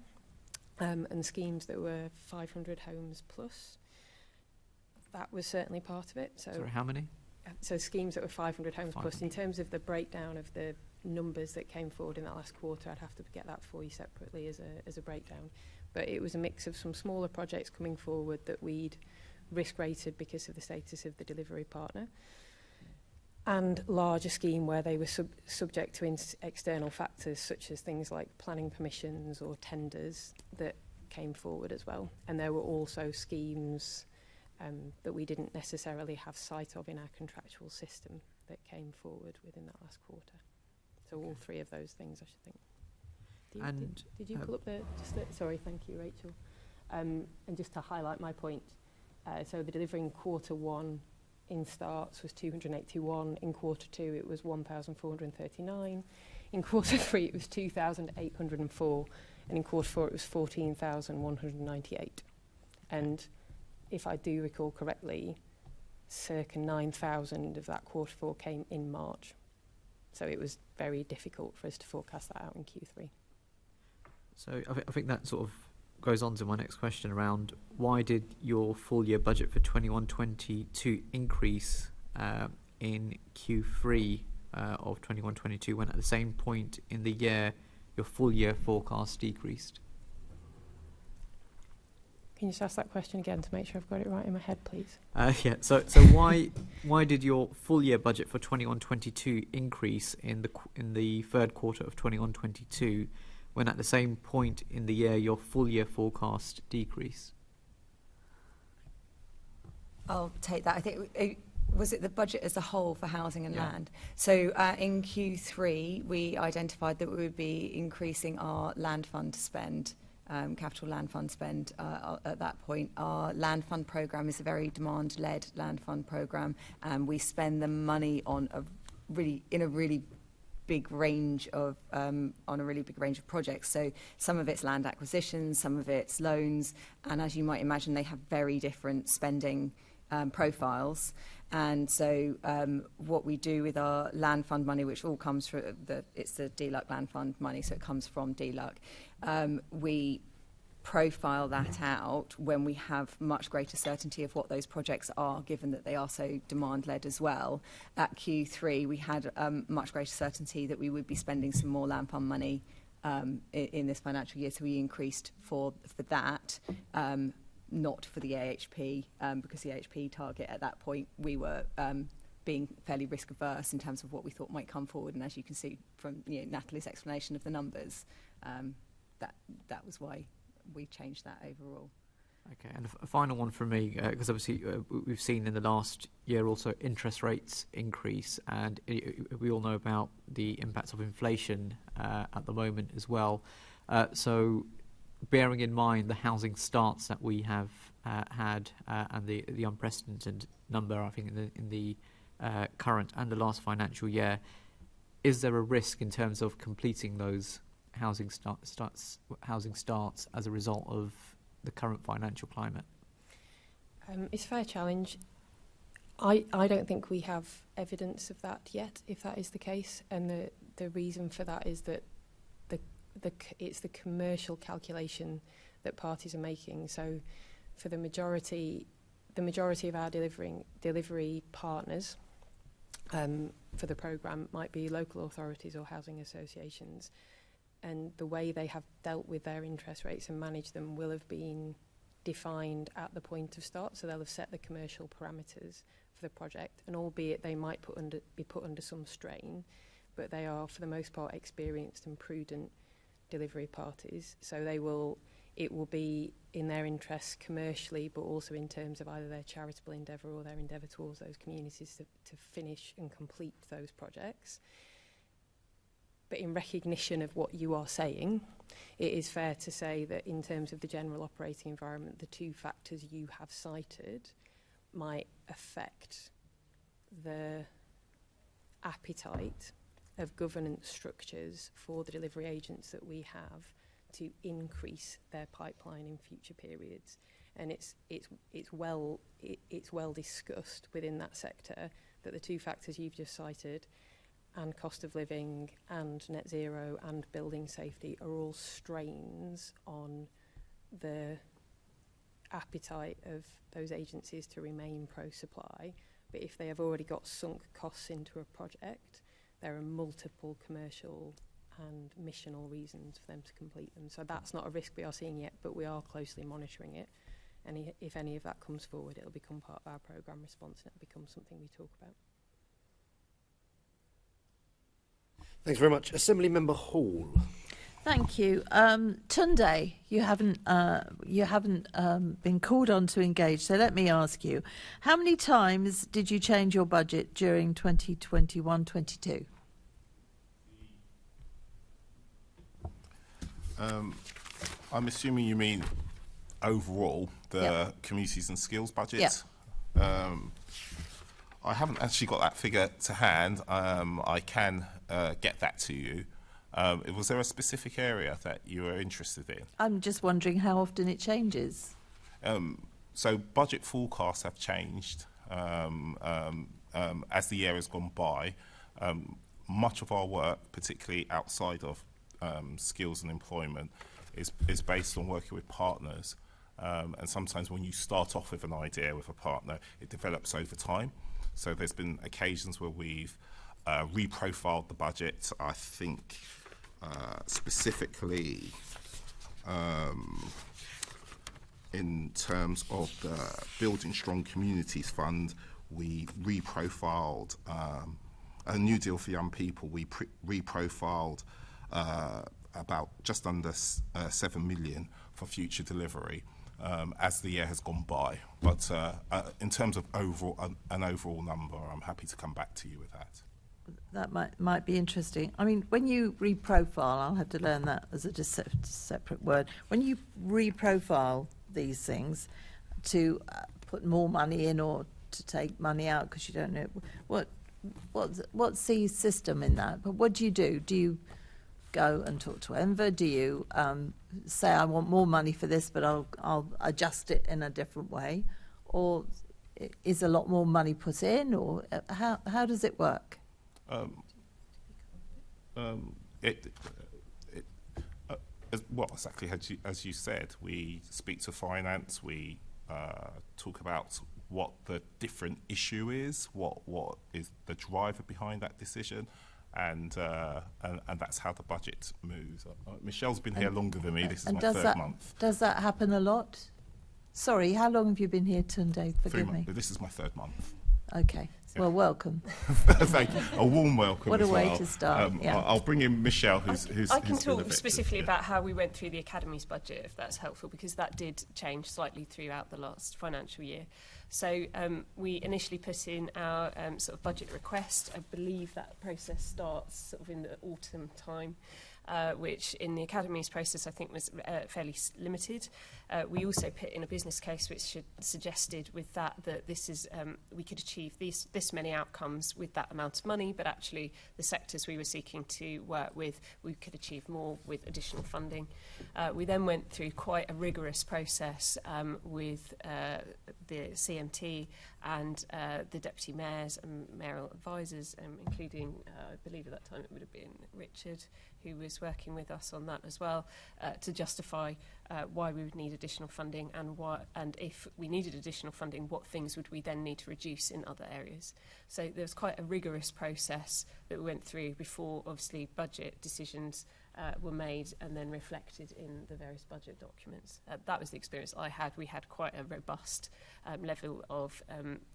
and schemes that were 500 homes plus. That was certainly part of it. So sorry, how many? So schemes that were 500 homes plus. In terms of the breakdown of the numbers that came forward in that last quarter, I'd have to get that for you separately as a breakdown. But it was a mix of some smaller projects coming forward that we'd risk rated because of the status of the delivery partner, and larger scheme where they were subject to external factors such as things like planning permissions or tenders that came forward as well. And there were also schemes that we didn't necessarily have sight of in our contractual system that came forward within that last quarter. So all three of those things, I should think. Did you pull up sorry, thank you, Rachel. And just to highlight my point, so the delivery in quarter one in starts was 281. In quarter two, it was 1,439. In quarter three, it was 2,804. And in quarter four, it was 14,198. And if I do recall correctly, circa 9,000 of that quarter four came in March. So it was very difficult for us to forecast that out in Q3. So I think that sort of goes on to my next question around why did your full year budget for 21-22 increase in Q3 of 21-22 when at the same point in the year your full year forecast decreased? Can you just ask that question again to make sure I've got it right in my head, please? Yeah. So why did your full year budget for 21-22 increase in the third quarter of 21-22 when at the same point in the year your full year forecast decreased? I'll take that. I think was it the budget as a whole for housing and land? So in Q3 we identified that we would be increasing our land fund spend. Capital land fund spend at that point. Our land fund programme is a very demand-led land fund programme, and we spend the money on a really big range of projects. So some of it's land acquisition, some of it's loans, and as you might imagine, they have very different spending profiles. And so what we do with our land fund money, which all comes from it's the DLUC land fund money, so it comes from DLUC. We profile that out when we have much greater certainty of what those projects are, given that they are so demand-led as well. At Q3, we had much greater certainty that we would be spending some more land fund money in this financial year, so we increased for that. Not for the AHP, because the AHP target at that point, we were being fairly risk averse in terms of what we thought might come forward. And as you can see from Natalie's explanation of the numbers, that was why we changed that overall. Okay, and a final one from me, because obviously we've seen in the last year also interest rates increase, and we all know about the impacts of inflation at the moment as well. So bearing in mind the housing starts that we have had and the unprecedented number, I think, in the current and the last financial year, is there a risk in terms of completing those housing starts as a result of the current financial climate? It's a fair challenge. I don't think we have evidence of that yet, if that is the case, and the reason for that is that it's the commercial calculation that parties are making. So for the majority of our delivery partners for the programme might be local authorities or housing associations, and the way they have dealt with their interest rates and managed them will have been defined at the point of start, so they'll have set the commercial parameters for the project, and albeit they might be put under some strain, but they are for the most part experienced and prudent delivery parties, so it will be in their interests commercially, but also in terms of either their charitable endeavour or their endeavour towards those communities to finish and complete those projects. But in recognition of what you are saying, it is fair to say that in terms of the general operating environment, the two factors you have cited might affect the appetite of governance structures for the delivery agents that we have to increase their pipeline in future periods. And it's well discussed within that sector that the two factors you've just cited, and cost of living and net zero and building safety, are all strains on the appetite of those agencies to remain pro-supply. But if they have already got sunk costs into a project, there are multiple commercial and missional reasons for them to complete them. So that's not a risk we are seeing yet, but we are closely monitoring it. And if any of that comes forward, it'll become part of our programme response and it'll become something we talk about. Thanks very much. Assembly Member Hall. Thank you. Tunde, you haven't been called on to engage, so let me ask you, how many times did you change your budget during 2021-22? I'm assuming you mean overall the communities and skills budget. I haven't actually got that figure to hand. I can get that to you. Was there a specific area that you were interested in? I'm just wondering how often it changes. So budget forecasts have changed as the year has gone by. Much of our work, particularly outside of skills and employment, is based on working with partners. And sometimes when you start off with an idea with a partner, it develops over time. So there's been occasions where we've reprofiled the budget. I think specifically in terms of the Building Strong Communities Fund, we reprofiled a New Deal for Young People. We reprofiled about just under 7 million for future delivery as the year has gone by. But in terms of an overall number, I'm happy to come back to you with that. That might be interesting. I mean, when you reprofile, I'll have to learn that as a separate word. When you reprofile these things to put more money in or to take money out because you don't know what's the system in that? But what do? Do you go and talk to Enver? Do you say I want more money for this, but I'll adjust it in a different way, or is a lot more money put in, or how does it work? Well, exactly as you said, we speak to finance. We talk about what the different issue is, what is the driver behind that decision, and that's how the budget moves. Michelle's been here longer than me. This is my third month. Does that happen a lot? Sorry, how long have you been here, Tunde? Forgive me. This is my third month. Okay. Well, welcome. Thank you. A warm welcome. What a as way well. to start. I'll bring in Michelle, I can talk specifically about how we went through the Academy's budget, if that's helpful, because that did change slightly throughout the last financial year. So we initially put in our sort of budget request. I believe that process starts sort of in the autumn time. Which in the Academy's process I think was fairly limited. We also put in a business case which suggested with that this is we could achieve this many outcomes with that amount of money, but actually the sectors we were seeking to work with, we could achieve more with additional funding. We then went through quite a rigorous process with the CMT and the deputy mayors and mayoral advisors, including, I believe at that time it would have been Richard, who was was working with us on that as well, to justify why we would need additional funding, and if we needed additional funding, what things would we then need to reduce in other areas. So there was quite a rigorous process that we went through before, obviously, budget decisions were made and then reflected in the various budget documents. That was the experience I had. We had quite a robust level of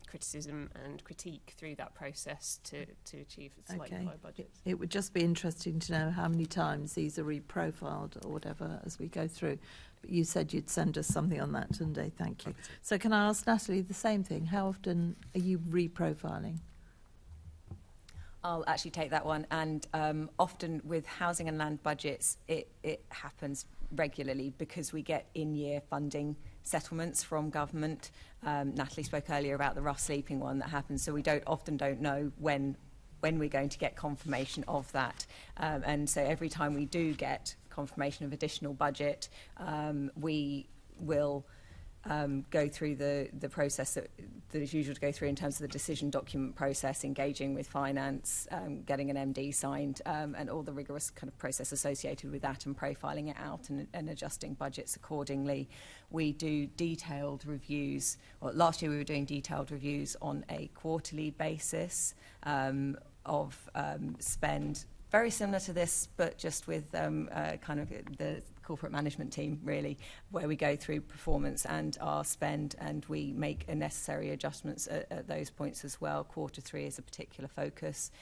criticism and critique through that process to achieve slightly higher budgets. It would just be interesting to know how many times these are reprofiled or whatever as we go through. But you said you'd send us something on that, Tunde. Thank you. So can I ask Natalie the same thing? How often are you reprofiling? I'll actually take that one. And often with housing and land budgets, it happens regularly because we get in-year funding settlements from government. Natalie spoke earlier about the rough sleeping one that happens, so we often don't know when we're going to get confirmation of that. And so every time we do get confirmation of additional budget, we will go through the process that is usual to go through in terms of the decision document process, engaging with finance, getting an MD signed, and all the rigorous kind of process associated with that, and profiling it out and adjusting budgets accordingly. We do detailed reviews. Well, last year we were doing detailed reviews on a quarterly basis of spend. Very similar to this, but just with kind of the corporate management team, really, where we go through performance and our spend, and we make necessary adjustments at those points as well. Quarter 3 is a particular focus.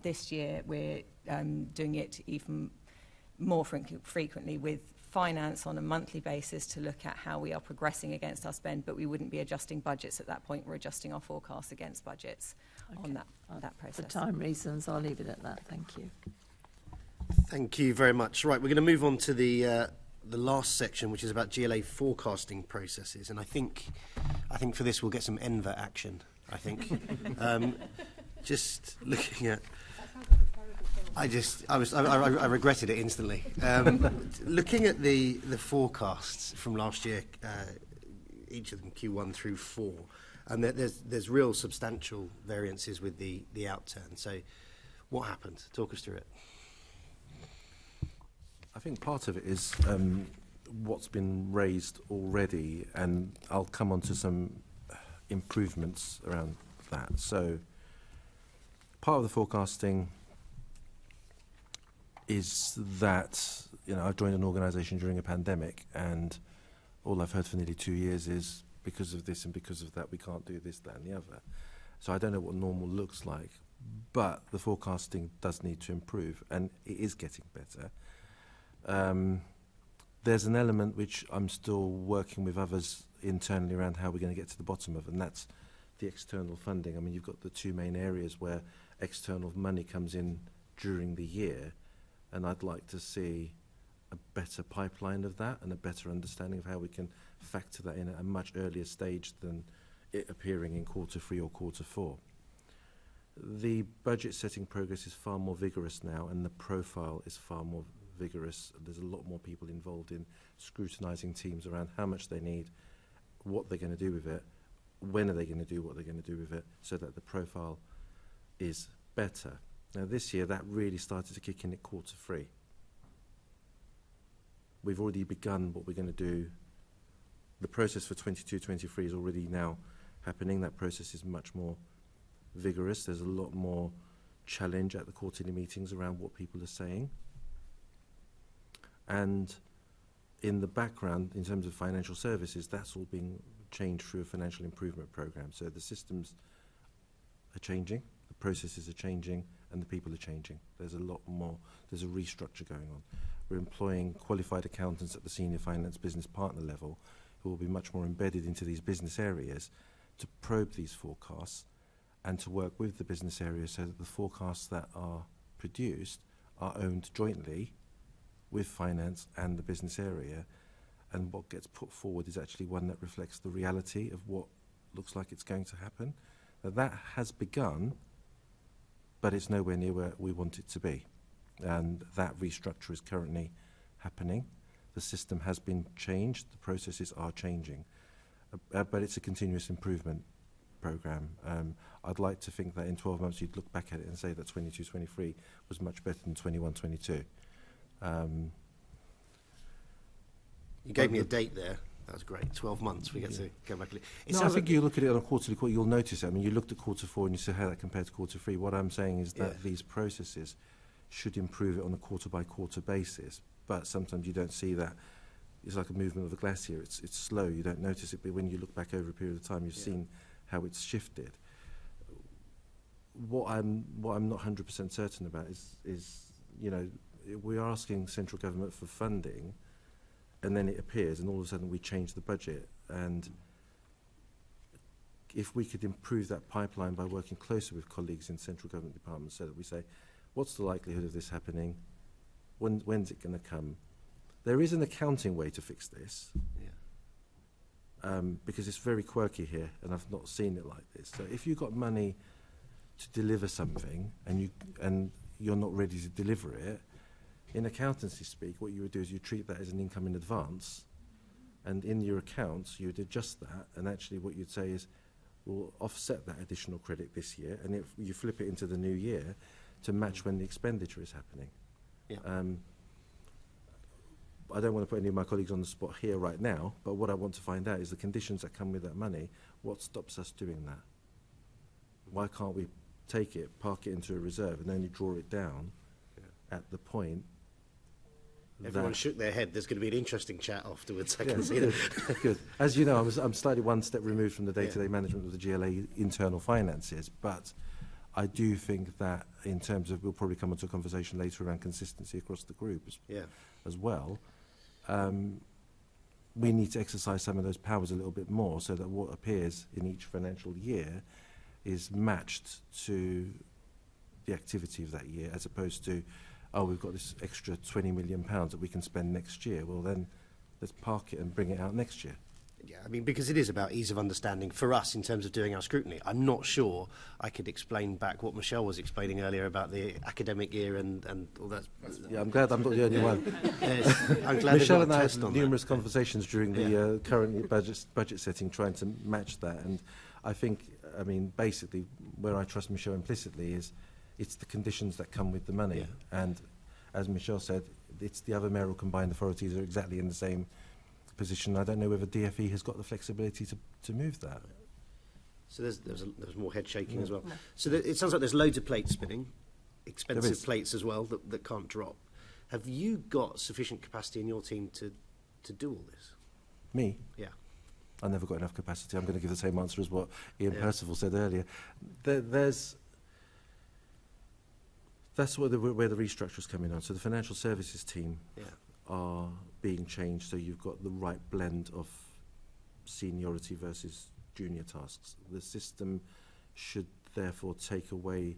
This year, we're doing it even more frequently with finance on a monthly basis to look at how we are progressing against our spend, but we wouldn't be adjusting budgets at that point. We're adjusting our forecasts against budgets on that process. For time reasons, I'll leave it at that. Thank you. Thank you very much. Right, we're going to move on to the last section, which is about GLA forecasting processes, and I think for this we'll get some ENVA action. I think just looking at. I regretted it instantly. Looking at the forecasts from last year, each of them Q1 through 4, and there's real substantial variances with the outturn. So, what happened? Talk us through it. I think part of it is what's been raised already, and I'll come on to some improvements around that. So, part of the forecasting is that, I joined an organisation during a pandemic, and all I've heard for nearly 2 years is because of this and because of that we can't do this, that and the other. So I don't know what normal looks like, but the forecasting does need to improve, and it is getting better. There's an element which I'm still working with others internally around how we're going to get to the bottom of, and that's the external funding. I mean, you've got the two main areas where external money comes in during the year, and I'd like to see a better pipeline of that and a better understanding of how we can factor that in at a much earlier stage than it appearing in quarter 3 or quarter 4. The budget setting progress is far more vigorous now, and the profile is far more vigorous. There's a lot more people involved in scrutinising teams around how much they need, what they're going to do with it, when are they going to do what they're going to do with it, so that the profile is better. Now this year that really started to kick in at quarter 3. We've already begun what we're going to do. The process for 22-23 is already now happening. That process is much more vigorous. There's a lot more challenge at the quarterly meetings around what people are saying. And in the background, in terms of financial services, that's all being changed through a financial improvement program. So the systems are changing, the processes are changing, and the people are changing. There's a lot more, there's a restructure going on. We're employing qualified accountants at the senior finance business partner level who will be much more embedded into these business areas to probe these forecasts and to work with the business areas so that the forecasts that are produced are owned jointly with finance and the business area, and what gets put forward is actually one that reflects the reality of what looks like it's going to happen. Now that has begun, but it's nowhere near where we want it to be, and that restructure is currently happening. The system has been changed, the processes are changing, but it's a continuous improvement program. I'd like to think that in 12 months you'd look back at it and say that 22-23 was much better than 21-22. You gave me a date there. That was great. 12 months. We get to go back. No, I think you look at it on a quarterly quarter, you'll notice it. I mean, you looked at quarter 4 and you say how that compared to quarter 3. What I'm saying is that these processes should improve it on a quarter-by-quarter basis. But sometimes you don't see that. It's like a movement of a glacier. It's slow. You don't notice it. But when you look back over a period of time, you've seen how it's shifted. What I'm not 100% certain about is, you know, we're asking central government for funding, and then it appears, and all of a sudden we change the budget. And if we could improve that pipeline by working closer with colleagues in central government departments, so that we say, what's the likelihood of this happening? When's it going to come? There is an accounting way to fix this, because it's very quirky here, and I've not seen it like this. So if you've got money to deliver something, and you're not ready to deliver it, in accountancy speak, what you would do is you treat that as an income in advance, and in your accounts you would adjust that, and actually what you'd say is, we'll offset that additional credit this year, and if you flip it into the new year to match when the expenditure is happening. I don't want to put any of my colleagues on the spot here right now, but what I want to find out is the conditions that come with that money. What stops us doing that? Why can't we take it, park it into a reserve, and only draw it down at the point? Everyone shook their head. There's going to be an interesting chat afterwards. I can see good, that. good. As you know, I'm slightly one step removed from the day-to-day management of the GLA internal finances, but I do think that in terms of, we'll probably come onto a conversation later around consistency across the group as well. We need to exercise some of those powers a little bit more, so that what appears in each financial year is matched to the activity of that year, as opposed to, oh, we've got this extra £20 million that we can spend next year. Well, then let's park it and bring it out next year. Yeah, I mean, because it is about ease of understanding for us in terms of doing our scrutiny. I'm not sure I could explain back what Michelle was explaining earlier about the academic year and all that. Yeah, I'm glad I'm not the only one. I'm glad Michelle and I had had numerous conversations during the current budget setting, trying to match that. And I think, I mean, basically, where I trust Michelle implicitly is it's the conditions that come with the money. And as Michelle said, it's the other mayoral combined authorities are exactly in the same position. I don't know whether DFE has got the flexibility to move that. So there's more head shaking as well. No. So it sounds like there's loads of plates spinning, expensive plates as well that can't drop. Have you got sufficient capacity in your team to do all this? Me? Yeah. I never got enough capacity. I'm going to give the same answer as what Ian Percival said earlier. That's where the restructure is coming on. So the financial services team are being changed, so you've got the right blend of seniority versus junior tasks. The system should therefore take away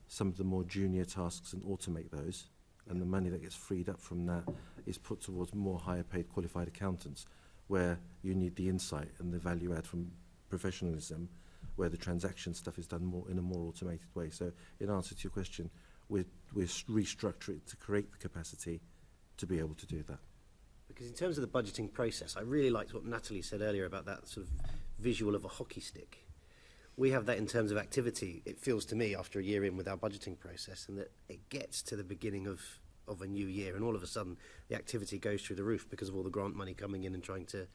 some of the more junior tasks and automate those, and the money that gets freed up from that is put towards more higher paid qualified accountants, where you need the insight and the value add from professionalism, where the transaction stuff is done more in a more automated way. So in answer to your question, we're restructuring it to create the capacity to be able to do that. Because in terms of the budgeting process, I really liked what Natalie said earlier about that sort of visual of a hockey stick. We have that in terms of activity, it feels to me, after a year in with our budgeting process, and that it gets to the beginning of a new year, and all of a sudden the activity goes through the roof because of all the grant money coming in and trying to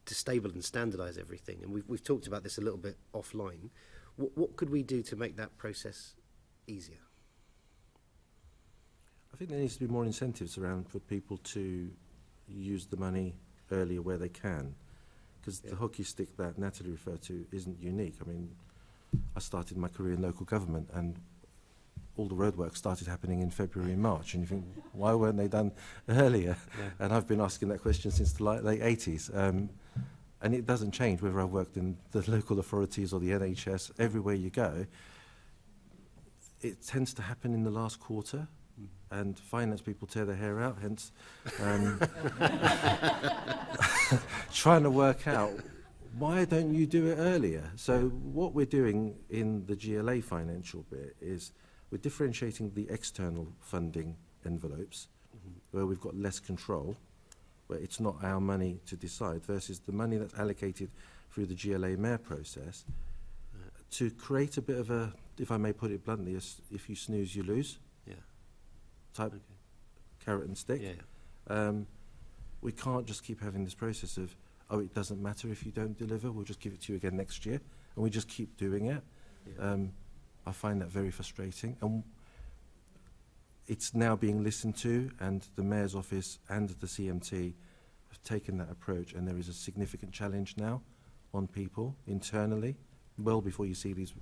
stable and standardise everything. And we've talked about this a little bit offline. What could we do to make that process easier? I think there needs to be more incentives around for people to use the money earlier where they can, because the hockey stick that Natalie referred to isn't unique. I mean, I started my career in local government, and all the roadwork started happening in February and March, and you think, why weren't they done earlier? And I've been asking that question since the late 80s. And it doesn't change whether I've worked in the local authorities or the NHS. Everywhere you go, it tends to happen in the last quarter, and finance people tear their hair out, hence trying to work out, why don't you do it earlier? So what we're doing in the GLA financial bit is we're differentiating the external funding envelopes, where we've got less control, where it's not our money to decide, versus the money that's allocated through the GLA mayor process, to create a bit of a, if I may put it bluntly, if you snooze, you lose type carrot and stick. We can't just keep having this process of, oh, it doesn't matter if you don't deliver, we'll just give it to you again next year, and we just keep doing it. I find that very frustrating, and it's now being listened to, and the Mayor's Office and the CMT have taken that approach, and there is a significant challenge now on people internally, well before you see these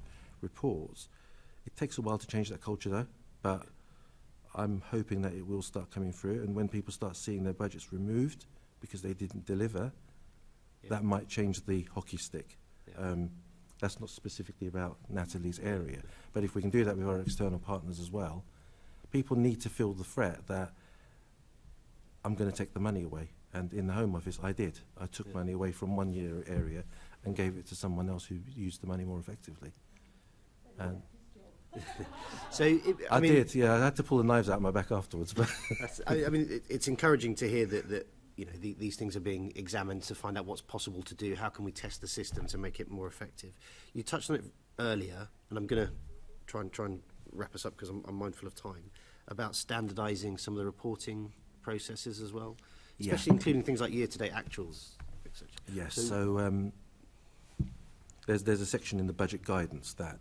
reports. It takes a while to change that culture though, but I'm hoping that it will start coming through, and when people start seeing their budgets removed because they didn't deliver, that might change the hockey stick. That's not specifically about Natalie's area, but if we can do that with our external partners as well, people need to feel the threat that I'm going to take the money away. And in the Home Office, I did. I took money away from one year area and gave it to someone else who used the money more effectively. And I did, yeah. I had to pull the knives out of my back afterwards. But I mean, it's encouraging to hear that you know, these things are being examined to find out what's possible to do. How can we test the system to make it more effective? You touched on it earlier, and I'm going to try and wrap us up because I'm mindful of time, about standardising some of the reporting processes as well, especially including things like year-to-date actuals, etc. Yes, so there's a section in the budget guidance that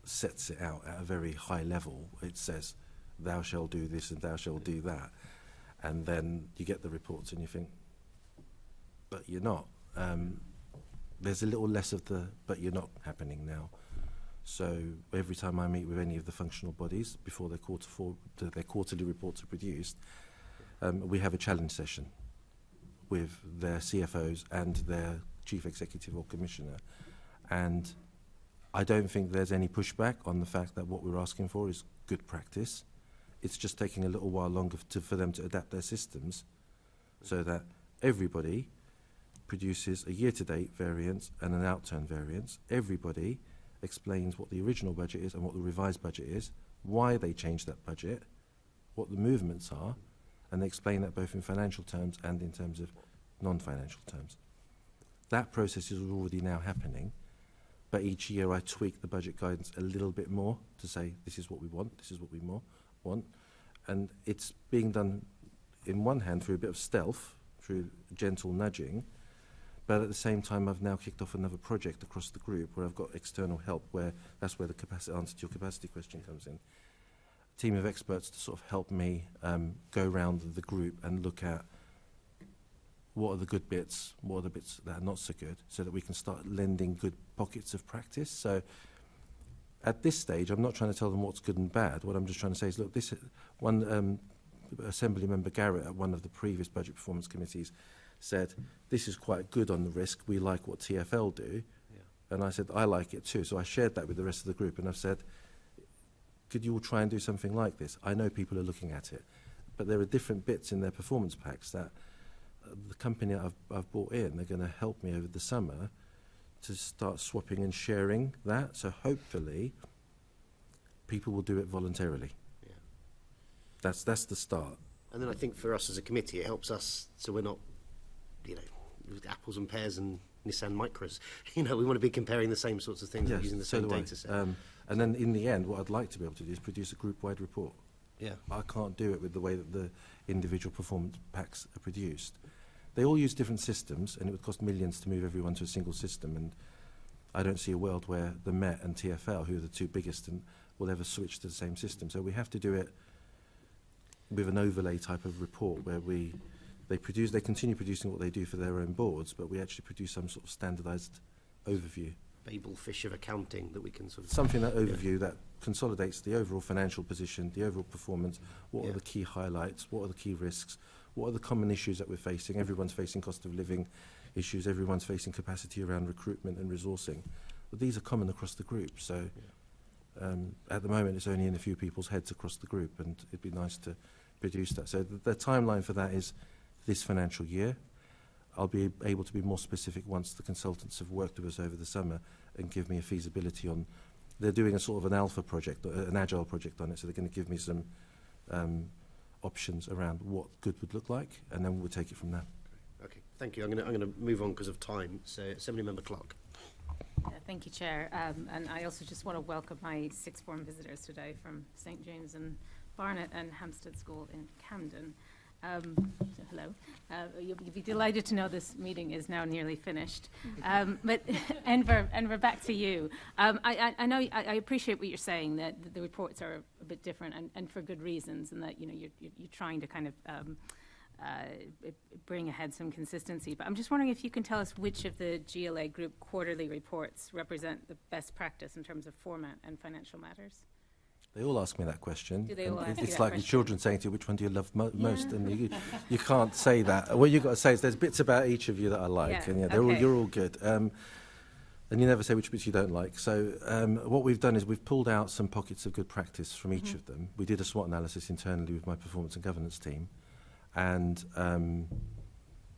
sets it out at a very high level. It says, thou shalt do this and thou shalt do that. And then you get the reports and you think, but you're not. There's a little less of the but you're not happening now. So every time I meet with any of the functional bodies before their quarterly reports are produced, we have a challenge session with their CFOs and their chief executive or commissioner. And I don't think there's any pushback on the fact that what we're asking for is good practice. It's just taking a little while longer for them to adapt their systems so that everybody produces a year-to-date variance and an outturn variance. Everybody explains what the original budget is and what the revised budget is, why they changed that budget, what the movements are, and they explain that both in financial terms and in terms of non-financial terms. That process is already now happening, but each year I tweak the budget guidance a little bit more to say this is what we want, this is what we want, and it's being done in one hand through a bit of stealth, through gentle nudging, but at the same time I've now kicked off another project across the group where I've got external help, where that's where the answer to your capacity question comes in. A team of experts to sort of help me go around the group and look at what are the good bits, what are the bits that are not so good, so that we can start lending good pockets of practice. So at this stage, I'm not trying to tell them what's good and bad. What I'm just trying to say is, look, this one Assembly Member Garrett at one of the previous budget performance committees said, this is quite good on the risk, we like what TfL do. And I said, I like it too. So I shared that with the rest of the group, and I've said, could you all try and do something like this? I know people are looking at it, but there are different bits in their performance packs that the company I've brought in, they're going to help me over the summer to start swapping and sharing that. So hopefully people will do it voluntarily. That's the start. And then I think for us as a committee, it helps us so we're not, you know, with apples and pears and Nissan Micras. You know, we want to be comparing the same sorts of things and using the same data set. And then in the end, what I'd like to be able to do is produce a group-wide report. I can't do it with the way that the individual performance packs are produced. They all use different systems, and it would cost millions to move everyone to a single system, and I don't see a world where the Met and TfL, who are the two biggest, will ever switch to the same system. So we have to do it with an overlay type of report where they continue producing what they do for their own boards, but we actually produce some sort of standardised overview. Babel fish of accounting that we can sort of... Something, that overview that consolidates the overall financial position, the overall performance, what are the key highlights, what are the key risks, what are the common issues that we're facing. Everyone's facing cost of living issues, everyone's facing capacity around recruitment and resourcing. But these are common across the group, so at the moment it's only in a few people's heads across the group, and it'd be nice to produce that. So the timeline for that is this financial year. I'll be able to be more specific once the consultants have worked with us over the summer and give me a feasibility on... They're doing a sort of an alpha project, an agile project on it, so they're going to give me some options around what good would look like, and then we'll take it from there. Okay, thank you. I'm going to move on because of time. So, Assembly Member Clark. Thank you, Chair. And I also just want to welcome my sixth form visitors today from St James and Barnet and Hampstead School in Camden. So hello. You'll be delighted to know this meeting is now nearly finished. But Enver, back to you. I know I appreciate what you're saying, that the reports are a bit different and for good reasons, and that you're trying to kind of bring ahead some consistency. But I'm just wondering if you can tell us which of the GLA Group quarterly reports represent the best practice in terms of format and financial matters. They all ask me that question. Do they all ask you It's that like question? your children saying to you, which one do you love most? And you can't say that. What you've got to say is there's bits about each of you that I like, Yeah, and okay. you're all good. And you never say which bits you don't like. So what we've done is we've pulled out some pockets of good practice from each of them. We did a SWOT analysis internally with my performance and governance team, and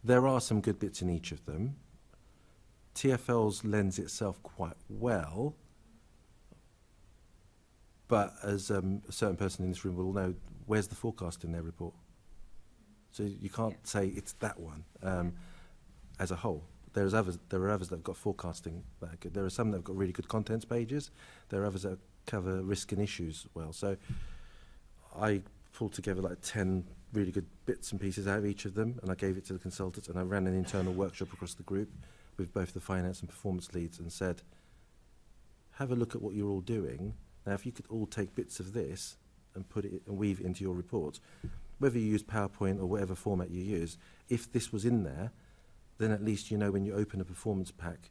there are some good bits in each of them. TfL's lends itself quite well, but as a certain person in this room will know, where's the forecast in their report? So you can't say it's that one as a whole. There are others that have got forecasting that are good. There are some that have got really good contents pages. There are others that cover risk and issues well. So I pulled together like 10 really good bits and pieces out of each of them, and I gave it to the consultants, and I ran an internal workshop across the group with both the finance and performance leads and said, have a look at what you're all doing. Now, if you could all take bits of this and put it and weave it into your report, whether you use PowerPoint or whatever format you use, if this was in there, then at least you know when you open a performance pack,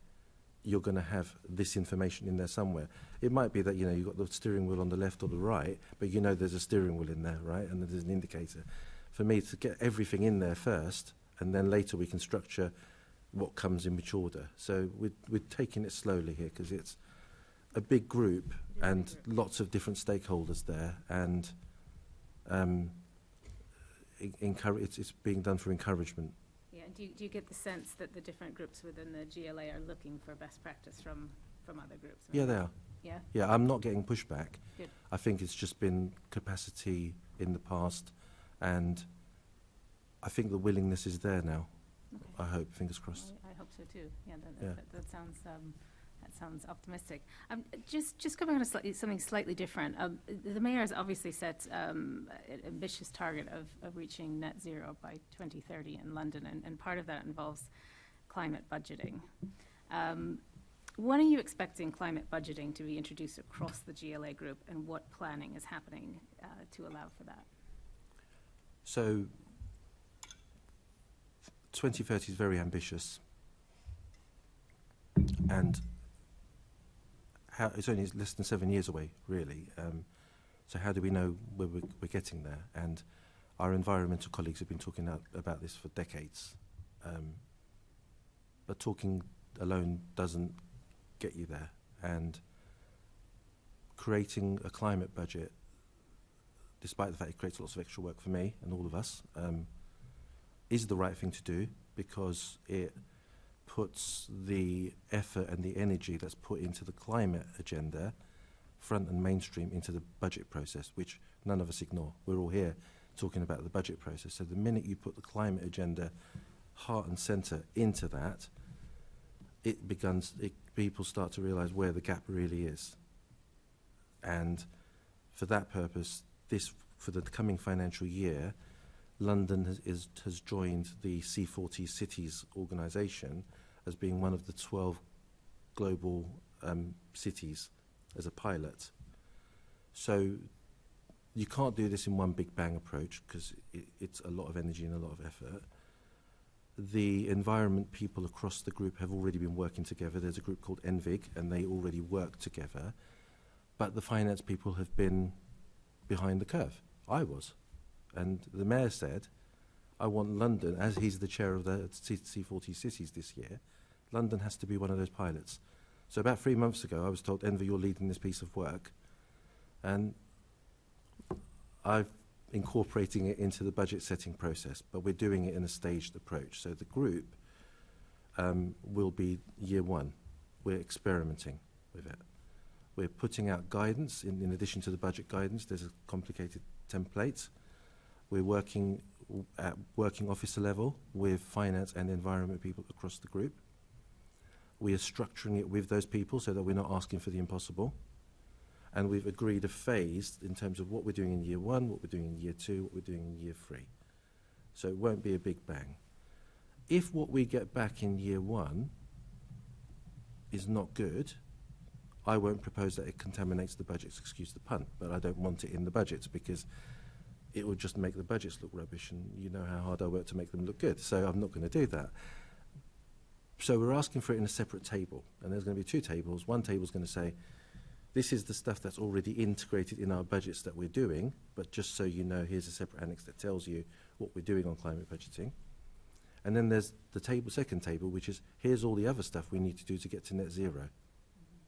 you're going to have this information in there somewhere. It might be that, you've got the steering wheel on the left or the right, but you know there's a steering wheel in there, right? And there's an indicator. For me, to get everything in there first, and then later we can structure what comes in which order. So we're taking it slowly here, because it's a big group and lots of different stakeholders there, and it's being done for encouragement. Yeah, do you get the sense that the different groups within the GLA are looking for best practice from other groups? Yeah, they are. Yeah? Yeah, I'm not getting pushback. Good. I think it's just been capacity in the past, and I think the willingness is there now. Okay. I hope, fingers crossed. I hope so too. Yeah, Yeah. That sounds optimistic. Just coming on to something slightly different. The mayor has obviously set an ambitious target of reaching net zero by 2030 in London, and part of that involves climate budgeting. When are you expecting climate budgeting to be introduced across the GLA Group, and what planning is happening to allow for that? So 2030 is very ambitious, and it's only less than 7 years away, really. So how do we know where we're getting there? And our environmental colleagues have been talking about this for decades. But talking alone doesn't get you there. And creating a climate budget, despite the fact it creates lots of extra work for me and all of us, is the right thing to do, because it puts the effort and the energy that's put into the climate agenda front and mainstream into the budget process, which none of us ignore. We're all here talking about the budget process. So the minute you put the climate agenda heart and centre into that, people start to realise where the gap really is. And for that purpose, for the coming financial year, London has joined the C40 Cities organisation as being one of the 12 global cities as a pilot. So you can't do this in one big bang approach, because it's a lot of energy and a lot of effort. The environment people across the group have already been working together. There's a group called NVIG, and they already work together. But the finance people have been behind the curve. I was. And the mayor said, I want London, as he's the chair of the C40 Cities this year, London has to be one of those pilots. So about 3 months ago, I was told, Enver, you're leading this piece of work. And I'm incorporating it into the budget setting process, but we're doing it in a staged approach. So the group will be year one. We're experimenting with it. We're putting out guidance. In addition to the budget guidance, there's a complicated template. We're working at working officer level with finance and environment people across the group. We are structuring it with those people so that we're not asking for the impossible. And we've agreed a phase in terms of what we're doing in year 1, what we're doing in year 2, what we're doing in year 3. So it won't be a big bang. If what we get back in year 1 is not good, I won't propose that it contaminates the budgets, excuse the pun, but I don't want it in the budgets because it would just make the budgets look rubbish, and you know how hard I work to make them look good, so I'm not going to do that. So we're asking for it in a separate table, and there's going to be 2 tables. One table's going to say, this is the stuff that's already integrated in our budgets that we're doing, but just so you know, here's a separate annex that tells you what we're doing on climate budgeting. And then there's the second table, which is, here's all the other stuff we need to do to get to net zero,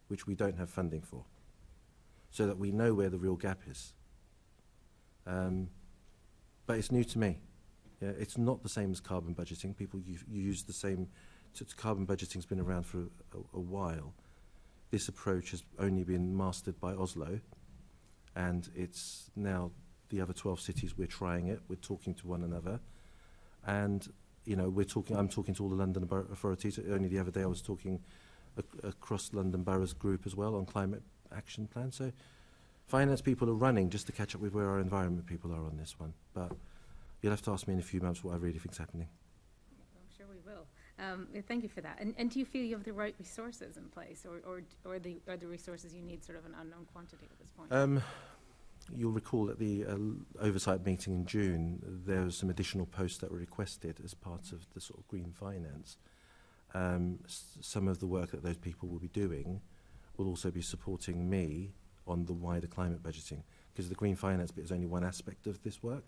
which we don't have funding for, so that we know where the real gap is. But it's new to me. Yeah, it's not the same as carbon budgeting. People use the same, carbon budgeting's been around for a while. This approach has only been mastered by Oslo, and it's now the other 12 cities we're trying it. We're talking to one another, and you know, I'm talking to all the London borough authorities. Only the other day I was talking across London Borough's group as well on climate action plan. So finance people are running just to catch up with where our environment people are on this one. But you'll have to ask me in a few months what I really think is happening. I'm sure we will. Thank you for that. And do you feel you have the right resources in place, or are the resources you need sort of an unknown quantity at this point? You'll recall at the oversight meeting in June, there was some additional posts that were requested as part of the sort of green finance. Some of the work that those people will be doing will also be supporting me on the wider climate budgeting, because the green finance bit is only one aspect of this work.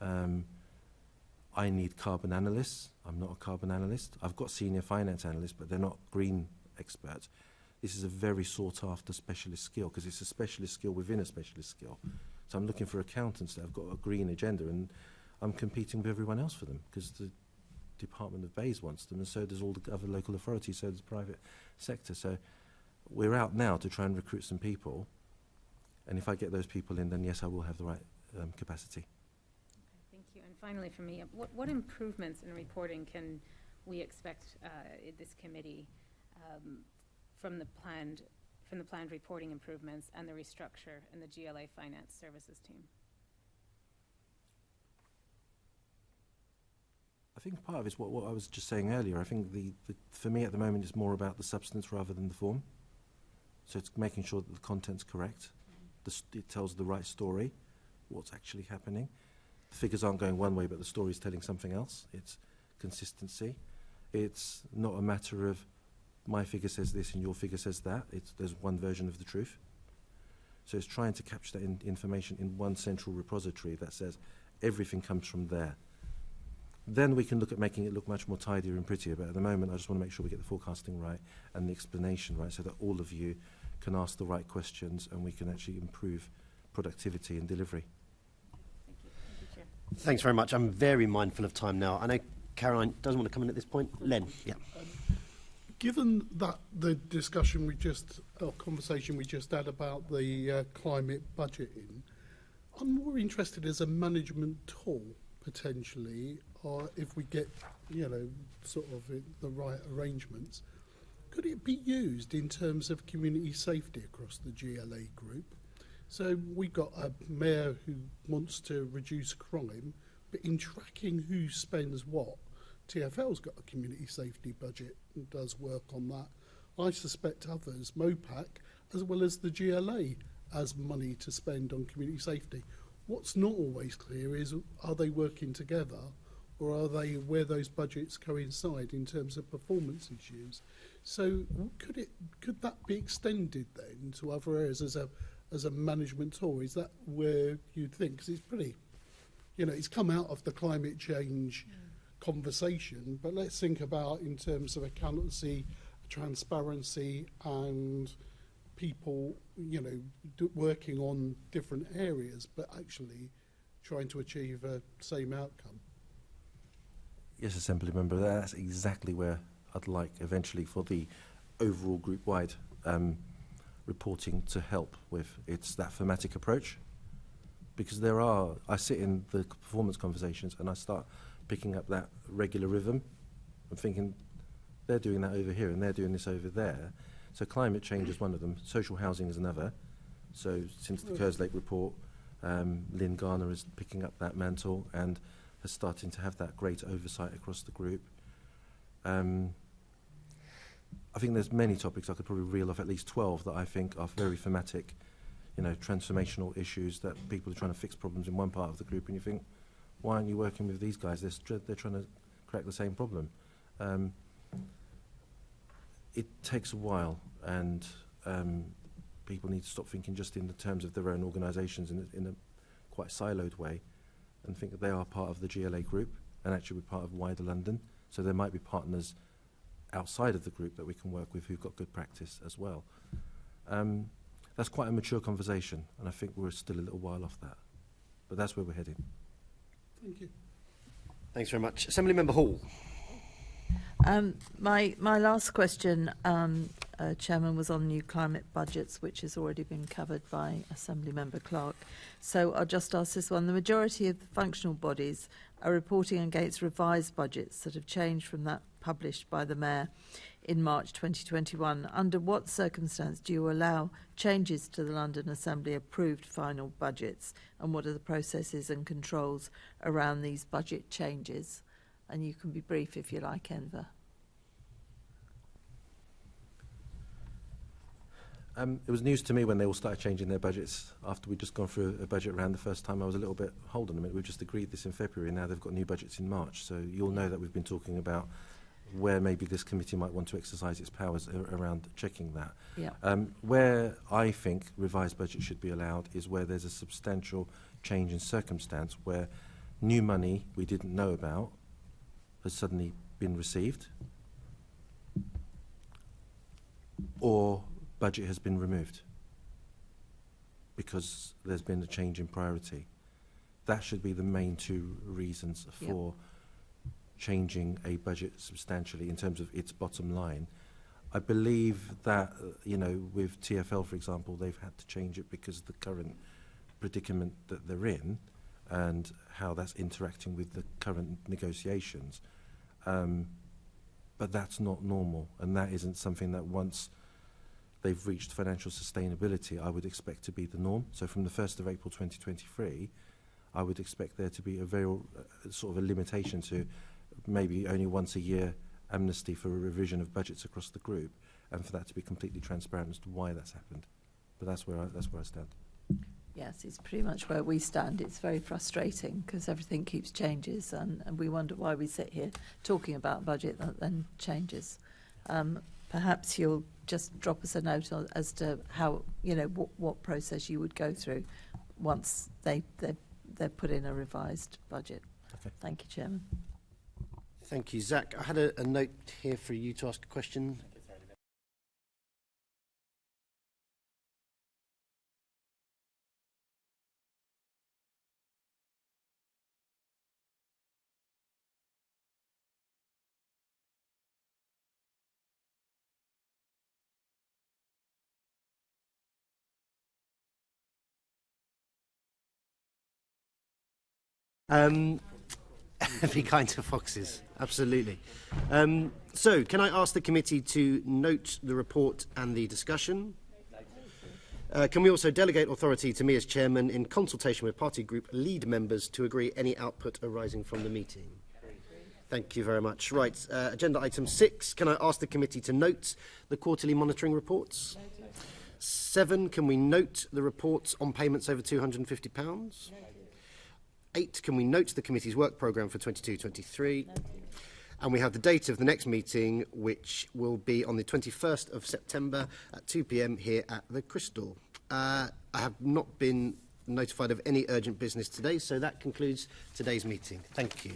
I need carbon analysts. I'm not a carbon analyst. I've got senior finance analysts, but they're not green experts. This is a very sought-after specialist skill, because it's a specialist skill within a specialist skill. So I'm looking for accountants that have got a green agenda, and I'm competing with everyone else for them, because the Department of Bays wants them, and so does all the other local authorities, so does the private sector. So we're out now to try and recruit some people, and if I get those people in, then yes, I will have the right capacity. Thank you. And finally, for me, what improvements in reporting can we expect in this committee from the planned reporting improvements and the restructure in the GLA Finance Services team? I think part of it is what I was just saying earlier. I think for me at the moment it's more about the substance rather than the form. So it's making sure that the content's correct. It tells the right story, what's actually happening. The figures aren't going one way, but the story's telling something else. It's consistency. It's not a matter of my figure says this and your figure says that. There's one version of the truth. So it's trying to capture that information in one central repository that says everything comes from there. Then we can look at making it look much more tidier and prettier, but at the moment I just want to make sure we get the forecasting right and the explanation right, so that all of you can ask the right questions and we can actually improve productivity and delivery. Thank you. Thank you, Chair. Thanks very much. I'm very mindful of time now. I know Caroline doesn't want to come in at this point. Len, yeah. Given that the conversation we just had about the climate budgeting, I'm more interested as a management tool, potentially, or if we get, sort of the right arrangements, could it be used in terms of community safety across the GLA Group? So we've got a mayor who wants to reduce crime, but in tracking who spends what, TfL's got a community safety budget and does work on that. I suspect others, mopac, as well as the GLA, has money to spend on community safety. What's not always clear is, are they working together, or are they where those budgets coincide in terms of performance issues? So could that be extended then to other areas as a management tool? Is that where you'd think? Because it's pretty, it's come out of the climate change conversation, but let's think about in terms of accountancy, transparency, and people, working on different areas, but actually trying to achieve a same outcome. Yes, Assembly Member, that's exactly where I'd like eventually for the overall group-wide reporting to help with. It's that thematic approach, because I sit in the performance conversations and I start picking up that regular rhythm. I'm thinking, they're doing that over here and they're doing this over there. So climate change is one of them, social housing is another, So since the Kerslake report, Lynn Garner is picking up that mantle and is starting to have that great oversight across the group. I think there's many topics. I could probably reel off at least 12 that I think are very thematic, you know, transformational issues that people are trying to fix problems in one part of the group, and you think, why aren't you working with these guys? They're trying to crack the same problem. It takes a while, and people need to stop thinking just in the terms of their own organisations in a quite siloed way, and think that they are part of the GLA Group, and actually we're part of wider London. So there might be partners outside of the group that we can work with who've got good practice as well. That's quite a mature conversation, and I think we're still a little while off that. But that's where we're heading. Thank you. Thanks very much. Assembly Member Hall. My last question, Chairman, was on new climate budgets, which has already been covered by Assembly Member Clark. So I'll just ask this one. The majority of the functional bodies are reporting against revised budgets that have changed from that published by the Mayor in March 2021. Under what circumstance do you allow changes to the London Assembly approved final budgets, and what are the processes and controls around these budget changes? And you can be brief if you like, Enver. It was news to me when they all started changing their budgets after we'd just gone through a budget round the first time. I was a little bit, hold on a minute, we've just agreed this in February, now they've got new budgets in March. So you'll know that we've been talking about where maybe this committee might want to exercise its powers around checking that. Yeah. Where I think revised budget should be allowed is where there's a substantial change in circumstance, where new money we didn't know about has suddenly been received, or budget has been removed because there's been a change in priority. That should be the main two reasons for changing a budget substantially in terms of its bottom line. I believe that, you know, with TfL, for example, they've had to change it because of the current predicament that they're in and how that's interacting with the current negotiations. But that's not normal, and that isn't something that once they've reached financial sustainability, I would expect to be the norm. So from the 1st of April 2023, I would expect there to be a very sort of a limitation to maybe only once a year amnesty for a revision of budgets across the group, and for that to be completely transparent as to why that's happened. But that's where I stand. Yes, it's pretty much where we stand. It's very frustrating because everything keeps changes, and we wonder why we sit here talking about budget that then changes. Perhaps you'll just drop us a note as to how, you know, what process you would go through once they're put in a revised budget. Okay. Thank you, Chairman. Thank you, Zach. I had a note here for you to ask a question. Be kind to foxes, absolutely. So, can I ask the committee to note the report and the discussion? Can we also delegate authority to me as chairman in consultation with party group lead members to agree any output arising from the meeting? Thank you very much. Right, agenda item 6. Can I ask the committee to note the quarterly monitoring reports? 7. Can we note the reports on payments over £250? 8, can we note the committee's work programme for 22-23? And we have the date of the next meeting, which will be on the 21st of September at 2 p.m. here at the Crystal. I have not been notified of any urgent business today, so that concludes today's meeting. Thank you.